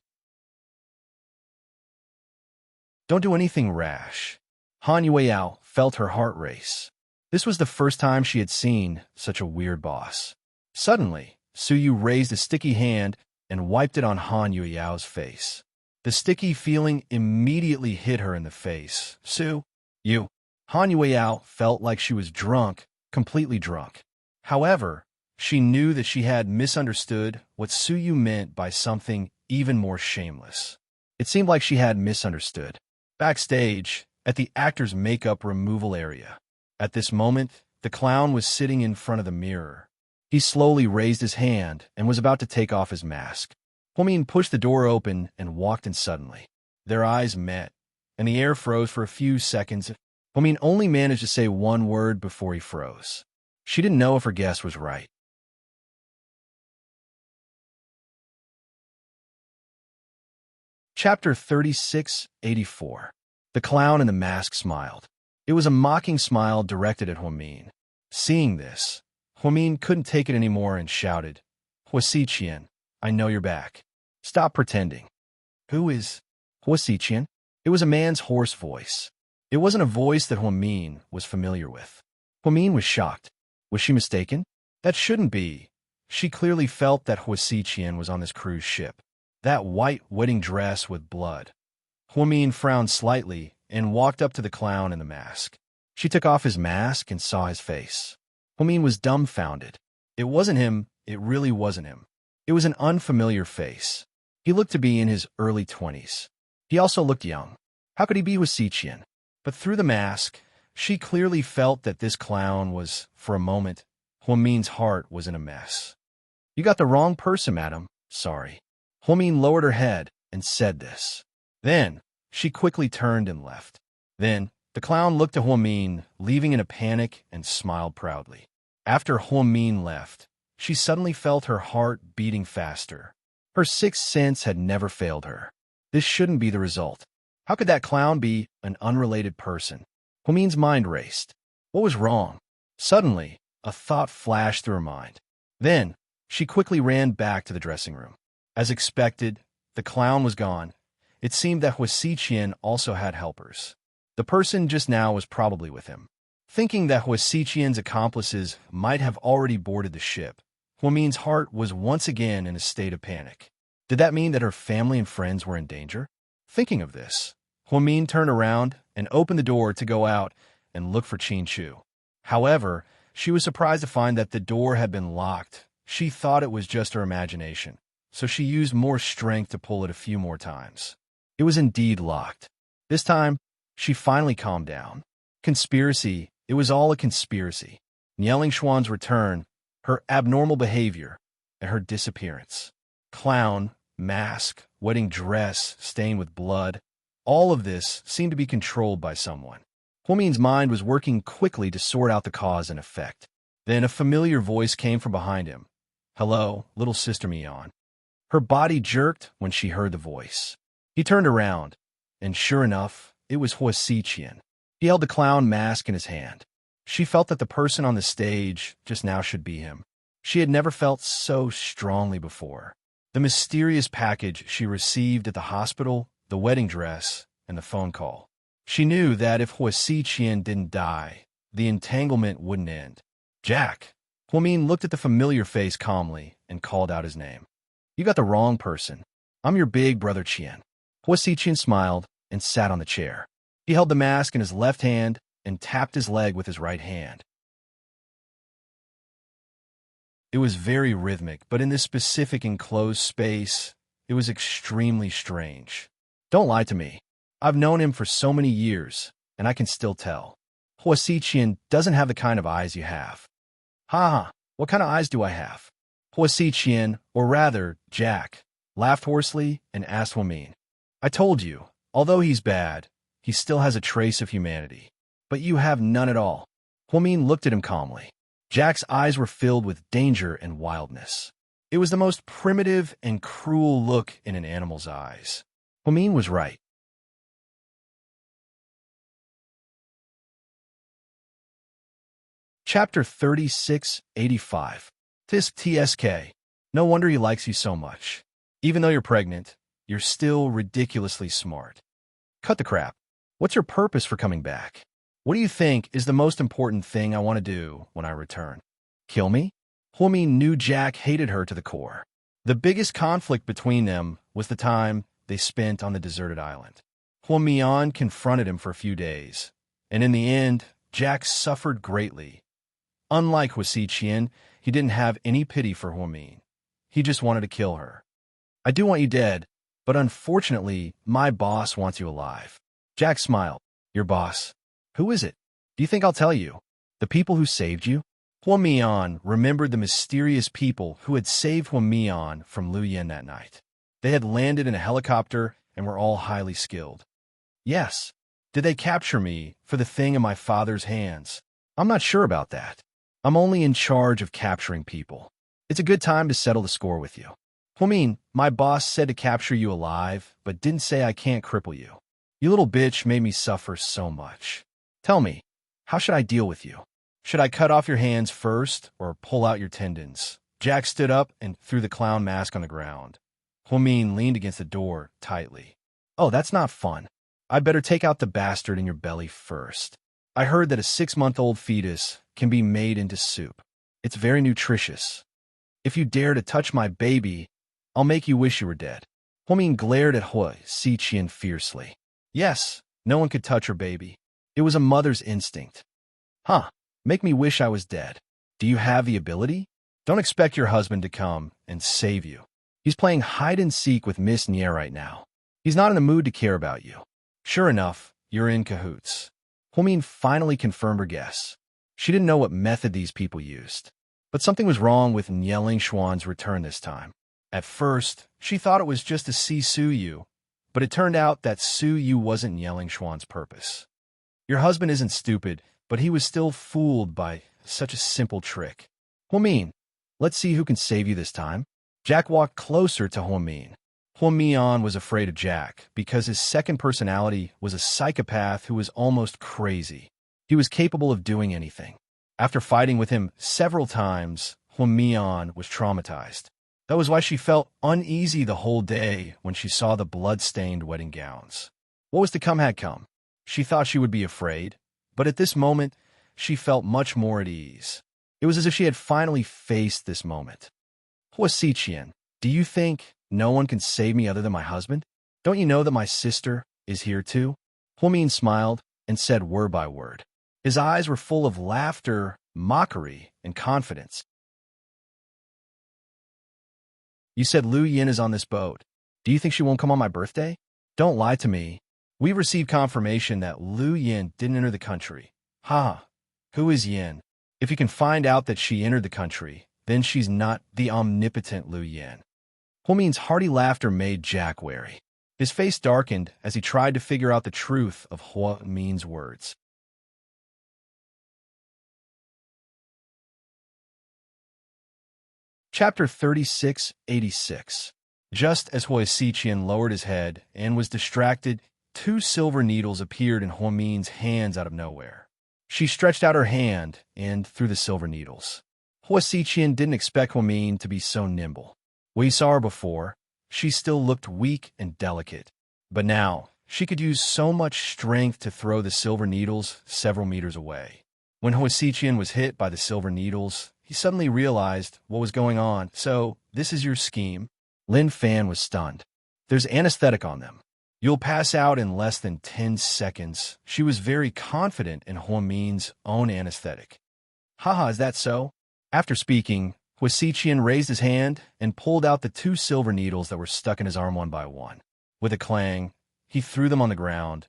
Speaker 1: Don't do anything rash. Han Yueyao felt her heart race. This was the first time she had seen such a weird boss. Suddenly, Suyu raised a sticky hand and wiped it on Han Yueyao's face. The sticky feeling immediately hit her in the face. Su, you. Han Yueyao felt like she was drunk, completely drunk. However, she knew that she had misunderstood what Suyu meant by something even more shameless. It seemed like she had misunderstood. Backstage, at the actor's makeup removal area. At this moment, the clown was sitting in front of the mirror. He slowly raised his hand and was about to take off his mask. Huamin pushed the door open and walked in suddenly. Their eyes met, and the air froze for a few seconds. Huamin only managed to say one word before he froze. She didn't know if her guess was right. Chapter 3684. The clown in the mask smiled. It was a mocking smile directed at Huamin. Seeing this, Huamin couldn't take it anymore and shouted, Huasiqian, I know you're back. Stop pretending. Who is Huasiqian? It was a man's hoarse voice. It wasn't a voice that Huamin was familiar with. Huamin was shocked. Was she mistaken? That shouldn't be. She clearly felt that Huasiqian was on this cruise ship. That white wedding dress with blood. Huamin frowned slightly and walked up to the clown in the mask. She took off his mask and saw his face. Huamin was dumbfounded. It wasn't him. It really wasn't him. It was an unfamiliar face. He looked to be in his early 20s. He also looked young. How could he be Huasiqian? But through the mask, she clearly felt that this clown was, for a moment, Huamin's heart was in a mess. You got the wrong person, madam. Sorry. Huamin lowered her head and said this. Then, she quickly turned and left. Then, the clown looked to Huamin, leaving in a panic, and smiled proudly. After Huamin left, she suddenly felt her heart beating faster. Her sixth sense had never failed her. This shouldn't be the result. How could that clown be an unrelated person? Huamin's mind raced. What was wrong? Suddenly, a thought flashed through her mind. Then, she quickly ran back to the dressing room. As expected, the clown was gone. It seemed that Huasiqian also had helpers. The person just now was probably with him. Thinking that Huasiqian's accomplices might have already boarded the ship, Huamin's heart was once again in a state of panic. Did that mean that her family and friends were in danger? Thinking of this, Huamin turned around and opened the door to go out and look for Qin Chu. However, she was surprised to find that the door had been locked. She thought it was just her imagination, so she used more strength to pull it a few more times. It was indeed locked. This time, she finally calmed down. Conspiracy. It was all a conspiracy. Nialing Xuan's return, her abnormal behavior, and her disappearance. Clown, mask, wedding dress stained with blood. All of this seemed to be controlled by someone. Huamin's mind was working quickly to sort out the cause and effect. Then a familiar voice came from behind him. "Hello, little sister Mian." Her body jerked when she heard the voice. He turned around, and sure enough, it was Hua Xiqian. He held the clown mask in his hand. She felt that the person on the stage just now should be him. She had never felt so strongly before. The mysterious package she received at the hospital, the wedding dress, and the phone call. She knew that if Hua Xiqian didn't die, the entanglement wouldn't end. "Jack." Huamin looked at the familiar face calmly and called out his name. "You got the wrong person. I'm your big brother Qian." Hua Xiqian smiled and sat on the chair. He held the mask in his left hand and tapped his leg with his right hand. It was very rhythmic, but in this specific enclosed space, it was extremely strange. "Don't lie to me. I've known him for so many years, and I can still tell. Hua Xiqian doesn't have the kind of eyes you have." "Ha ha, what kind of eyes do I have?" Hua Xiqian, or rather, Jack, laughed hoarsely and asked Huamin. "I told you, although he's bad, he still has a trace of humanity. But you have none at all." Huamin looked at him calmly. Jack's eyes were filled with danger and wildness. It was the most primitive and cruel look in an animal's eyes. Huamin was right. Chapter 3685. Tisk TSK. No wonder he likes you so much. Even though you're pregnant, you're still ridiculously smart. Cut the crap. What's your purpose for coming back? What do you think is the most important thing I want to do when I return? Kill me? Huamin knew Jack hated her to the core. The biggest conflict between them was the time they spent on the deserted island. Huamian confronted him for a few days, and in the end, Jack suffered greatly. Unlike Hua Xiqian, he didn't have any pity for Huamin. He just wanted to kill her. "I do want you dead, but unfortunately, my boss wants you alive." Jack smiled. "Your boss? Who is it? Do you think I'll tell you? The people who saved you?" Huamian remembered the mysterious people who had saved Huamian from Lu Yen that night. They had landed in a helicopter and were all highly skilled. "Yes. Did they capture me for the thing in my father's hands? I'm not sure about that. I'm only in charge of capturing people. It's a good time to settle the score with you." "Huamin, my boss said to capture you alive, but didn't say I can't cripple you. You little bitch made me suffer so much. Tell me, how should I deal with you? Should I cut off your hands first or pull out your tendons?" Jack stood up and threw the clown mask on the ground. Huamin leaned against the door tightly. "Oh, that's not fun. I'd better take out the bastard in your belly first. I heard that a 6-month-old fetus can be made into soup. It's very nutritious. If you dare to touch my baby, I'll make you wish you were dead." Huamin glared at Hua Xiqian fiercely. Yes, no one could touch her baby. It was a mother's instinct. "Huh, make me wish I was dead. Do you have the ability? Don't expect your husband to come and save you. He's playing hide-and-seek with Miss Nie right now. He's not in the mood to care about you." Sure enough, you're in cahoots. Huamin finally confirmed her guess. She didn't know what method these people used. But something was wrong with Nialing Xuan's return this time. At first, she thought it was just to see Su Yu, but it turned out that Su Yu wasn't Nialing Xuan's purpose. Your husband isn't stupid, but he was still fooled by such a simple trick. Huamin, let's see who can save you this time. Jack walked closer to Huamin. Huamian was afraid of Jack because his second personality was a psychopath who was almost crazy. He was capable of doing anything. After fighting with him several times, Huamian was traumatized. That was why she felt uneasy the whole day when she saw the blood-stained wedding gowns. What was to come had come. She thought she would be afraid, but at this moment, she felt much more at ease. It was as if she had finally faced this moment. Hua Xiqian, do you think no one can save me other than my husband? Don't you know that my sister is here too? Huamin smiled and said word by word. His eyes were full of laughter, mockery, and confidence. You said Lu Yin is on this boat. Do you think she won't come on my birthday? Don't lie to me. We've received confirmation that Lu Yin didn't enter the country. Ha! Who is Yin? If you can find out that she entered the country, then she's not the omnipotent Lu Yin. Huamin's hearty laughter made Jack wary. His face darkened as he tried to figure out the truth of Huamin's words. Chapter 3686. Just as Hua Xiqian lowered his head and was distracted, 2 silver needles appeared in Huamin's hands out of nowhere. She stretched out her hand and threw the silver needles. Hua Xiqian didn't expect Huamin to be so nimble. When he saw her before, she still looked weak and delicate. But now, she could use so much strength to throw the silver needles several meters away. When Hua Xiqian was hit by the silver needles, he suddenly realized what was going on. So, this is your scheme? Lin Fan was stunned. There's anesthetic on them. You'll pass out in less than 10 seconds. She was very confident in Huamin's own anesthetic. Haha, is that so? After speaking, Hua Xiqian raised his hand and pulled out the 2 silver needles that were stuck in his arm one by one. With a clang, he threw them on the ground.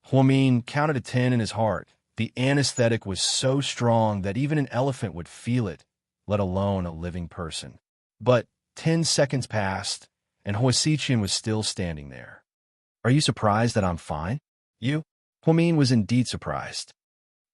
Speaker 1: Huamin counted to 10 in his heart. The anesthetic was so strong that even an elephant would feel it, let alone a living person. But 10 seconds passed, and Hua Xiqian was still standing there. Are you surprised that I'm fine? You? Huamin was indeed surprised.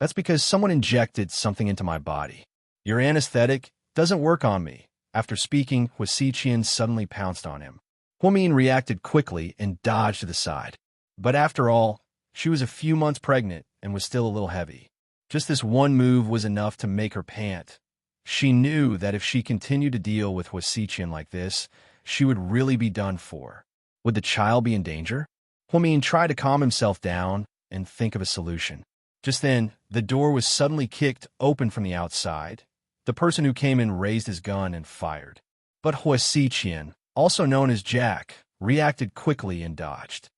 Speaker 1: That's because someone injected something into my body. Your anesthetic doesn't work on me. After speaking, Hua Xiqian suddenly pounced on him. Huamin reacted quickly and dodged to the side. But after all, she was a few months pregnant and was still a little heavy. Just this one move was enough to make her pant. She knew that if she continued to deal with Hua Xiqian like this, she would really be done for. Would the child be in danger? Huamin tried to calm himself down and think of a solution. Just then, the door was suddenly kicked open from the outside. The person who came in raised his gun and fired. But Hua Xiqian, also known as Jack, reacted quickly and dodged.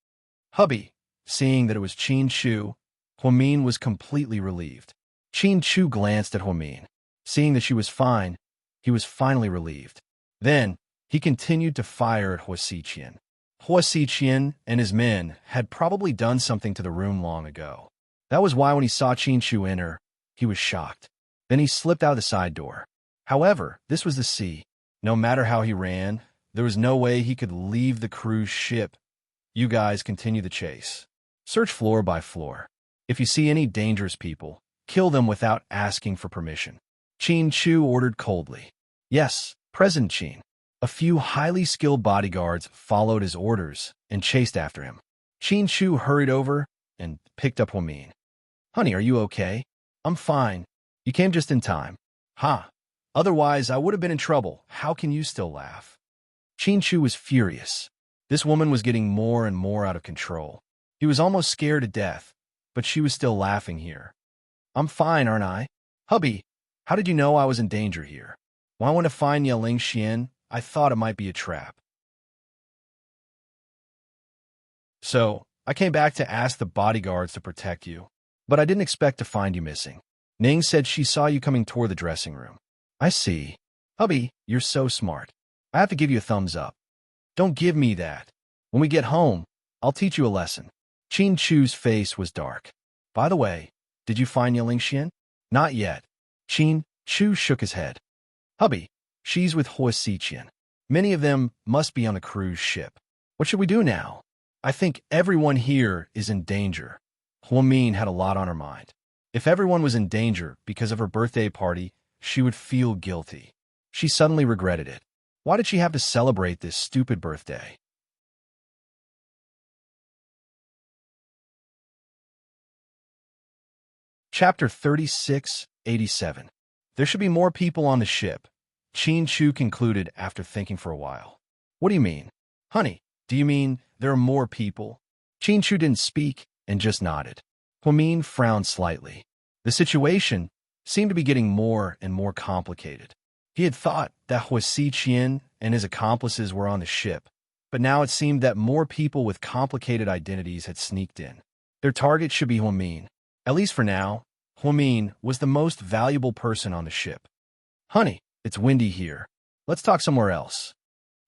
Speaker 1: Hubby, seeing that it was Qin Chu, Huamin was completely relieved. Qin Chu glanced at Huamin. Seeing that she was fine, he was finally relieved. Then, he continued to fire at Hua Xiqian. Hua Xiqian and his men had probably done something to the room long ago. That was why when he saw Qin Chu enter, he was shocked. Then he slipped out the side door. However, this was the sea. No matter how he ran, there was no way he could leave the cruise ship. You guys continue the chase. Search floor by floor. If you see any dangerous people, kill them without asking for permission. Qin Chu ordered coldly. Yes, President Qin. A few highly skilled bodyguards followed his orders and chased after him. Qin Chu hurried over and picked up Huamin. Honey, are you okay? I'm fine. You came just in time. Ha! Otherwise, I would have been in trouble. How can you still laugh? Qin Chu was furious. This woman was getting more and more out of control. He was almost scared to death, but she was still laughing here. I'm fine, aren't I? Hubby, how did you know I was in danger here? When I went to find Yeling Xian, I thought it might be a trap. So, I came back to ask the bodyguards to protect you, but I didn't expect to find you missing. Ning said she saw you coming toward the dressing room. I see. Hubby, you're so smart. I have to give you a thumbs up. Don't give me that. When we get home, I'll teach you a lesson. Qin Chu's face was dark. By the way, did you find Yeling Xian? Not yet. Qin Chu shook his head. Hubby, she's with Hua Xiqian. Many of them must be on the cruise ship. What should we do now? I think everyone here is in danger. Huamin had a lot on her mind. If everyone was in danger because of her birthday party, she would feel guilty. She suddenly regretted it. Why did she have to celebrate this stupid birthday? Chapter 3687. There should be more people on the ship. Qin Chu concluded after thinking for a while. What do you mean? Honey, do you mean there are more people? Qin Chu didn't speak and just nodded. Huamin frowned slightly. The situation seemed to be getting more and more complicated. He had thought that Hua Xiqian and his accomplices were on the ship, but now it seemed that more people with complicated identities had sneaked in. Their target should be Huamin. At least for now, Huamin was the most valuable person on the ship. Honey, it's windy here. Let's talk somewhere else.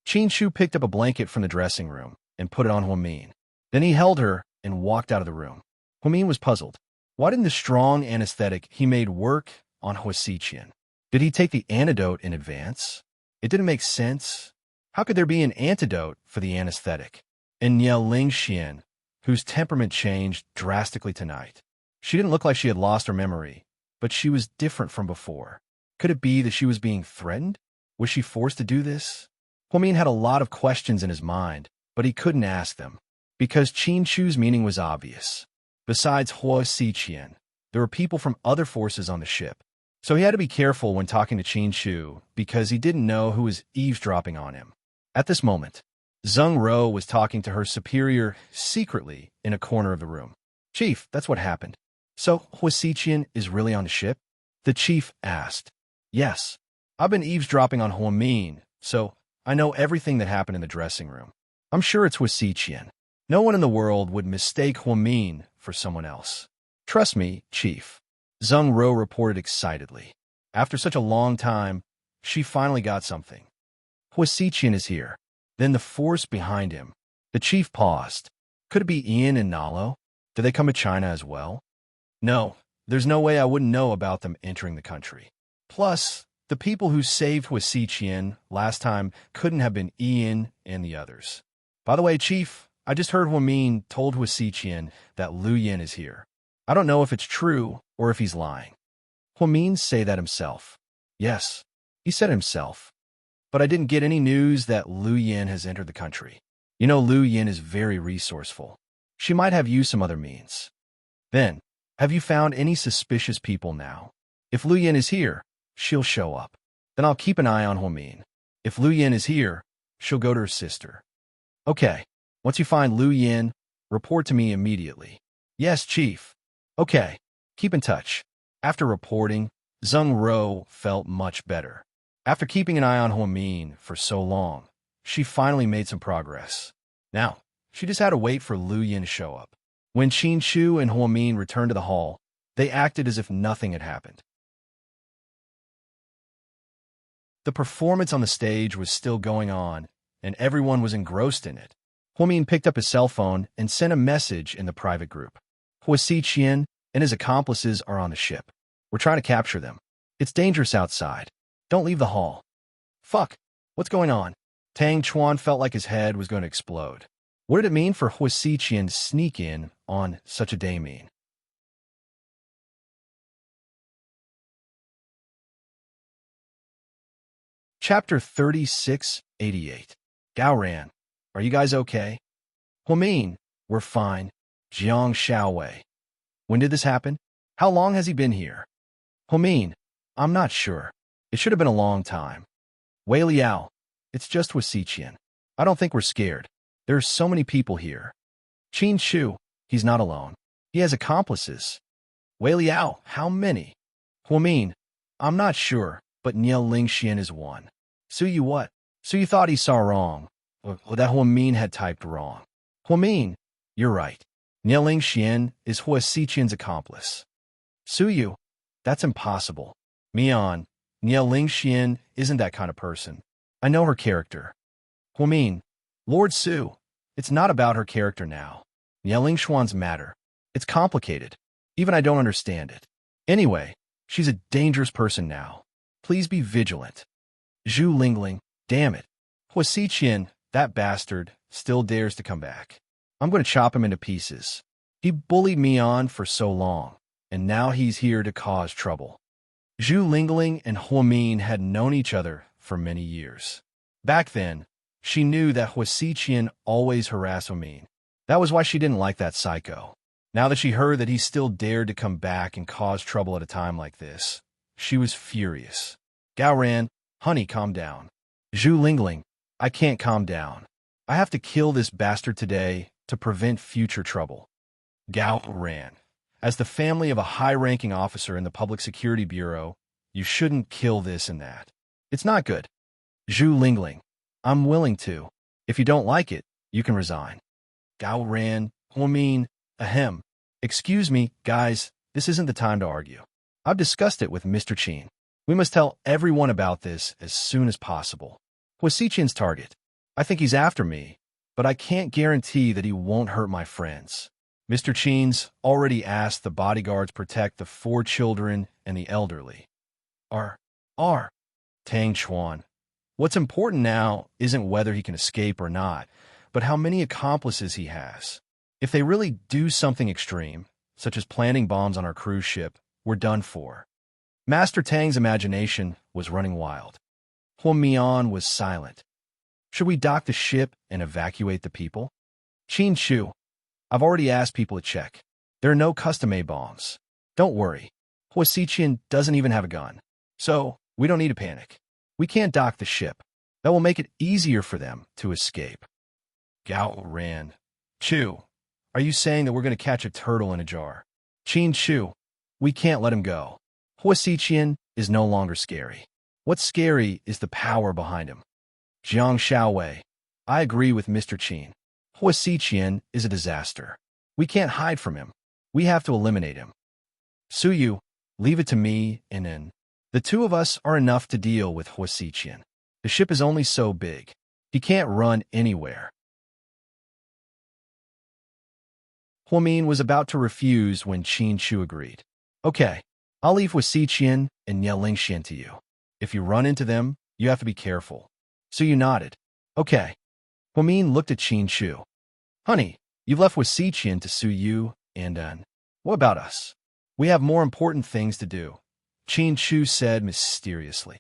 Speaker 1: Qin Shu picked up a blanket from the dressing room and put it on Huamin. Then he held her and walked out of the room. Huamin was puzzled. Why didn't the strong anesthetic he made work on Hua Xiqian? Did he take the antidote in advance? It didn't make sense. How could there be an antidote for the anesthetic? And Niao Lingxian, whose temperament changed drastically tonight. She didn't look like she had lost her memory, but she was different from before. Could it be that she was being threatened? Was she forced to do this? Huamin had a lot of questions in his mind, but he couldn't ask them, because Qin Shu's meaning was obvious. Besides Hua Xiqian, there were people from other forces on the ship, so he had to be careful when talking to Qin Shu because he didn't know who was eavesdropping on him. At this moment, Zheng Ro was talking to her superior secretly in a corner of the room. Chief, that's what happened. So Hua Xiqian is really on the ship? The chief asked. Yes. I've been eavesdropping on Huamin, so I know everything that happened in the dressing room. I'm sure it's Hua Xiqian. No one in the world would mistake Huamin for someone else. Trust me, Chief. Zheng Ro reported excitedly. After such a long time, she finally got something. Hua Xiqian is here. Then the force behind him. The chief paused. Could it be Ian and Nalo? Did they come to China as well? No, there's no way I wouldn't know about them entering the country. Plus, the people who saved Hua Xiqian last time couldn't have been Ian and the others. By the way, Chief, I just heard Huamin told Hua Xiqian that Lu Yin is here. I don't know if it's true or if he's lying. Huamin say that himself. Yes, he said himself. But I didn't get any news that Lu Yin has entered the country. You know Lu Yin is very resourceful. She might have used some other means. Then, have you found any suspicious people now? If Lu Yin is here, she'll show up. Then I'll keep an eye on Huamin. If Lu Yin is here, she'll go to her sister. Okay. Once you find Lu Yin, report to me immediately. Yes, Chief. Okay. Keep in touch. After reporting, Zheng Ro felt much better. After keeping an eye on Huamin for so long, she finally made some progress. Now, she just had to wait for Lu Yin to show up. When Qin Shu and Huamin returned to the hall, they acted as if nothing had happened. The performance on the stage was still going on, and everyone was engrossed in it. Huamin picked up his cell phone and sent a message in the private group. Hua Xiqian and his accomplices are on the ship. We're trying to capture them. It's dangerous outside. Don't leave the hall. Fuck. What's going on? Tang Chuan felt like his head was going to explode. What did it mean for Hua Xiqian to sneak in on such a day mean? Chapter 3688. Gaoran, are you guys okay? Huamin, we're fine. Jiang Xiaowei. When did this happen? How long has he been here? Huamin, I'm not sure. It should have been a long time. Wei Liao, it's just Hua Xiqian. I don't think we're scared. There are so many people here. Qin Shu, he's not alone. He has accomplices. Wei Liao, how many? Huamin, I'm not sure, but Niao Lingxian is one. Su Yu what? So you thought he saw wrong. Or that Huamin had typed wrong. Huamin, you're right. Niao Lingxian is Hua Xiqian's accomplice. Su Yu, that's impossible. Mian, Niao Lingxian isn't that kind of person. I know her character. Huamin, Lord Su, it's not about her character now. Niao Lingxian's matter. It's complicated. Even I don't understand it. Anyway, she's a dangerous person now. Please be vigilant. Zhu Lingling, damn it. Hua Xiqian, that bastard, still dares to come back. I'm going to chop him into pieces. He bullied me on for so long, and now he's here to cause trouble. Zhu Lingling and Huamin had known each other for many years. Back then, she knew that Hua Xiqian always harassed Huamin. That was why she didn't like that psycho. Now that she heard that he still dared to come back and cause trouble at a time like this, she was furious. Gaoran, honey, calm down. Zhu Lingling, I can't calm down. I have to kill this bastard today to prevent future trouble. Gaoran, As the family of a high-ranking officer in the Public Security Bureau, you shouldn't kill this and that. It's not good. Zhu Lingling, I'm willing to. If you don't like it, you can resign. Gao Ran, Huamin, ahem. Excuse me, guys, this isn't the time to argue. I've discussed it with Mr. Qin. We must tell everyone about this as soon as possible. Huasiqian's target. I think he's after me, but I can't guarantee that he won't hurt my friends. Mr. Qin's already asked the bodyguards protect the 4 children and the elderly. Tang Chuan. What's important now isn't whether he can escape or not, but how many accomplices he has. If they really do something extreme, such as planting bombs on our cruise ship, we're done for. Master Tang's imagination was running wild. Huo Mian was silent. Should we dock the ship and evacuate the people? Qin Chu. I've already asked people to check. There are no custom-made bombs. Don't worry. Huasiqian doesn't even have a gun. So, we don't need to panic. We can't dock the ship. That will make it easier for them to escape. Gao Ran. Chu, are you saying that we're going to catch a turtle in a jar? Qin Chu, we can't let him go. Huasiqian is no longer scary. What's scary is the power behind him. Jiang Xiaowei. I agree with Mr. Qin. Huasiqian is a disaster. We can't hide from him. We have to eliminate him. Suyu, leave it to me and In. The 2 of us are enough to deal with Huasiqian. The ship is only so big. He can't run anywhere. Huamin was about to refuse when Qin Chu agreed. Okay, I'll leave Huasiqian and Ye Lingxian to you. If you run into them, you have to be careful. Suyu nodded. Okay. Huamin looked at Qin Chu. Honey, you've left Huasiqian to Suyu and what about us? We have more important things to do, Qin Chu said mysteriously.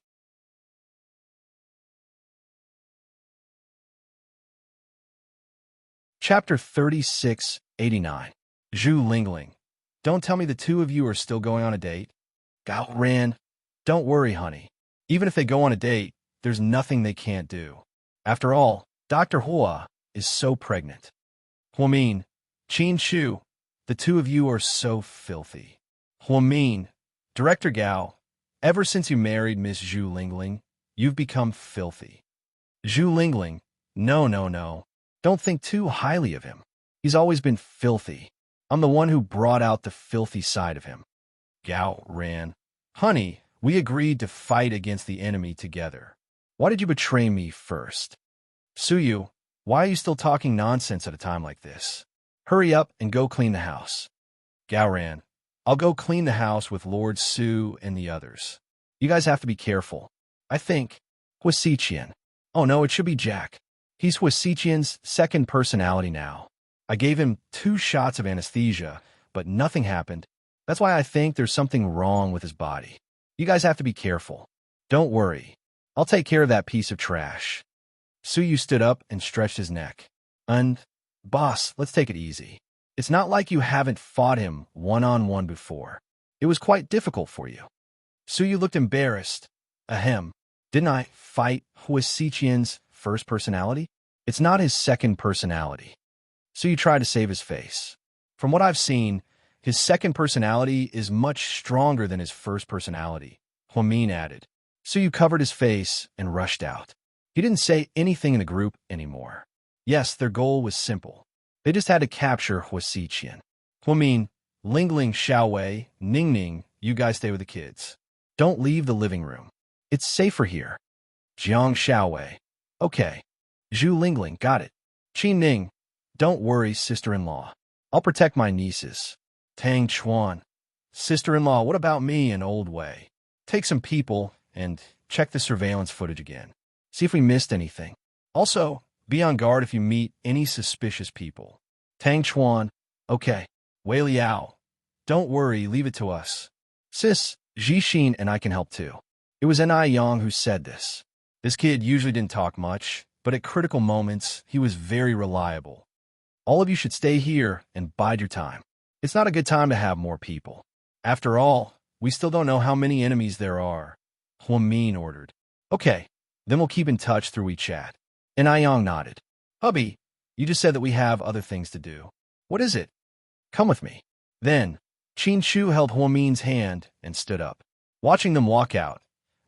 Speaker 1: Chapter 3689. Zhu Lingling. Don't tell me the 2 of you are still going on a date? Gao Ran. Don't worry, honey. Even if they go on a date, there's nothing they can't do. After all, Dr. Hua is so pregnant. Huamin. Qin Chu. The 2 of you are so filthy. Huamin. Director Gao. Ever since you married Miss Zhu Lingling, you've become filthy. Zhu Lingling. No. Don't think too highly of him. He's always been filthy. I'm the one who brought out the filthy side of him. Gao Ran. Honey, we agreed to fight against the enemy together. Why did you betray me first? Suyu, why are you still talking nonsense at a time like this? Hurry up and go clean the house. Gao Ran. I'll go clean the house with Lord Su and the others. You guys have to be careful. I think Huasiqian. Oh no, it should be Jack. He's Huasiqian's second personality now. I gave him 2 shots of anesthesia, but nothing happened. That's why I think there's something wrong with his body. You guys have to be careful. Don't worry. I'll take care of that piece of trash. Suyu stood up and stretched his neck. Boss, let's take it easy. It's not like you haven't fought him one-on-one before. It was quite difficult for you. Suyu looked embarrassed. Ahem. Didn't I fight Huasiqian's first personality? It's not his second personality. Suyu tried to save his face. From what I've seen, his second personality is much stronger than his first personality, Huamin added. Suyu covered his face and rushed out. He didn't say anything in the group anymore. Yes, their goal was simple. They just had to capture Huasiqian. Huamin, Lingling, Xiaowei, Ningning, you guys stay with the kids. Don't leave the living room. It's safer here. Jiang Xiaowei. Okay. Zhu Lingling, got it. Qin Ning, don't worry, sister-in-law. I'll protect my nieces. Tang Chuan. Sister-in-law, what about me and Old Wei? Take some people and check the surveillance footage again. See if we missed anything. Also, be on guard if you meet any suspicious people. Tang Chuan. Okay. Wei Liao. Don't worry, leave it to us. Sis, Jixin and I can help too. It was Ni Yang who said this. This kid usually didn't talk much, but at critical moments, he was very reliable. All of you should stay here and bide your time. It's not a good time to have more people. After all, we still don't know how many enemies there are. Huamin ordered. Okay, then we'll keep in touch through WeChat. And Yang nodded. Hubby, you just said that we have other things to do. What is it? Come with me. Then, Qin Shu held Huamin's hand and stood up. Watching them walk out,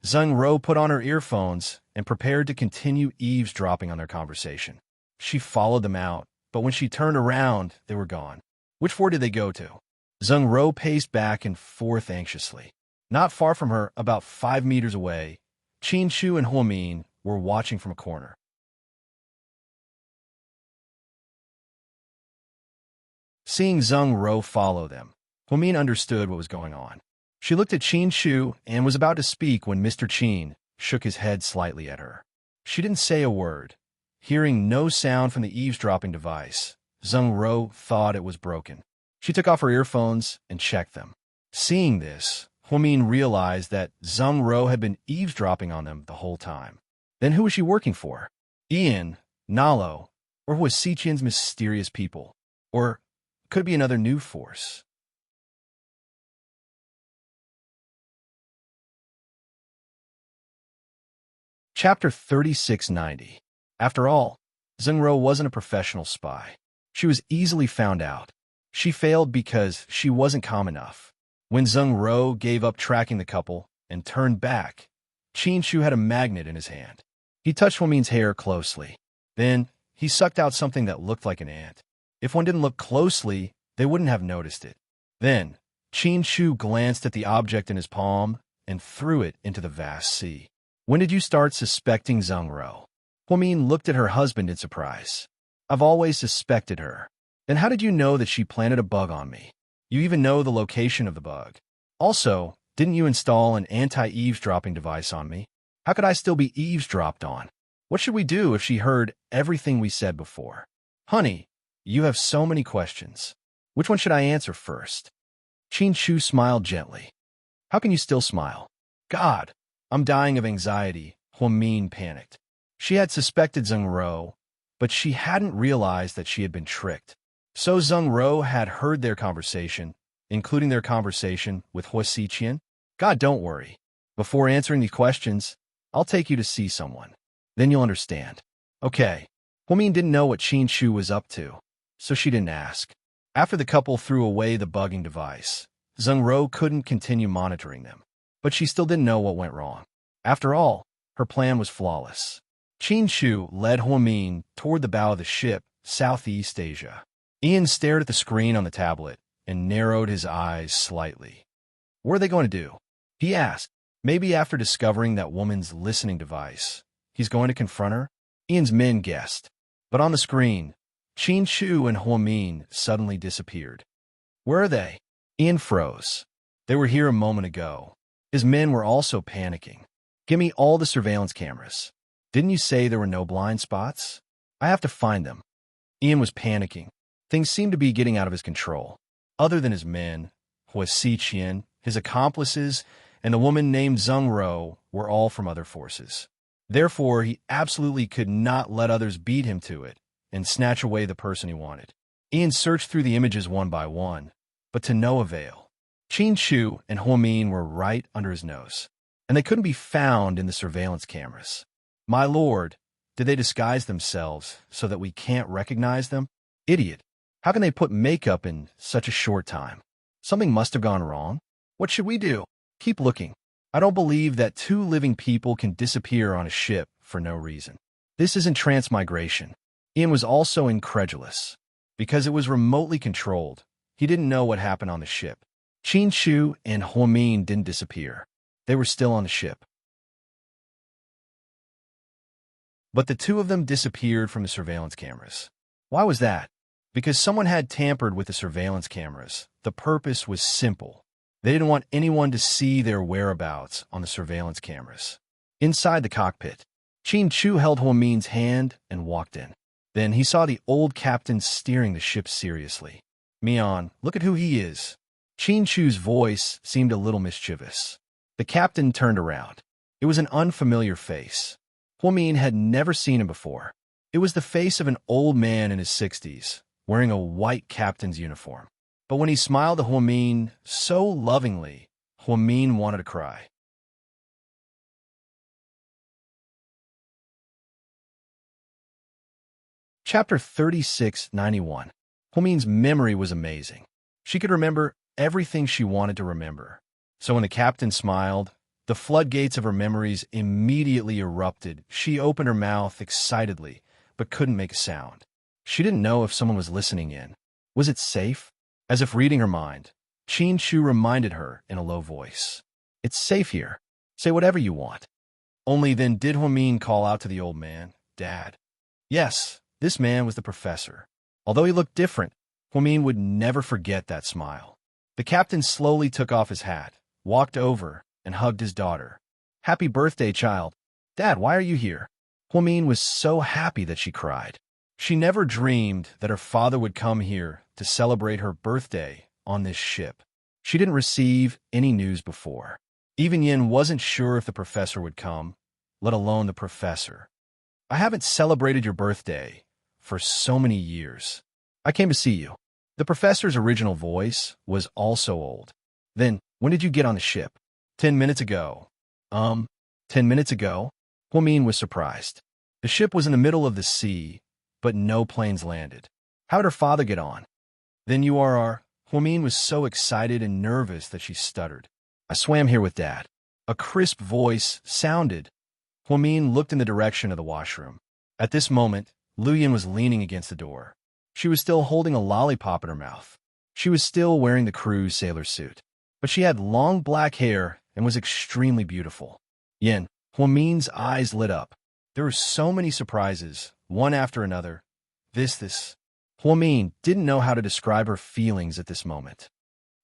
Speaker 1: Zheng Ro put on her earphones and prepared to continue eavesdropping on their conversation. She followed them out, but when she turned around, they were gone. Which floor did they go to? Zheng Ro paced back and forth anxiously. Not far from her, about 5 meters away, Qin Shu and Huamin were watching from a corner. Seeing Zheng Ro follow them, Huamin understood what was going on. She looked at Qin Shu and was about to speak when Mr. Qin shook his head slightly at her. She didn't say a word. Hearing no sound from the eavesdropping device, Zheng Ro thought it was broken. She took off her earphones and checked them. Seeing this, Huamin realized that Zheng Ro had been eavesdropping on them the whole time. Then who was she working for? Ian, Nalo, or was Xiqian's mysterious people? Or could it be another new force? Chapter 3690. After all, Zheng Ro wasn't a professional spy. She was easily found out. She failed because she wasn't calm enough. When Zheng Ro gave up tracking the couple and turned back, Qin Shu had a magnet in his hand. He touched Huamin's hair closely. Then, he sucked out something that looked like an ant. If one didn't look closely, they wouldn't have noticed it. Then, Qin Shu glanced at the object in his palm and threw it into the vast sea. When did you start suspecting Zheng Ro? Huamin looked at her husband in surprise. I've always suspected her. Then how did you know that she planted a bug on me? You even know the location of the bug. Also, didn't you install an anti-eavesdropping device on me? How could I still be eavesdropped on? What should we do if she heard everything we said before? Honey, you have so many questions. Which one should I answer first? Qin Shu smiled gently. How can you still smile? God, I'm dying of anxiety, Huamin panicked. She had suspected Zheng Ro, but she hadn't realized that she had been tricked. So Zheng Ro had heard their conversation, including their conversation with Hua Xiqian. God, don't worry. Before answering these questions, I'll take you to see someone. Then you'll understand. Okay. Huamin didn't know what Qin Shu was up to, so she didn't ask. After the couple threw away the bugging device, Zheng Ro couldn't continue monitoring them. But she still didn't know what went wrong. After all, her plan was flawless. Qin Shu led Huamin toward the bow of the ship, Southeast Asia. Ian stared at the screen on the tablet and narrowed his eyes slightly. What are they going to do? He asked. Maybe after discovering that woman's listening device, he's going to confront her? Ian's men guessed. But on the screen, Qin Shu and Huamin suddenly disappeared. Where are they? Ian froze. They were here a moment ago. His men were also panicking. Give me all the surveillance cameras. Didn't you say there were no blind spots? I have to find them. Ian was panicking. Things seemed to be getting out of his control. Other than his men, Hua Xiqian, his accomplices, and the woman named Zheng Ro were all from other forces. Therefore, he absolutely could not let others beat him to it and snatch away the person he wanted. Ian searched through the images one by one, but to no avail. Qin Shu and Huamin were right under his nose, and they couldn't be found in the surveillance cameras. My lord, did they disguise themselves so that we can't recognize them? Idiot. How can they put makeup in such a short time? Something must have gone wrong. What should we do? Keep looking. I don't believe that 2 living people can disappear on a ship for no reason. This isn't transmigration. Ian was also incredulous. Because it was remotely controlled, he didn't know what happened on the ship. Qin Shu and Huamin didn't disappear. They were still on the ship. But the 2 of them disappeared from the surveillance cameras. Why was that? Because someone had tampered with the surveillance cameras. The purpose was simple. They didn't want anyone to see their whereabouts on the surveillance cameras. Inside the cockpit, Qin Shu held Huamin's hand and walked in. Then he saw the old captain steering the ship seriously. Mian, look at who he is. Qin Shu's voice seemed a little mischievous. The captain turned around. It was an unfamiliar face. Huamin had never seen him before. It was the face of an old man in his 60s, wearing a white captain's uniform. But when he smiled to Huamin so lovingly, Huamin wanted to cry. Chapter 3691. Huamin's memory was amazing. She could remember everything she wanted to remember. So when the captain smiled, the floodgates of her memories immediately erupted. She opened her mouth excitedly, but couldn't make a sound. She didn't know if someone was listening in. Was it safe? As if reading her mind, Qin Shu reminded her in a low voice. It's safe here. Say whatever you want. Only then did Huamin call out to the old man, Dad. Yes, this man was the professor. Although he looked different, Huamin would never forget that smile. The captain slowly took off his hat, walked over, and hugged his daughter. Happy birthday, child. Dad, why are you here? Huamin was so happy that she cried. She never dreamed that her father would come here to celebrate her birthday on this ship. She didn't receive any news before. Even Yin wasn't sure if the professor would come, let alone the professor. I haven't celebrated your birthday for so many years. I came to see you. The professor's original voice was also old. Then, when did you get on the ship? 10 minutes ago. 10 minutes ago? Huamin was surprised. The ship was in the middle of the sea, but no planes landed. How did her father get on? Then you are our... Huamin was so excited and nervous that she stuttered. I swam here with Dad. A crisp voice sounded. Huamin looked in the direction of the washroom. At this moment, Luyan was leaning against the door. She was still holding a lollipop in her mouth. She was still wearing the crew's sailor suit. But she had long black hair and was extremely beautiful. Yin, Huamin's eyes lit up. There were so many surprises, one after another. This. Huamin didn't know how to describe her feelings at this moment.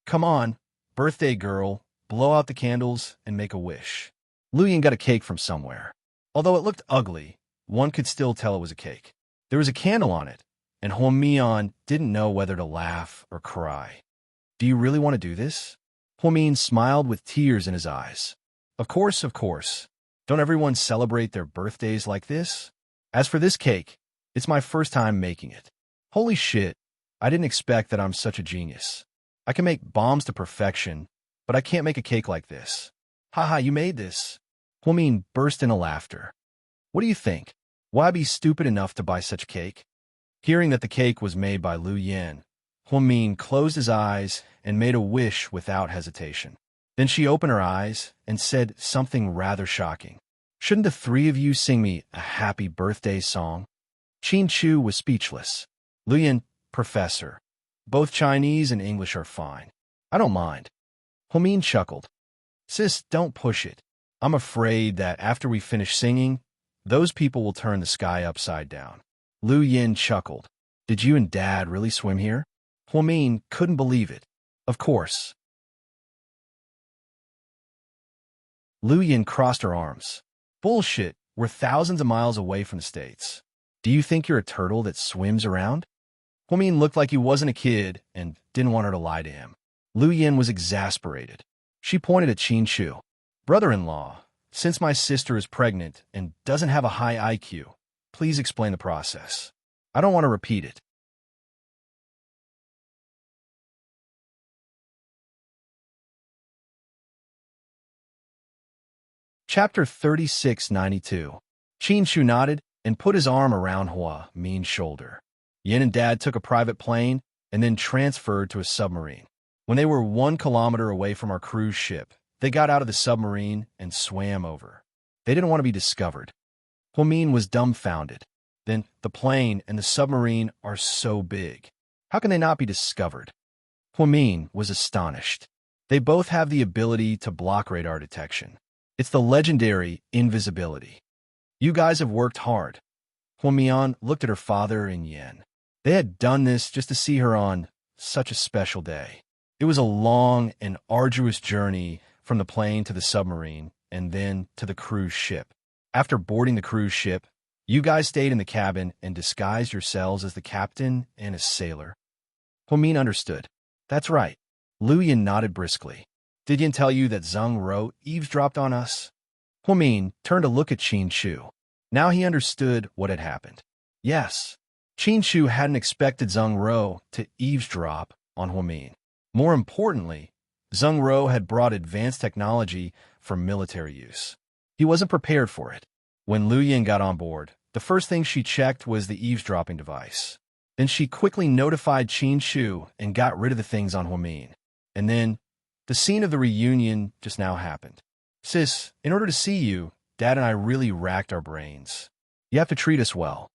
Speaker 1: Come on, birthday girl, blow out the candles and make a wish. Luyan got a cake from somewhere. Although it looked ugly, one could still tell it was a cake. There was a candle on it, and Huamian didn't know whether to laugh or cry. Do you really want to do this? Huamin smiled with tears in his eyes. Of course. Don't everyone celebrate their birthdays like this? As for this cake, it's my first time making it. Holy shit, I didn't expect that I'm such a genius. I can make bombs to perfection, but I can't make a cake like this. Haha, you made this. Huamin burst into laughter. What do you think? Why be stupid enough to buy such cake? Hearing that the cake was made by Lu Yin, Huamin closed his eyes and made a wish without hesitation. Then she opened her eyes and said something rather shocking. Shouldn't the three of you sing me a happy birthday song? Qin Chu was speechless. Lu Yin, Professor. Both Chinese and English are fine. I don't mind. Huamin chuckled. Sis, don't push it. I'm afraid that after we finish singing, those people will turn the sky upside down. Lu Yin chuckled. Did you and Dad really swim here? Huamin couldn't believe it. Of course. Lu Yin crossed her arms. Bullshit, we're thousands of miles away from the States. Do you think you're a turtle that swims around? Huamin looked like he wasn't a kid and didn't want her to lie to him. Lu Yin was exasperated. She pointed at Qin Shu. Brother-in-law, since my sister is pregnant and doesn't have a high IQ, please explain the process. I don't want to repeat it. Chapter 3692. Qin Shu nodded and put his arm around Hua Min's shoulder. Yin and Dad took a private plane and then transferred to a submarine. When they were 1 kilometer away from our cruise ship, they got out of the submarine and swam over. They didn't want to be discovered. Huamin was dumbfounded. Then the plane and the submarine are so big. How can they not be discovered? Huamin was astonished. They both have the ability to block radar detection. It's the legendary invisibility. You guys have worked hard. Huamian looked at her father and Yin. They had done this just to see her on such a special day. It was a long and arduous journey from the plane to the submarine and then to the cruise ship. After boarding the cruise ship, you guys stayed in the cabin and disguised yourselves as the captain and a sailor. Huamin understood. That's right. Lu Yin nodded briskly. Did Yin tell you that Zheng Ro eavesdropped on us? Huamin turned to look at Qin Shu. Now he understood what had happened. Yes, Qin Shu hadn't expected Zheng Ro to eavesdrop on Huamin. More importantly, Zheng Ro had brought advanced technology for military use. He wasn't prepared for it. When Lu Yin got on board, the first thing she checked was the eavesdropping device. Then she quickly notified Qin Shu and got rid of the things on Huamin. And then, the scene of the reunion just now happened. Sis, in order to see you, Dad and I really racked our brains. You have to treat us well.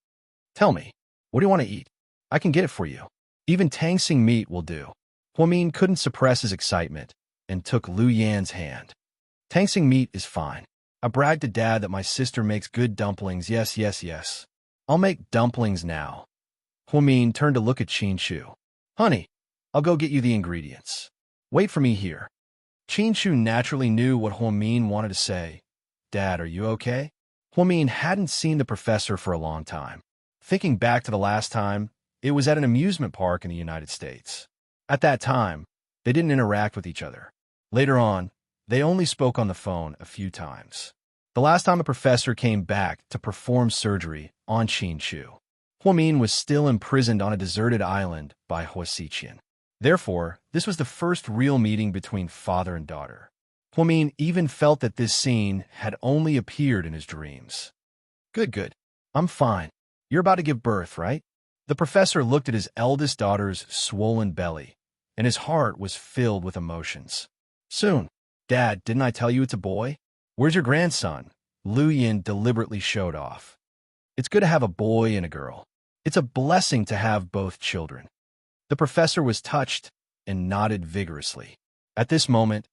Speaker 1: Tell me, what do you want to eat? I can get it for you. Even tang sing meat will do. Huamin couldn't suppress his excitement and took Lu Yan's hand. Tang sing meat is fine. I bragged to Dad that my sister makes good dumplings. Yes, yes, yes. I'll make dumplings now. Huamin turned to look at Qin Shu. Honey, I'll go get you the ingredients. Wait for me here. Qin Shu naturally knew what Huamin wanted to say. Dad, are you okay? Huamin hadn't seen the professor for a long time. Thinking back to the last time, it was at an amusement park in the United States. At that time, they didn't interact with each other. Later on, they only spoke on the phone a few times. The last time the professor came back to perform surgery on Qin Shu, Huamin was still imprisoned on a deserted island by Hua Xiqian. Therefore, this was the first real meeting between father and daughter. Huamin even felt that this scene had only appeared in his dreams. Good. I'm fine. You're about to give birth, right? The professor looked at his eldest daughter's swollen belly, and his heart was filled with emotions. Soon. Dad, didn't I tell you it's a boy? Where's your grandson? Lu Yin deliberately showed off. It's good to have a boy and a girl. It's a blessing to have both children. The professor was touched and nodded vigorously. At this moment,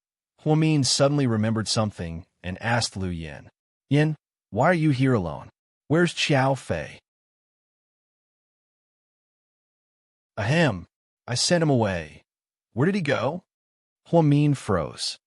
Speaker 1: Huamin suddenly remembered something and asked Lu Yin, Yin, why are you here alone? Where's Qiao Fei? Ahem, I sent him away. Where did he go? Huamin froze.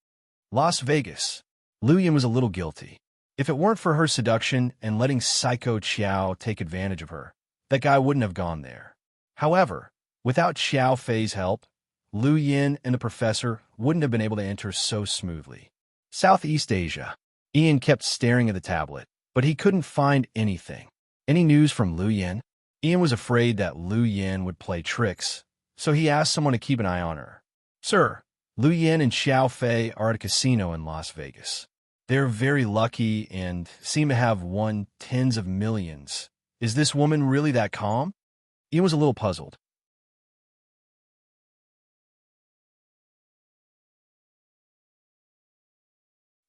Speaker 1: Las Vegas. Lu Yin was a little guilty. If it weren't for her seduction and letting Psycho Qiao take advantage of her, that guy wouldn't have gone there. However, without Qiao Fei's help, Lu Yin and the professor wouldn't have been able to enter so smoothly. Southeast Asia. Ian kept staring at the tablet, but he couldn't find anything. Any news from Lu Yin? Ian was afraid that Lu Yin would play tricks, so he asked someone to keep an eye on her. Sir, Lu Yin and Qiao Fei are at a casino in Las Vegas. They're very lucky and seem to have won tens of millions. Is this woman really that calm? Ian was a little puzzled.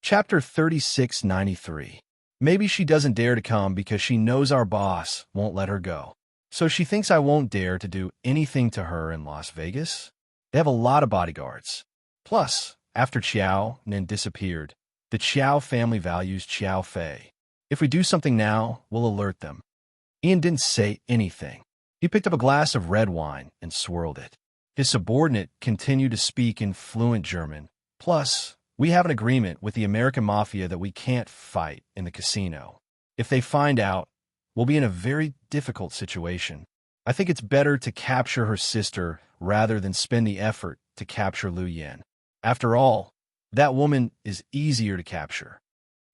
Speaker 1: Chapter 3693. Maybe she doesn't dare to come because she knows our boss won't let her go. So she thinks I won't dare to do anything to her in Las Vegas? They have a lot of bodyguards. Plus, after Qiao Nin disappeared, the Qiao family values Qiao Fei. If we do something now, we'll alert them. Ian didn't say anything. He picked up a glass of red wine and swirled it. His subordinate continued to speak in fluent German. Plus, we have an agreement with the American Mafia that we can't fight in the casino. If they find out, we'll be in a very difficult situation. I think it's better to capture her sister rather than spend the effort to capture Lu Yin. After all, that woman is easier to capture.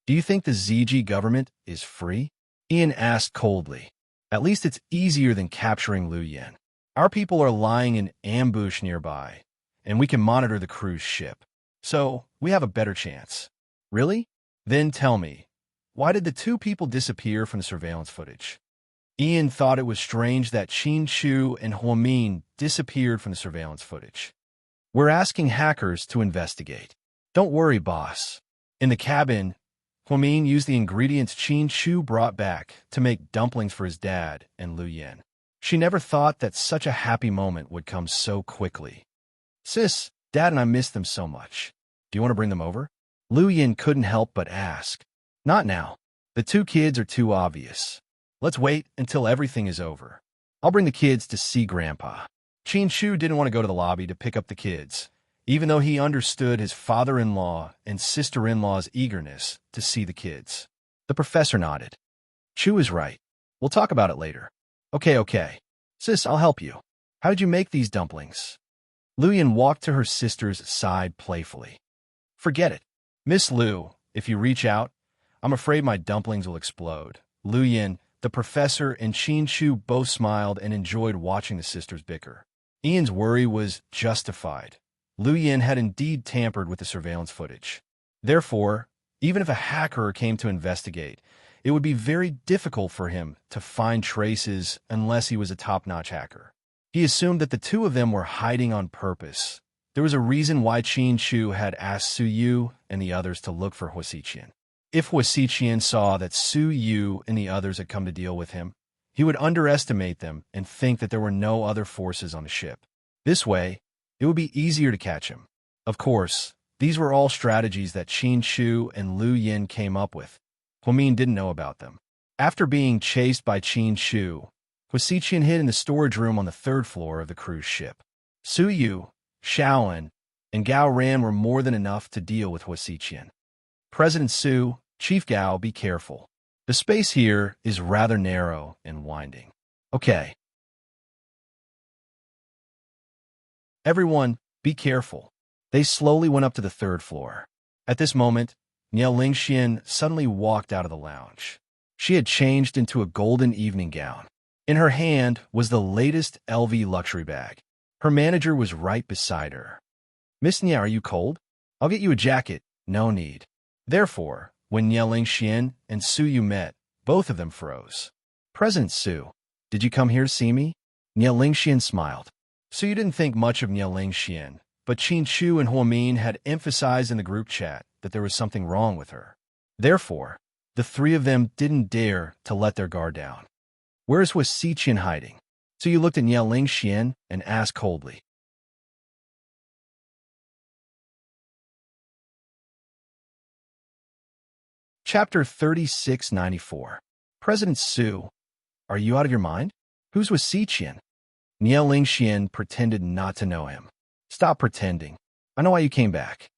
Speaker 1: Do you think the ZG government is free? Ian asked coldly. At least it's easier than capturing Lu Yin. Our people are lying in ambush nearby, and we can monitor the cruise ship. So, we have a better chance. Really? Then tell me, why did the two people disappear from the surveillance footage? Ian thought it was strange that Qin Shu and Huamin disappeared from the surveillance footage. We're asking hackers to investigate. Don't worry, boss. In the cabin, Huamin used the ingredients Qin Shu brought back to make dumplings for his dad and Lu Yin. She never thought that such a happy moment would come so quickly. Sis, Dad and I miss them so much. Do you want to bring them over? Lu Yin couldn't help but ask. Not now. The two kids are too obvious. Let's wait until everything is over. I'll bring the kids to see Grandpa. Qin Shu didn't want to go to the lobby to pick up the kids, even though he understood his father-in-law and sister-in-law's eagerness to see the kids. The professor nodded. Chu is right. We'll talk about it later. Okay. Sis, I'll help you. How did you make these dumplings? Lu Yin walked to her sister's side playfully. Forget it. Miss Lu, if you reach out, I'm afraid my dumplings will explode. Lu Yin, the professor, and Qin Shu both smiled and enjoyed watching the sisters bicker. Ian's worry was justified. Lu Yin had indeed tampered with the surveillance footage. Therefore, even if a hacker came to investigate, it would be very difficult for him to find traces unless he was a top-notch hacker. He assumed that the two of them were hiding on purpose. There was a reason why Qin Shu had asked Su Yu and the others to look for Hua Xiqian. If Hua Xiqian saw that Su Yu and the others had come to deal with him, he would underestimate them and think that there were no other forces on the ship. This way, it would be easier to catch him. Of course, these were all strategies that Qin Shu and Lu Yin came up with. Hua Min didn't know about them. After being chased by Qin Shu, Hua Xiqian hid in the storage room on the 3rd floor of the cruise ship. Su Yu, Shaolin, and Gao Ran were more than enough to deal with Hua Xiqian. President Su, Chief Gao, be careful. The space here is rather narrow and winding. Okay. Everyone, be careful. They slowly went up to the 3rd floor. At this moment, Niao Lingxian suddenly walked out of the lounge. She had changed into a golden evening gown. In her hand was the latest LV luxury bag. Her manager was right beside her. Miss Nia, are you cold? I'll get you a jacket. No need. Therefore, when Niao Lingxian and Su Yu met, both of them froze. President Su, did you come here to see me? Niao Lingxian smiled. Su Yu didn't think much of Niao Lingxian, but Qin Shu and Hua Min had emphasized in the group chat that there was something wrong with her. Therefore, the three of them didn't dare to let their guard down. Where is Hua Xiqian hiding? Su Yu looked at Niao Lingxian and asked coldly. Chapter 3694. President Su, are you out of your mind? Who's Hua Xiqian? Niao Lingxian pretended not to know him. Stop pretending. I know why you came back.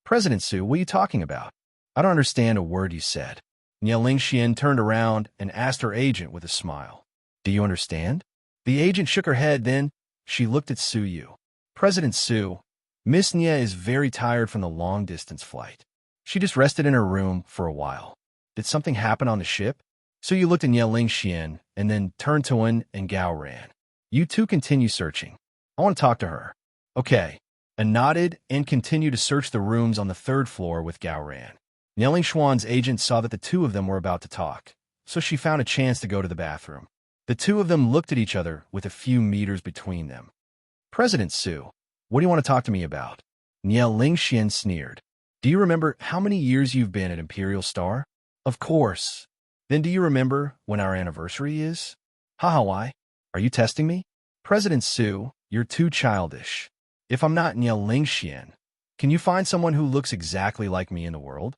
Speaker 1: President Su, what are you talking about? I don't understand a word you said. Niao Lingxian turned around and asked her agent with a smile. Do you understand? The agent shook her head, then she looked at Su Yu. President Su, Miss Nia is very tired from the long-distance flight. She just rested in her room for a while. Did something happen on the ship? Su Yu looked at Niao Lingxian and then turned to Wen and Gao Ran. You two continue searching. I want to talk to her. Okay. And nodded and continued to search the rooms on the 3rd floor with Gao Ran. Niao Lingxian's agent saw that the two of them were about to talk, so she found a chance to go to the bathroom. The two of them looked at each other with a few meters between them. President Su, what do you want to talk to me about? Niao Lingxian sneered. Do you remember how many years you've been at Imperial Star? Of course. Then do you remember when our anniversary is? Haha, why? Are you testing me? President Su, you're too childish. If I'm not Niao Lingxian, can you find someone who looks exactly like me in the world?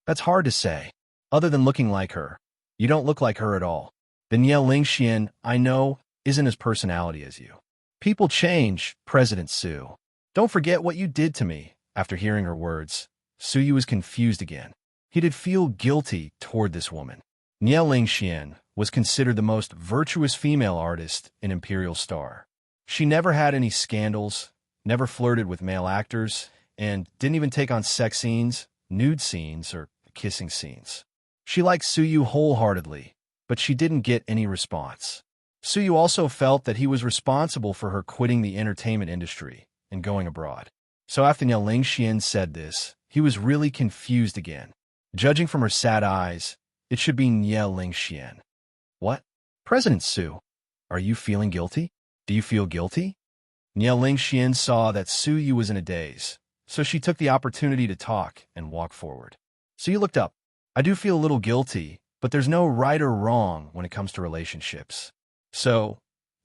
Speaker 1: That's hard to say. Other than looking like her, you don't look like her at all. The Niao Lingxian, I know, isn't as personality as you. People change, President Su. Don't forget what you did to me. After hearing her words, Su Yu was confused again. He did feel guilty toward this woman. Niao Lingxian was considered the most virtuous female artist in Imperial Star. She never had any scandals, never flirted with male actors, and didn't even take on sex scenes, nude scenes, or kissing scenes. She liked Su Yu wholeheartedly, but she didn't get any response. Su Yu also felt that he was responsible for her quitting the entertainment industry and going abroad. So after Niao Lingxian said this, he was really confused again. Judging from her sad eyes, it should be Niao Lingxian. What? President Su, are you feeling guilty? Do you feel guilty? Niao Lingxian saw that Su Yu was in a daze, so she took the opportunity to talk and walk forward. Su Yu looked up. I do feel a little guilty, but there's no right or wrong when it comes to relationships. So,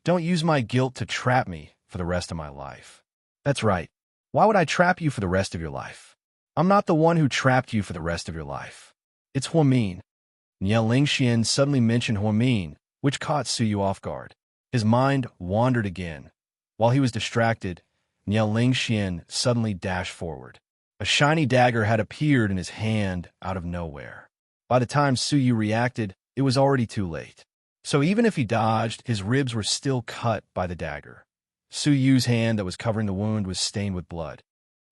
Speaker 1: don't use my guilt to trap me for the rest of my life. That's right. Why would I trap you for the rest of your life? I'm not the one who trapped you for the rest of your life. It's Hua Min. Niao Lingxian suddenly mentioned Hua Min, which caught Su Yu off guard. His mind wandered again. While he was distracted, Niao Lingxian suddenly dashed forward. A shiny dagger had appeared in his hand out of nowhere. By the time Su Yu reacted, it was already too late. So even if he dodged, his ribs were still cut by the dagger. Su Yu's hand that was covering the wound was stained with blood.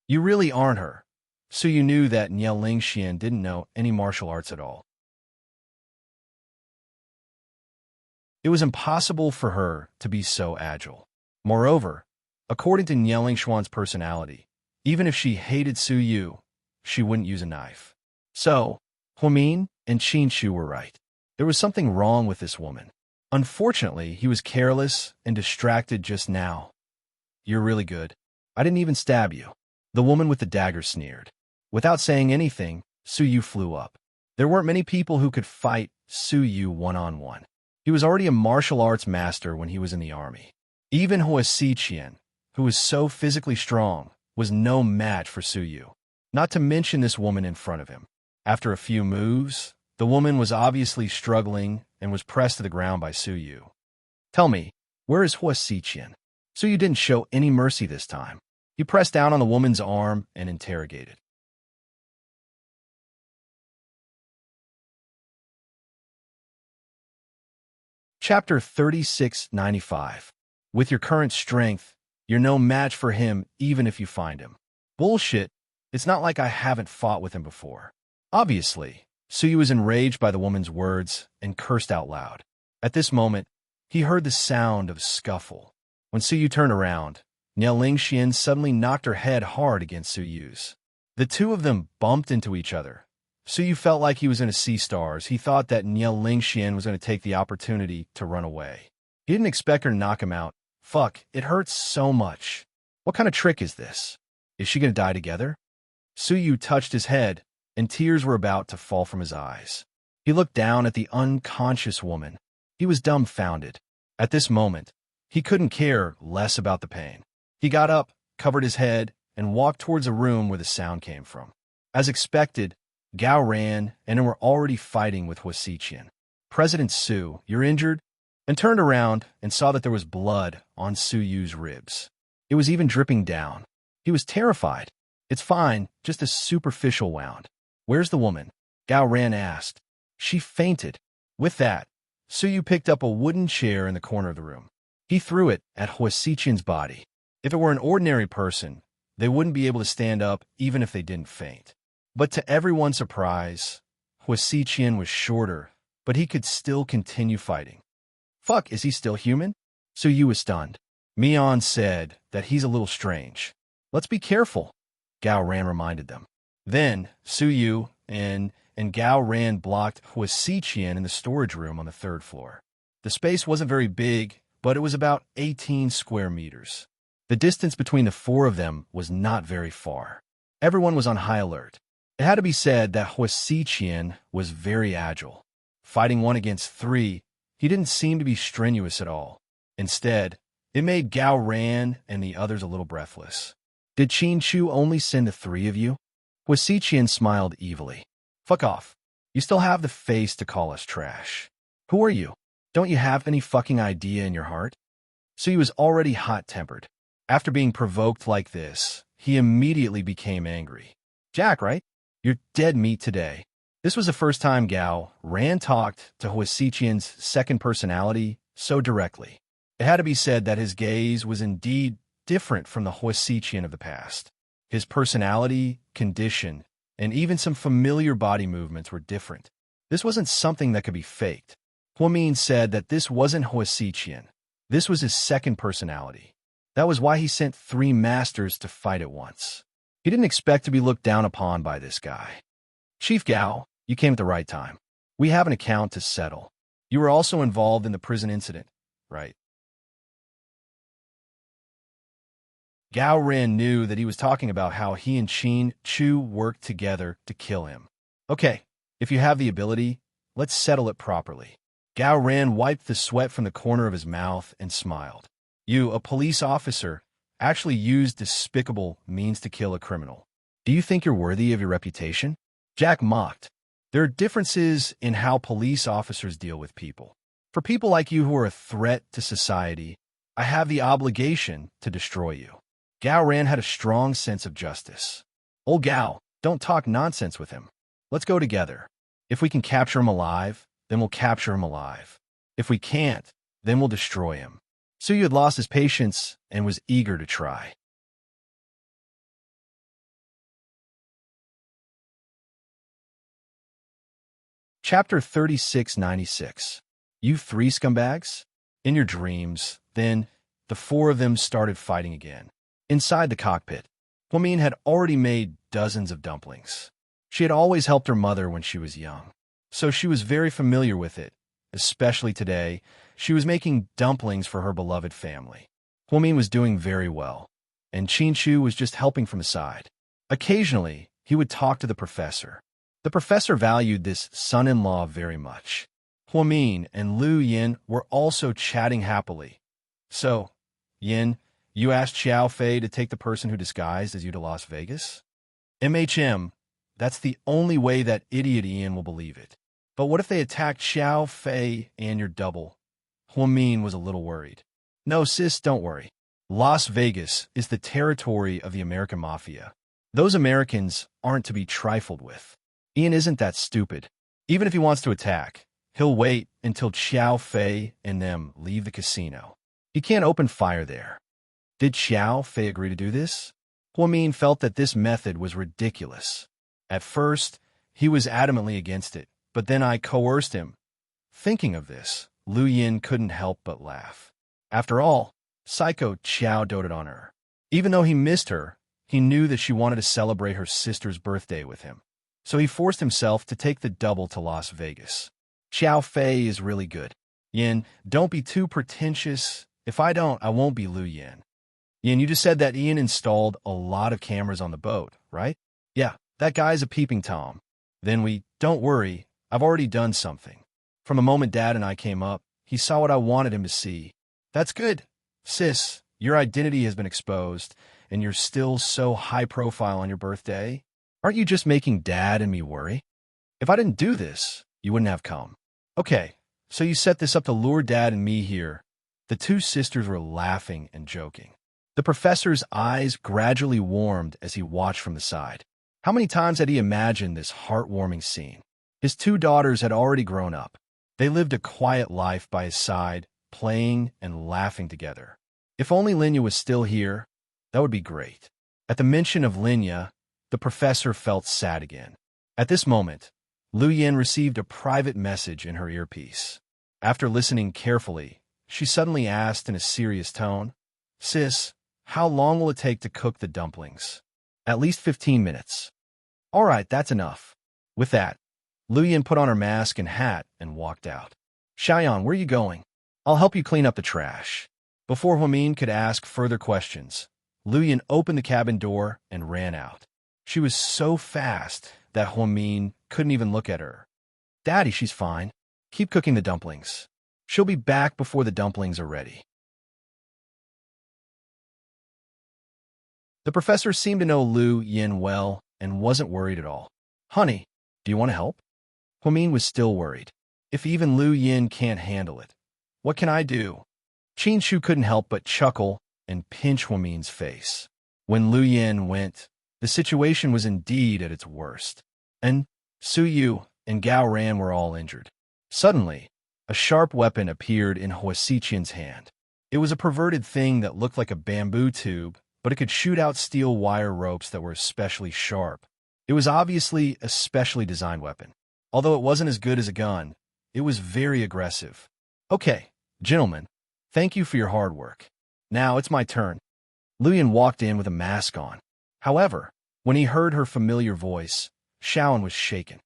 Speaker 1: You really aren't her. Su Yu knew that Niao Lingxian didn't know any martial arts at all. It was impossible for her to be so agile. Moreover, according to Niao Lingxian's personality, even if she hated Su Yu, she wouldn't use a knife. So, Hua Min and Qin Shu were right. There was something wrong with this woman. Unfortunately, he was careless and distracted just now. You're really good. I didn't even stab you. The woman with the dagger sneered. Without saying anything, Su Yu flew up. There weren't many people who could fight Su Yu one-on-one. He was already a martial arts master when he was in the army. Even Hua Xiqian, who was so physically strong, was no match for Su Yu. Not to mention this woman in front of him. After a few moves, the woman was obviously struggling and was pressed to the ground by Su Yu. Tell me, where is Hua Xiqian? Su Yu didn't show any mercy this time. He pressed down on the woman's arm and interrogated. Chapter 3695. With your current strength, you're no match for him even if you find him. Bullshit. It's not like I haven't fought with him before. Obviously, Su Yu was enraged by the woman's words and cursed out loud. At this moment, he heard the sound of a scuffle. When Su Yu turned around, Niao Lingxian suddenly knocked her head hard against Su Yu's. The two of them bumped into each other. Su Yu felt like he was in a sea stars. He thought that Niao Lingxian was going to take the opportunity to run away. He didn't expect her to knock him out. Fuck, it hurts so much. What kind of trick is this? Is she going to die together? Su Yu touched his head, and tears were about to fall from his eyes. He looked down at the unconscious woman. He was dumbfounded. At this moment, he couldn't care less about the pain. He got up, covered his head, and walked towards a room where the sound came from. As expected, Gao ran and were already fighting with Hua Xiqian. President Su, you're injured? And turned around and saw that there was blood on Su Yu's ribs. It was even dripping down. He was terrified. It's fine, just a superficial wound. Where's the woman? Gao Ran asked. She fainted. With that, Su Yu picked up a wooden chair in the corner of the room. He threw it at Hua Xiqian's body. If it were an ordinary person, they wouldn't be able to stand up even if they didn't faint. But to everyone's surprise, Hua Xiqian was shorter, but he could still continue fighting. Fuck, is he still human? Su Yu was stunned. Mian said that he's a little strange. Let's be careful, Gao Ran reminded them. Then, Su Yu and Gao Ran blocked Hua Xiqian in the storage room on the 3rd floor. The space wasn't very big, but it was about 18 square meters. The distance between the four of them was not very far. Everyone was on high alert. It had to be said that Hua Xiqian was very agile. Fighting 1 against 3, he didn't seem to be strenuous at all. Instead, it made Gao Ran and the others a little breathless. Did Qin Chu only send the 3 of you? Hua Xiqian smiled evilly. Fuck off. You still have the face to call us trash. Who are you? Don't you have any fucking idea in your heart? So he was already hot-tempered. After being provoked like this, he immediately became angry. Jack, right? You're dead meat today. This was the first time Gao Ran talked to Hua Xiqian's second personality so directly. It had to be said that his gaze was indeed different from the Hua Xiqian of the past. His personality, condition, and even some familiar body movements were different. This wasn't something that could be faked. Hua Min said that this wasn't Hua Xiqian. This was his second personality. That was why he sent 3 masters to fight at once. He didn't expect to be looked down upon by this guy. Chief Gao, you came at the right time. We have an account to settle. You were also involved in the prison incident, right? Gao Ran knew that he was talking about how he and Qin Chu worked together to kill him. Okay, if you have the ability, let's settle it properly. Gao Ran wiped the sweat from the corner of his mouth and smiled. You, a police officer, actually used despicable means to kill a criminal. Do you think you're worthy of your reputation? Jack mocked. There are differences in how police officers deal with people. For people like you who are a threat to society, I have the obligation to destroy you. Gao Ran had a strong sense of justice. Old Gao, don't talk nonsense with him. Let's go together. If we can capture him alive, then we'll capture him alive. If we can't, then we'll destroy him. Su Yu had lost his patience and was eager to try. Chapter 3696. You 3 scumbags? In your dreams, then, the 4 of them started fighting again. Inside the cockpit, Hua Min had already made dozens of dumplings. She had always helped her mother when she was young, so she was very familiar with it. Especially today, she was making dumplings for her beloved family. Hua Min was doing very well. and Chu was just helping from the side. Occasionally, he would talk to the professor. The professor valued this son-in-law very much. Huamin and Lu Yin were also chatting happily. So, Yin, you asked Xiao Fei to take the person who disguised as you to Las Vegas? That's the only way that idiot Ian will believe it. But what if they attacked Xiao Fei and your double? Huamin was a little worried. No, sis, don't worry. Las Vegas is the territory of the American Mafia. Those Americans aren't to be trifled with. Ian isn't that stupid. Even if he wants to attack, he'll wait until Xiao Fei and them leave the casino. He can't open fire there. Did Xiao Fei agree to do this? Huamin felt that this method was ridiculous. At first, he was adamantly against it, but then I coerced him. Thinking of this, Lu Yin couldn't help but laugh. After all, Psycho Xiao doted on her. Even though he missed her, he knew that she wanted to celebrate her sister's birthday with him. So he forced himself to take the double to Las Vegas. Xiao Fei is really good. Yin, don't be too pretentious. If I don't, I won't be Lu Yin. Yin, you just said that Ian installed a lot of cameras on the boat, right? Yeah, that guy's a peeping Tom. Then don't worry, I've already done something. From the moment Dad and I came up, he saw what I wanted him to see. That's good. Sis, your identity has been exposed, and you're still so high profile on your birthday. Aren't you just making Dad and me worry? If I didn't do this, you wouldn't have come. Okay, so you set this up to lure Dad and me here. The two sisters were laughing and joking. The professor's eyes gradually warmed as he watched from the side. How many times had he imagined this heartwarming scene? His two daughters had already grown up. They lived a quiet life by his side, playing and laughing together. If only Linya was still here, that would be great. At the mention of Linya, the professor felt sad again. At this moment, Lu Yin received a private message in her earpiece. After listening carefully, she suddenly asked in a serious tone, Sis, how long will it take to cook the dumplings? At least 15 minutes. All right, that's enough. With that, Lu Yin put on her mask and hat and walked out. Xiaoyan, where are you going? I'll help you clean up the trash. Before Huamin could ask further questions, Lu Yin opened the cabin door and ran out. She was so fast that Huamin couldn't even look at her. Daddy, she's fine. Keep cooking the dumplings. She'll be back before the dumplings are ready. The professor seemed to know Lu Yin well and wasn't worried at all. Honey, do you want to help? Huamin was still worried. If even Lu Yin can't handle it, what can I do? Shu couldn't help but chuckle and pinch Huamin's face. When Lu Yin went, the situation was indeed at its worst. And Su Yu and Gao Ran were all injured. Suddenly, a sharp weapon appeared in Hua Xiqian's hand. It was a perverted thing that looked like a bamboo tube, but it could shoot out steel wire ropes that were especially sharp. It was obviously a specially designed weapon. Although it wasn't as good as a gun, it was very aggressive. Okay, gentlemen, thank you for your hard work. Now it's my turn. Lu Yin walked in with a mask on. However, when he heard her familiar voice, Xiaoyan was shaken.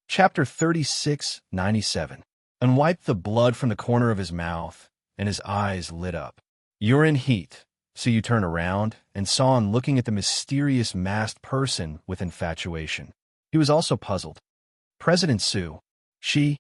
Speaker 1: Chapter 3697. And wiped the blood from the corner of his mouth, and his eyes lit up. You're in heat, so you turned around and saw him looking at the mysterious masked person with infatuation. He was also puzzled. President Su, she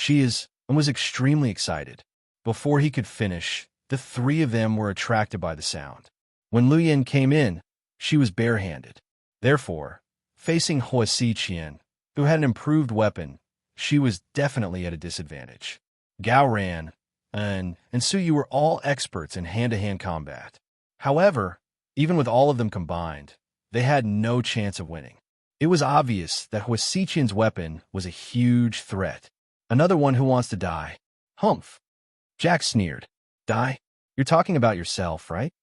Speaker 1: is, and was extremely excited. Before he could finish, the three of them were attracted by the sound. When Lu Yin came in, she was barehanded. Therefore, facing Hua Xiqian, who had an improved weapon, she was definitely at a disadvantage. Gao Ran and Su Yu were all experts in hand-to-hand combat. However, even with all of them combined, they had no chance of winning. It was obvious that Hua Xiqian's weapon was a huge threat. Another one who wants to die. Humph. Jack sneered. Die? You're talking about yourself, right?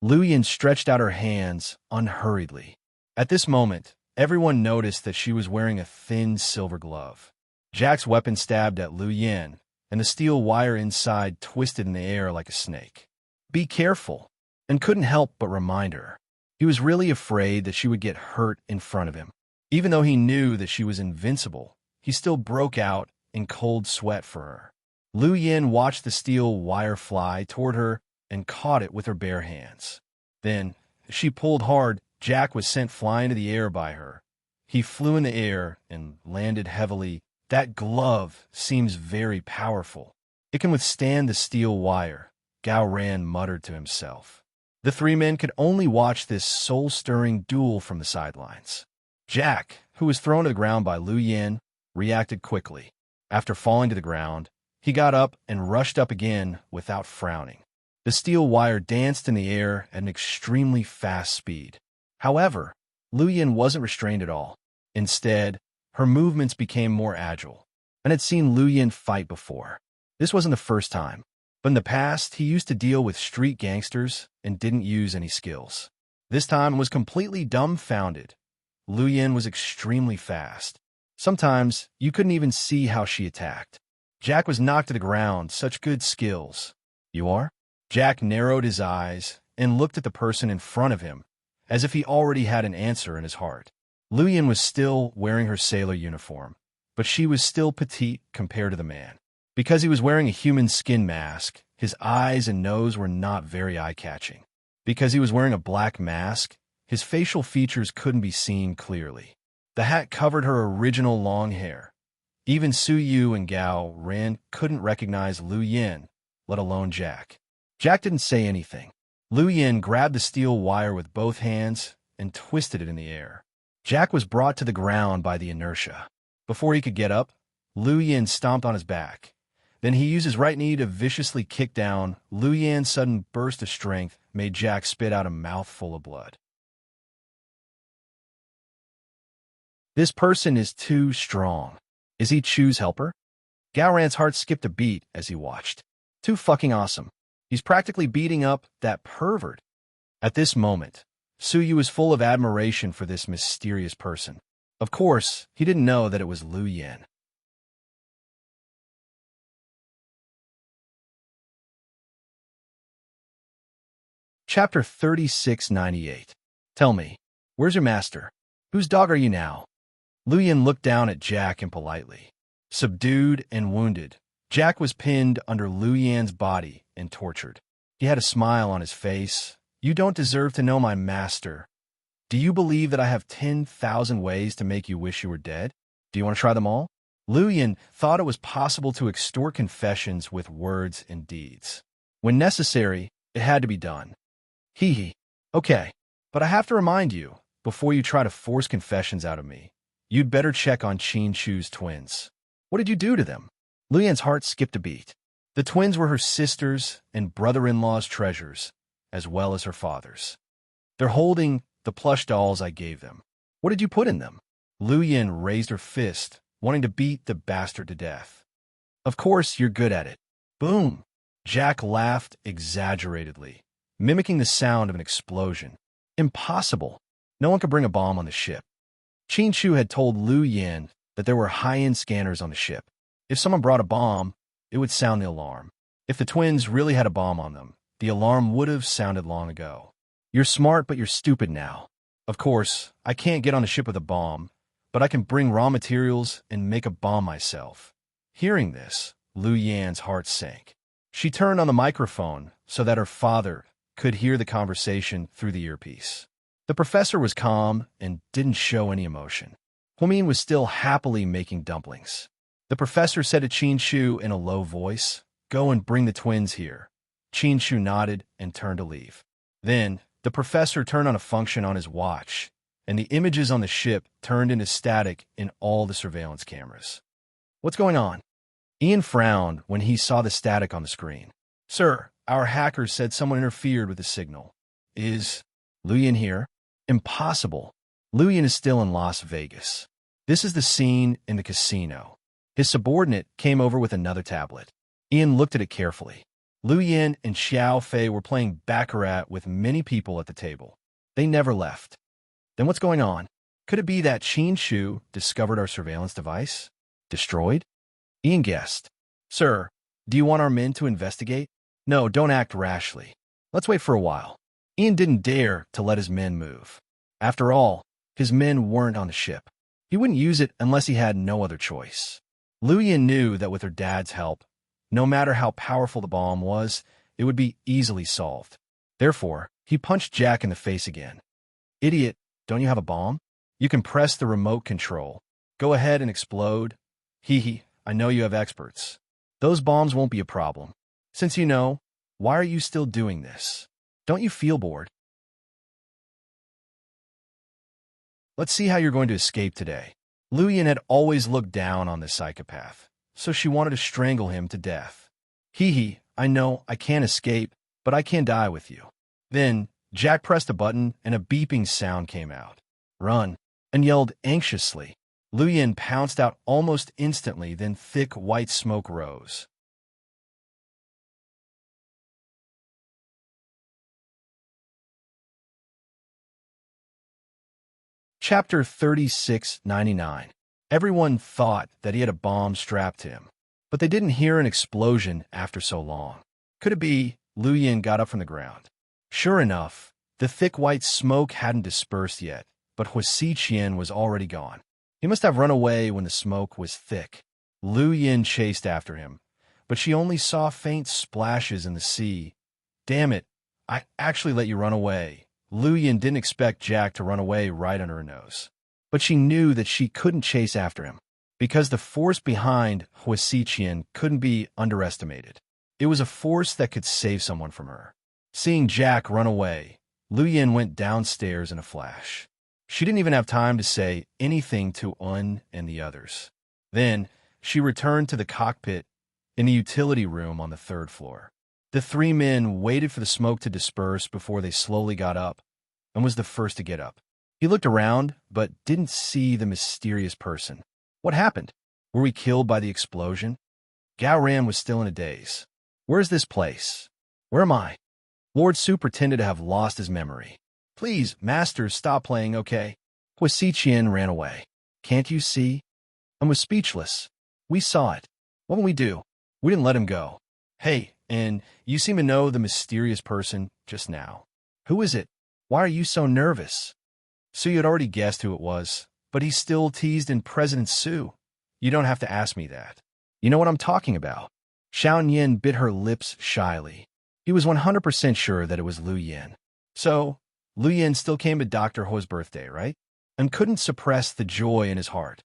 Speaker 1: Lu Yin stretched out her hands unhurriedly. At this moment, everyone noticed that she was wearing a thin silver glove. Jack's weapon stabbed at Lu Yin, and the steel wire inside twisted in the air like a snake. Be careful, and couldn't help but remind her. He was really afraid that she would get hurt in front of him. Even though he knew that she was invincible, he still broke out in cold sweat for her. Lu Yin watched the steel wire fly toward her and caught it with her bare hands. Then, as she pulled hard, Jack was sent flying into the air by her. He flew in the air and landed heavily. That glove seems very powerful. It can withstand the steel wire, Gao Ran muttered to himself. The three men could only watch this soul-stirring duel from the sidelines. Jack, who was thrown to the ground by Lu Yin, reacted quickly. After falling to the ground, he got up and rushed up again without frowning. The steel wire danced in the air at an extremely fast speed. However, Lu Yin wasn't restrained at all. Instead, her movements became more agile. And had seen Lu Yin fight before. This wasn't the first time, but in the past, he used to deal with street gangsters and didn't use any skills. This time was completely dumbfounded. Lu Yin was extremely fast. Sometimes, you couldn't even see how she attacked. Jack was knocked to the ground, such good skills. You are? Jack narrowed his eyes and looked at the person in front of him, as if he already had an answer in his heart. Lu Yin was still wearing her sailor uniform, but she was still petite compared to the man. Because he was wearing a human skin mask, his eyes and nose were not very eye-catching. Because he was wearing a black mask, his facial features couldn't be seen clearly. The hat covered her original long hair. Even Su Yu and Gao Ran couldn't recognize Lu Yin, let alone Jack. Jack didn't say anything. Lu Yin grabbed the steel wire with both hands and twisted it in the air. Jack was brought to the ground by the inertia. Before he could get up, Lu Yin stomped on his back. Then he used his right knee to viciously kick down. Lu Yin's sudden burst of strength made Jack spit out a mouthful of blood. This person is too strong. Is he Chu's helper? Gao Ran's heart skipped a beat as he watched. Too fucking awesome. He's practically beating up that pervert. At this moment, Su Yu was full of admiration for this mysterious person. Of course, he didn't know that it was Lu Yin. Chapter 3698. Tell me, where's your master? Whose dog are you now? Lu Yin looked down at Jack impolitely. Subdued and wounded, Jack was pinned under Lu Yin's body and tortured. He had a smile on his face. You don't deserve to know my master. Do you believe that I have 10,000 ways to make you wish you were dead? Do you want to try them all? Lu Yin thought it was possible to extort confessions with words and deeds. When necessary, it had to be done. Hee hee. Okay, but I have to remind you, before you try to force confessions out of me, you'd better check on Qin Chu's twins. What did you do to them? Lu Yin's heart skipped a beat. The twins were her sisters and brother-in-law's treasures, as well as her father's. They're holding the plush dolls I gave them. What did you put in them? Lu Yin raised her fist, wanting to beat the bastard to death. Of course, you're good at it. Boom! Jack laughed exaggeratedly, mimicking the sound of an explosion. Impossible. No one could bring a bomb on the ship. Qin Chu had told Lu Yin that there were high-end scanners on the ship. If someone brought a bomb, it would sound the alarm. If the twins really had a bomb on them, the alarm would have sounded long ago. You're smart, but you're stupid now. Of course, I can't get on the ship with a bomb, but I can bring raw materials and make a bomb myself. Hearing this, Lu Yin's heart sank. She turned on the microphone so that her father could hear the conversation through the earpiece. The professor was calm and didn't show any emotion. Humin was still happily making dumplings. The professor said to Qin Chu in a low voice, "Go and bring the twins here." Qin Chu nodded and turned to leave. Then, the professor turned on a function on his watch, and the images on the ship turned into static in all the surveillance cameras. What's going on? Ian frowned when he saw the static on the screen. Sir, our hackers said someone interfered with the signal. Is Lu Yin here? Impossible. Lu Yin is still in Las Vegas. This is the scene in the casino. His subordinate came over with another tablet. Ian looked at it carefully. Lu Yin and Xiao Fei were playing baccarat with many people at the table. They never left. Then what's going on? Could it be that Qin Chu discovered our surveillance device? Destroyed? Ian guessed. Sir, do you want our men to investigate? No, don't act rashly. Let's wait for a while. Ian didn't dare to let his men move. After all, his men weren't on the ship. He wouldn't use it unless he had no other choice. Lu Yin knew that with her dad's help, no matter how powerful the bomb was, it would be easily solved. Therefore, he punched Jack in the face again. Idiot, don't you have a bomb? You can press the remote control. Go ahead and explode. Hee hee, I know you have experts. Those bombs won't be a problem. Since you know, why are you still doing this? Don't you feel bored? Let's see how you're going to escape today. Lu Yin had always looked down on this psychopath, so she wanted to strangle him to death. Hee hee, I know I can't escape, but I can die with you. Then, Jack pressed a button and a beeping sound came out. Run, and yelled anxiously. Lu Yin pounced out almost instantly, then thick white smoke rose. Chapter 3699. Everyone thought that he had a bomb strapped to him, but they didn't hear an explosion after so long. Could it be Lu Yin got up from the ground? Sure enough, the thick white smoke hadn't dispersed yet, but Huasi Qian was already gone. He must have run away when the smoke was thick. Lu Yin chased after him, but she only saw faint splashes in the sea. Damn it, I actually let you run away. Lu Yin didn't expect Jack to run away right under her nose. But she knew that she couldn't chase after him, because the force behind Huasi Qian couldn't be underestimated. It was a force that could save someone from her. Seeing Jack run away, Lu Yin went downstairs in a flash. She didn't even have time to say anything to Un and the others. Then, she returned to the cockpit in the utility room on the 3rd floor. The 3 men waited for the smoke to disperse before they slowly got up, and was the first to get up. He looked around, but didn't see the mysterious person. What happened? Were we killed by the explosion? Gao Ran was still in a daze. Where's this place? Where am I? Lord Su pretended to have lost his memory. Please, masters, stop playing, okay? Huasi Qian ran away. Can't you see? And was speechless. We saw it. What will we do? We didn't let him go. Hey, and you seem to know the mysterious person just now. Who is it? Why are you so nervous? Su had already guessed who it was, but he still teased in President Su. You don't have to ask me that. You know what I'm talking about. Xiao Yin bit her lips shyly. He was 100% sure that it was Lu Yin. So, Lu Yin still came to Dr. Ho's birthday, right? And couldn't suppress the joy in his heart.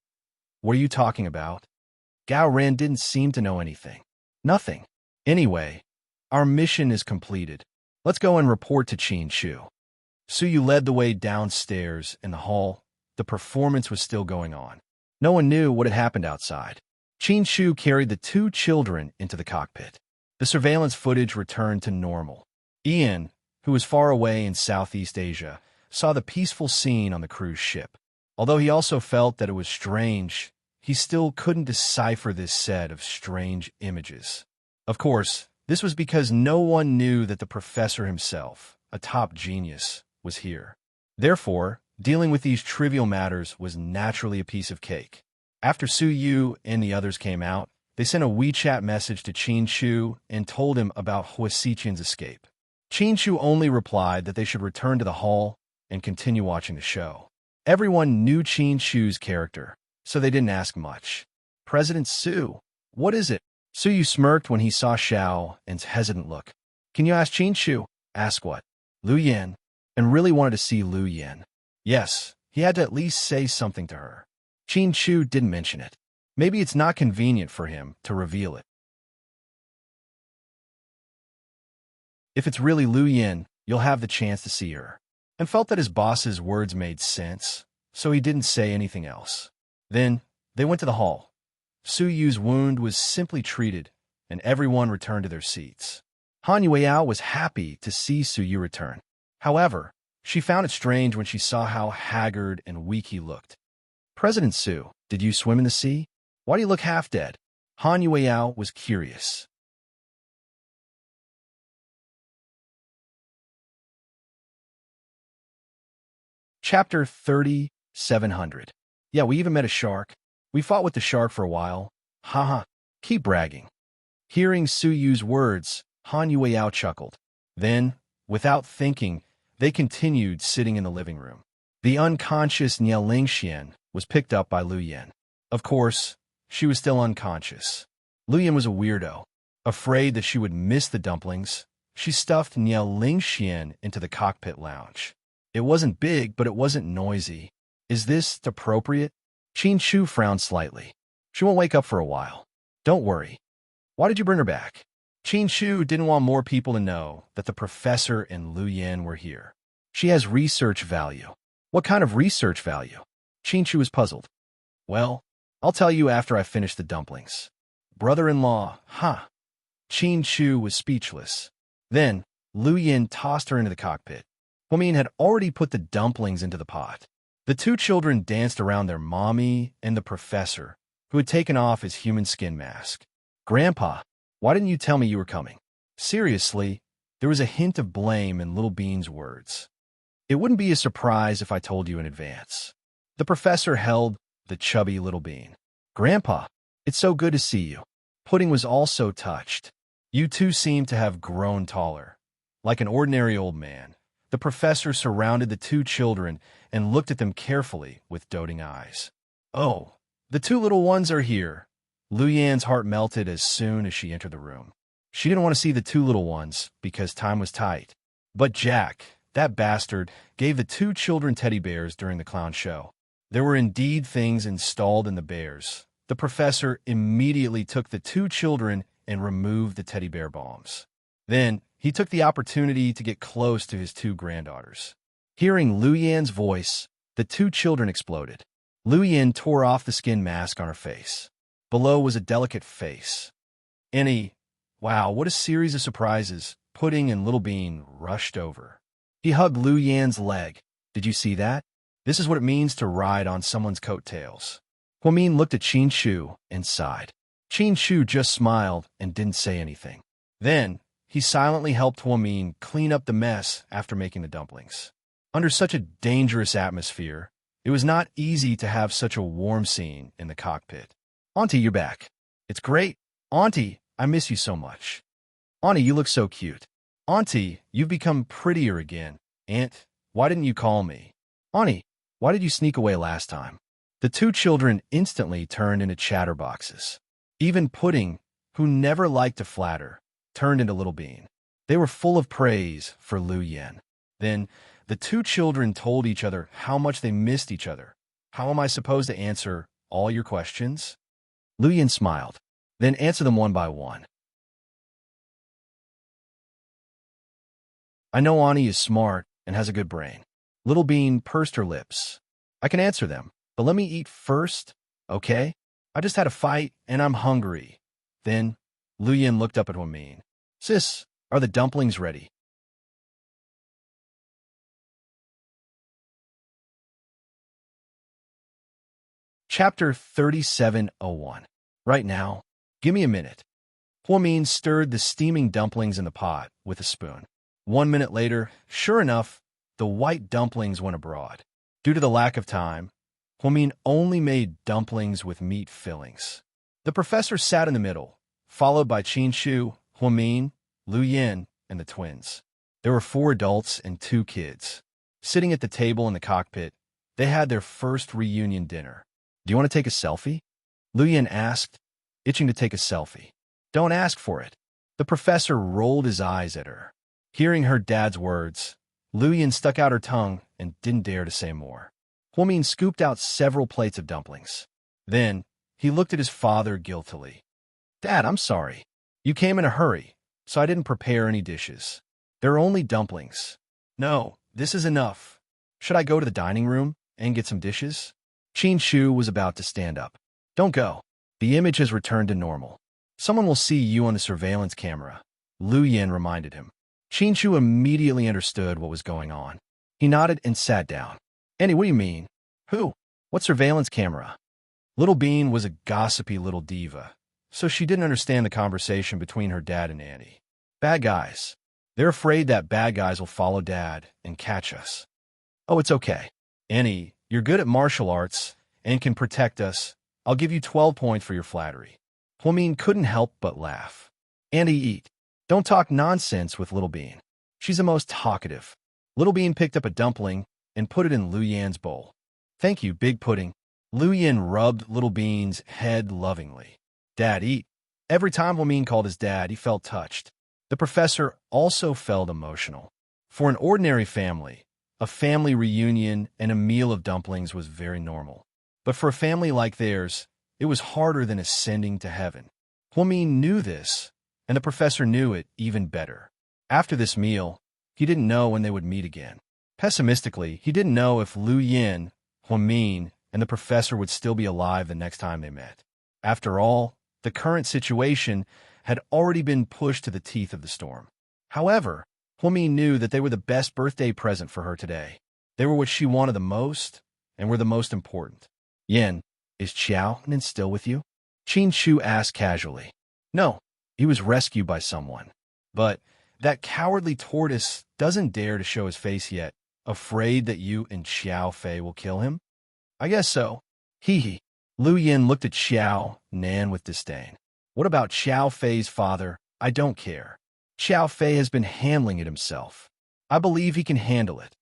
Speaker 1: What are you talking about? Gao Ran didn't seem to know anything. Nothing. Anyway, our mission is completed. Let's go and report to Qin Shu. Su Yu led the way downstairs in the hall. The performance was still going on. No one knew what had happened outside. Qin Shu carried the 2 children into the cockpit. The surveillance footage returned to normal. Ian, who was far away in Southeast Asia, saw the peaceful scene on the cruise ship. Although he also felt that it was strange, he still couldn't decipher this set of strange images. Of course, this was because no one knew that the professor himself, a top genius, was here. Therefore, dealing with these trivial matters was naturally a piece of cake. After Su Yu and the others came out, they sent a WeChat message to Qin Shu and told him about Huasi Qian's escape. Qin Shu only replied that they should return to the hall and continue watching the show. Everyone knew Qin Shu's character, so they didn't ask much. President Su, what is it? Su Yu smirked when he saw Xiao and's hesitant look. Can you ask Qin Shu? Ask what? Lu Yin. And really wanted to see Lu Yin. Yes, he had to at least say something to her. Qin Shu didn't mention it. Maybe it's not convenient for him to reveal it. If it's really Lu Yin, you'll have the chance to see her. And felt that his boss's words made sense, so he didn't say anything else. Then, they went to the hall. Su Yu's wound was simply treated, and everyone returned to their seats. Han Yueyao was happy to see Su Yu return. However, she found it strange when she saw how haggard and weak he looked. President Su, did you swim in the sea? Why do you look half dead? Han Yueyao was curious. Chapter 3700. Yeah, we even met a shark. We fought with the shark for a while. Haha, keep bragging. Hearing Su Yu's words, Han Yueyao chuckled. Then, without thinking, they continued sitting in the living room. The unconscious Niao Lingxian was picked up by Lu Yin. Of course, she was still unconscious. Lu Yin was a weirdo. Afraid that she would miss the dumplings, she stuffed Niao Lingxian into the cockpit lounge. It wasn't big, but it wasn't noisy. Is this appropriate? Qin Shu frowned slightly. She won't wake up for a while. Don't worry. Why did you bring her back? Qin Shu didn't want more people to know that the professor and Lu Yin were here. She has research value. What kind of research value? Qin Shu was puzzled. Well, I'll tell you after I finish the dumplings. Brother-in-law, huh? Qin Shu was speechless. Then, Lu Yin tossed her into the cockpit. Huamin had already put the dumplings into the pot. The two children danced around their mommy and the professor, who had taken off his human skin mask. Grandpa, why didn't you tell me you were coming? Seriously, there was a hint of blame in Little Bean's words. It wouldn't be a surprise if I told you in advance. The professor held the chubby Little Bean. Grandpa, it's so good to see you. Pudding was also touched. You two seem to have grown taller. Like an ordinary old man, the professor surrounded the two children and looked at them carefully with doting eyes. Oh, the two little ones are here. Lu Yan's heart melted as soon as she entered the room. She didn't want to see the two little ones because time was tight. But Jack, that bastard, gave the two children teddy bears during the clown show. There were indeed things installed in the bears. The professor immediately took the two children and removed the teddy bear bombs. Then, he took the opportunity to get close to his two granddaughters. Hearing Lu Yan's voice, the two children exploded. Lu Yan tore off the skin mask on her face. Below was a delicate face. Wow, what a series of surprises. Pudding and Little Bean rushed over. He hugged Lu Yan's leg. Did you see that? This is what it means to ride on someone's coattails. Huamin looked at Qin Shu and sighed. Qin Shu just smiled and didn't say anything. Then, he silently helped Huamin clean up the mess after making the dumplings. Under such a dangerous atmosphere, it was not easy to have such a warm scene in the cockpit. Auntie, you're back. It's great. Auntie, I miss you so much. Auntie, you look so cute. Auntie, you've become prettier again. Aunt, why didn't you call me? Auntie, why did you sneak away last time? The two children instantly turned into chatterboxes. Even Pudding, who never liked to flatter, turned into Little Bean. They were full of praise for Lu Yin. Then, the two children told each other how much they missed each other. How am I supposed to answer all your questions? Lu Yin smiled. Then answer them one by one. I know Auntie is smart and has a good brain. Little Bean pursed her lips. I can answer them, but let me eat first, okay? I just had a fight and I'm hungry. Then, Lu Yin looked up at Huamin. Sis, are the dumplings ready? Chapter 3701. Right now, give me a minute. Huamin stirred the steaming dumplings in the pot with a spoon. 1 minute later, sure enough, the white dumplings went abroad. Due to the lack of time, Huamin only made dumplings with meat fillings. The professor sat in the middle, followed by Qin Shu, Huamin, Lu Yin, and the twins. There were 4 adults and 2 kids. Sitting at the table in the cockpit, they had their first reunion dinner. Do you want to take a selfie? Lu Yin asked, itching to take a selfie. Don't ask for it. The professor rolled his eyes at her. Hearing her dad's words, Lu Yin stuck out her tongue and didn't dare to say more. Huamin scooped out several plates of dumplings. Then, he looked at his father guiltily. Dad, I'm sorry. You came in a hurry, so I didn't prepare any dishes. There are only dumplings. No, this is enough. Should I go to the dining room and get some dishes? Qin Shu was about to stand up. Don't go. The image has returned to normal. Someone will see you on the surveillance camera. Lu Yin reminded him. Qin Shu immediately understood what was going on. He nodded and sat down. Annie, what do you mean? Who? What surveillance camera? Little Bean was a gossipy little diva, so she didn't understand the conversation between her dad and Annie. Bad guys. They're afraid that bad guys will follow Dad and catch us. Oh, it's okay. Annie, you're good at martial arts and can protect us. I'll give you 12 points for your flattery. Huamin couldn't help but laugh. Annie, eat. Don't talk nonsense with Little Bean. She's the most talkative. Little Bean picked up a dumpling and put it in Lu Yan's bowl. Thank you, Big Pudding. Lu Yin rubbed Little Bean's head lovingly. Dad, eat. Every time Huamin called his dad, he felt touched. The professor also felt emotional. For an ordinary family, a family reunion and a meal of dumplings was very normal. But for a family like theirs, it was harder than ascending to heaven. Huamin knew this, and the professor knew it even better. After this meal, he didn't know when they would meet again. Pessimistically, he didn't know if Lu Yin, Huamin, and the professor would still be alive the next time they met. After all, the current situation had already been pushed to the teeth of the storm. However, Huamin knew that they were the best birthday present for her today. They were what she wanted the most, and were the most important. Yin, is Xiaonan still with you? Qin Shu asked casually. No, he was rescued by someone. But that cowardly tortoise doesn't dare to show his face yet, afraid that you and Xiao Fei will kill him? I guess so. Hee hee. Lu Yin looked at Xiao Nan with disdain. What about Xiao Fei's father? I don't care. Xiao Fei has been handling it himself. I believe he can handle it,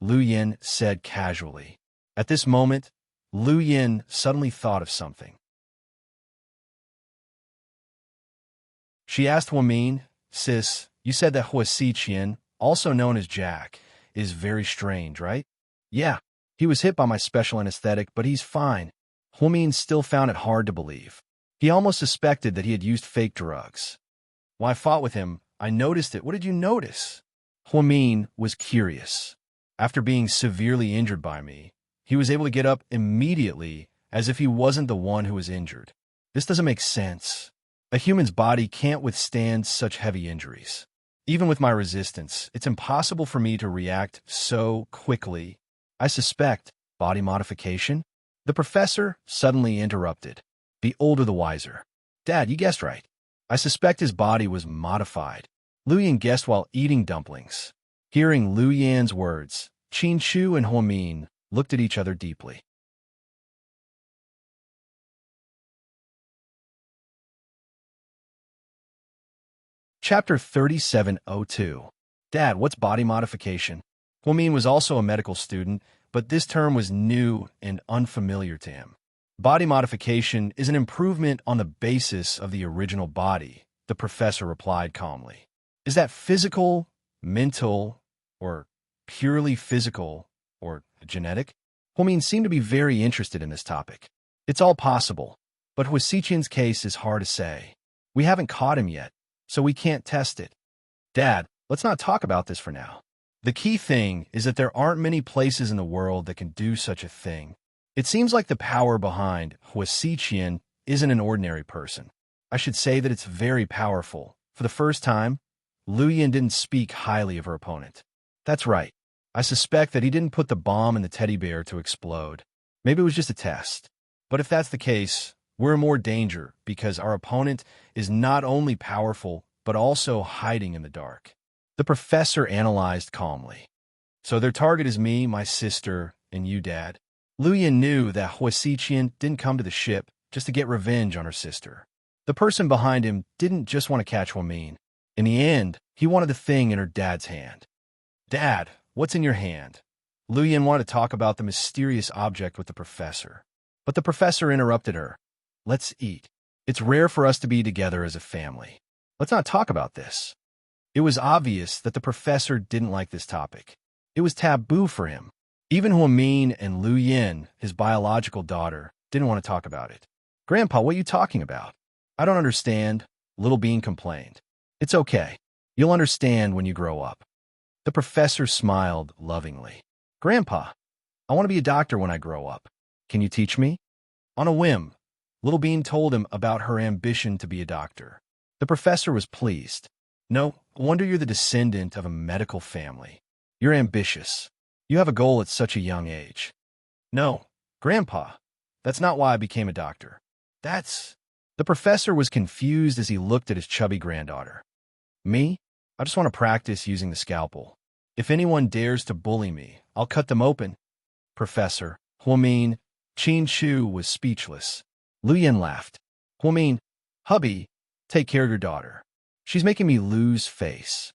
Speaker 1: Lu Yin said casually. At this moment, Lu Yin suddenly thought of something. She asked Huamin, Sis, you said that Hua Xiqian, also known as Jack, is very strange, right? Yeah, he was hit by my special anesthetic, but he's fine. Huamin still found it hard to believe. He almost suspected that he had used fake drugs. When I fought with him, I noticed it. What did you notice? Huamin was curious. After being severely injured by me, he was able to get up immediately as if he wasn't the one who was injured. This doesn't make sense. A human's body can't withstand such heavy injuries. Even with my resistance, it's impossible for me to react so quickly. I suspect body modification? The professor suddenly interrupted. The older the wiser. Dad, you guessed right. I suspect his body was modified. Lu Yin guessed while eating dumplings. Hearing Lu Yan's words, Qin Shu and Huamin looked at each other deeply. Chapter 3702. Dad, what's body modification? Huamin was also a medical student, but this term was new and unfamiliar to him. Body modification is an improvement on the basis of the original body, the professor replied calmly. Is that physical, mental, or purely physical, or genetic? Huamin seemed to be very interested in this topic. It's all possible, but Hua Xiqian's case is hard to say. We haven't caught him yet, so we can't test it. Dad, let's not talk about this for now. The key thing is that there aren't many places in the world that can do such a thing. It seems like the power behind Hua Xiqian isn't an ordinary person. I should say that it's very powerful. For the first time, Lu Yin didn't speak highly of her opponent. That's right. I suspect that he didn't put the bomb in the teddy bear to explode. Maybe it was just a test. But if that's the case, we're in more danger because our opponent is not only powerful, but also hiding in the dark. The professor analyzed calmly. So their target is me, my sister, and you, Dad. Lu Yin knew that Hua Xiqian didn't come to the ship just to get revenge on her sister. The person behind him didn't just want to catch Huamin. In the end, he wanted the thing in her dad's hand. Dad, what's in your hand? Lu Yin wanted to talk about the mysterious object with the professor. But the professor interrupted her. Let's eat. It's rare for us to be together as a family. Let's not talk about this. It was obvious that the professor didn't like this topic. It was taboo for him. Even Huamin and Lu Yin, his biological daughter, didn't want to talk about it. Grandpa, what are you talking about? I don't understand, Little Bean complained. It's okay. You'll understand when you grow up. The professor smiled lovingly. Grandpa, I want to be a doctor when I grow up. Can you teach me? On a whim, Little Bean told him about her ambition to be a doctor. The professor was pleased. No wonder you're the descendant of a medical family. You're ambitious. You have a goal at such a young age. No, Grandpa, that's not why I became a doctor. The professor was confused as he looked at his chubby granddaughter. Me? I just want to practice using the scalpel. If anyone dares to bully me, I'll cut them open. Professor, Huamin, Qin Shu was speechless. Lu Yin laughed. Huamin, hubby, take care of your daughter. She's making me lose face.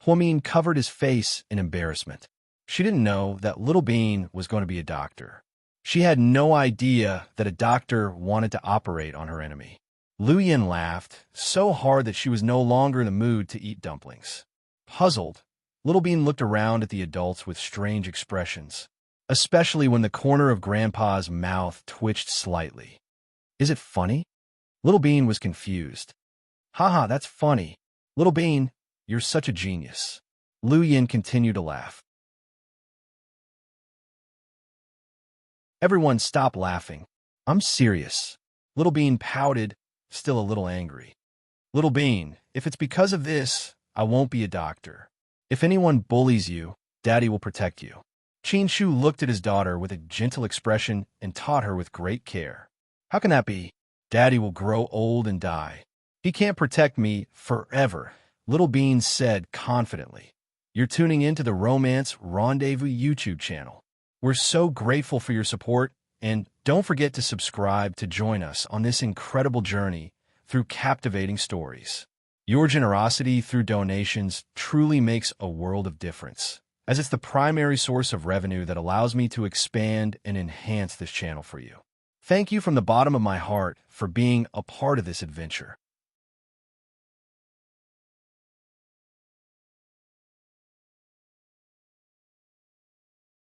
Speaker 1: Huamin covered his face in embarrassment. She didn't know that Little Bean was going to be a doctor. She had no idea that a doctor wanted to operate on her enemy. Lu Yin laughed so hard that she was no longer in the mood to eat dumplings. Puzzled, Little Bean looked around at the adults with strange expressions, especially when the corner of Grandpa's mouth twitched slightly. Is it funny? Little Bean was confused. Haha, that's funny. Little Bean, you're such a genius. Lu Yin continued to laugh. Everyone stop laughing. I'm serious. Little Bean pouted, still a little angry. Little Bean, if it's because of this, I won't be a doctor. If anyone bullies you, Daddy will protect you. Qin Shu looked at his daughter with a gentle expression and taught her with great care. How can that be? Daddy will grow old and die. He can't protect me forever, Little Bean said confidently. You're tuning into the Romance Rendezvous YouTube channel. We're so grateful for your support, and don't forget to subscribe to join us on this incredible journey through captivating stories. Your generosity through donations truly makes a world of difference, as it's the primary source of revenue that allows me to expand and enhance this channel for you. Thank you from the bottom of my heart for being a part of this adventure.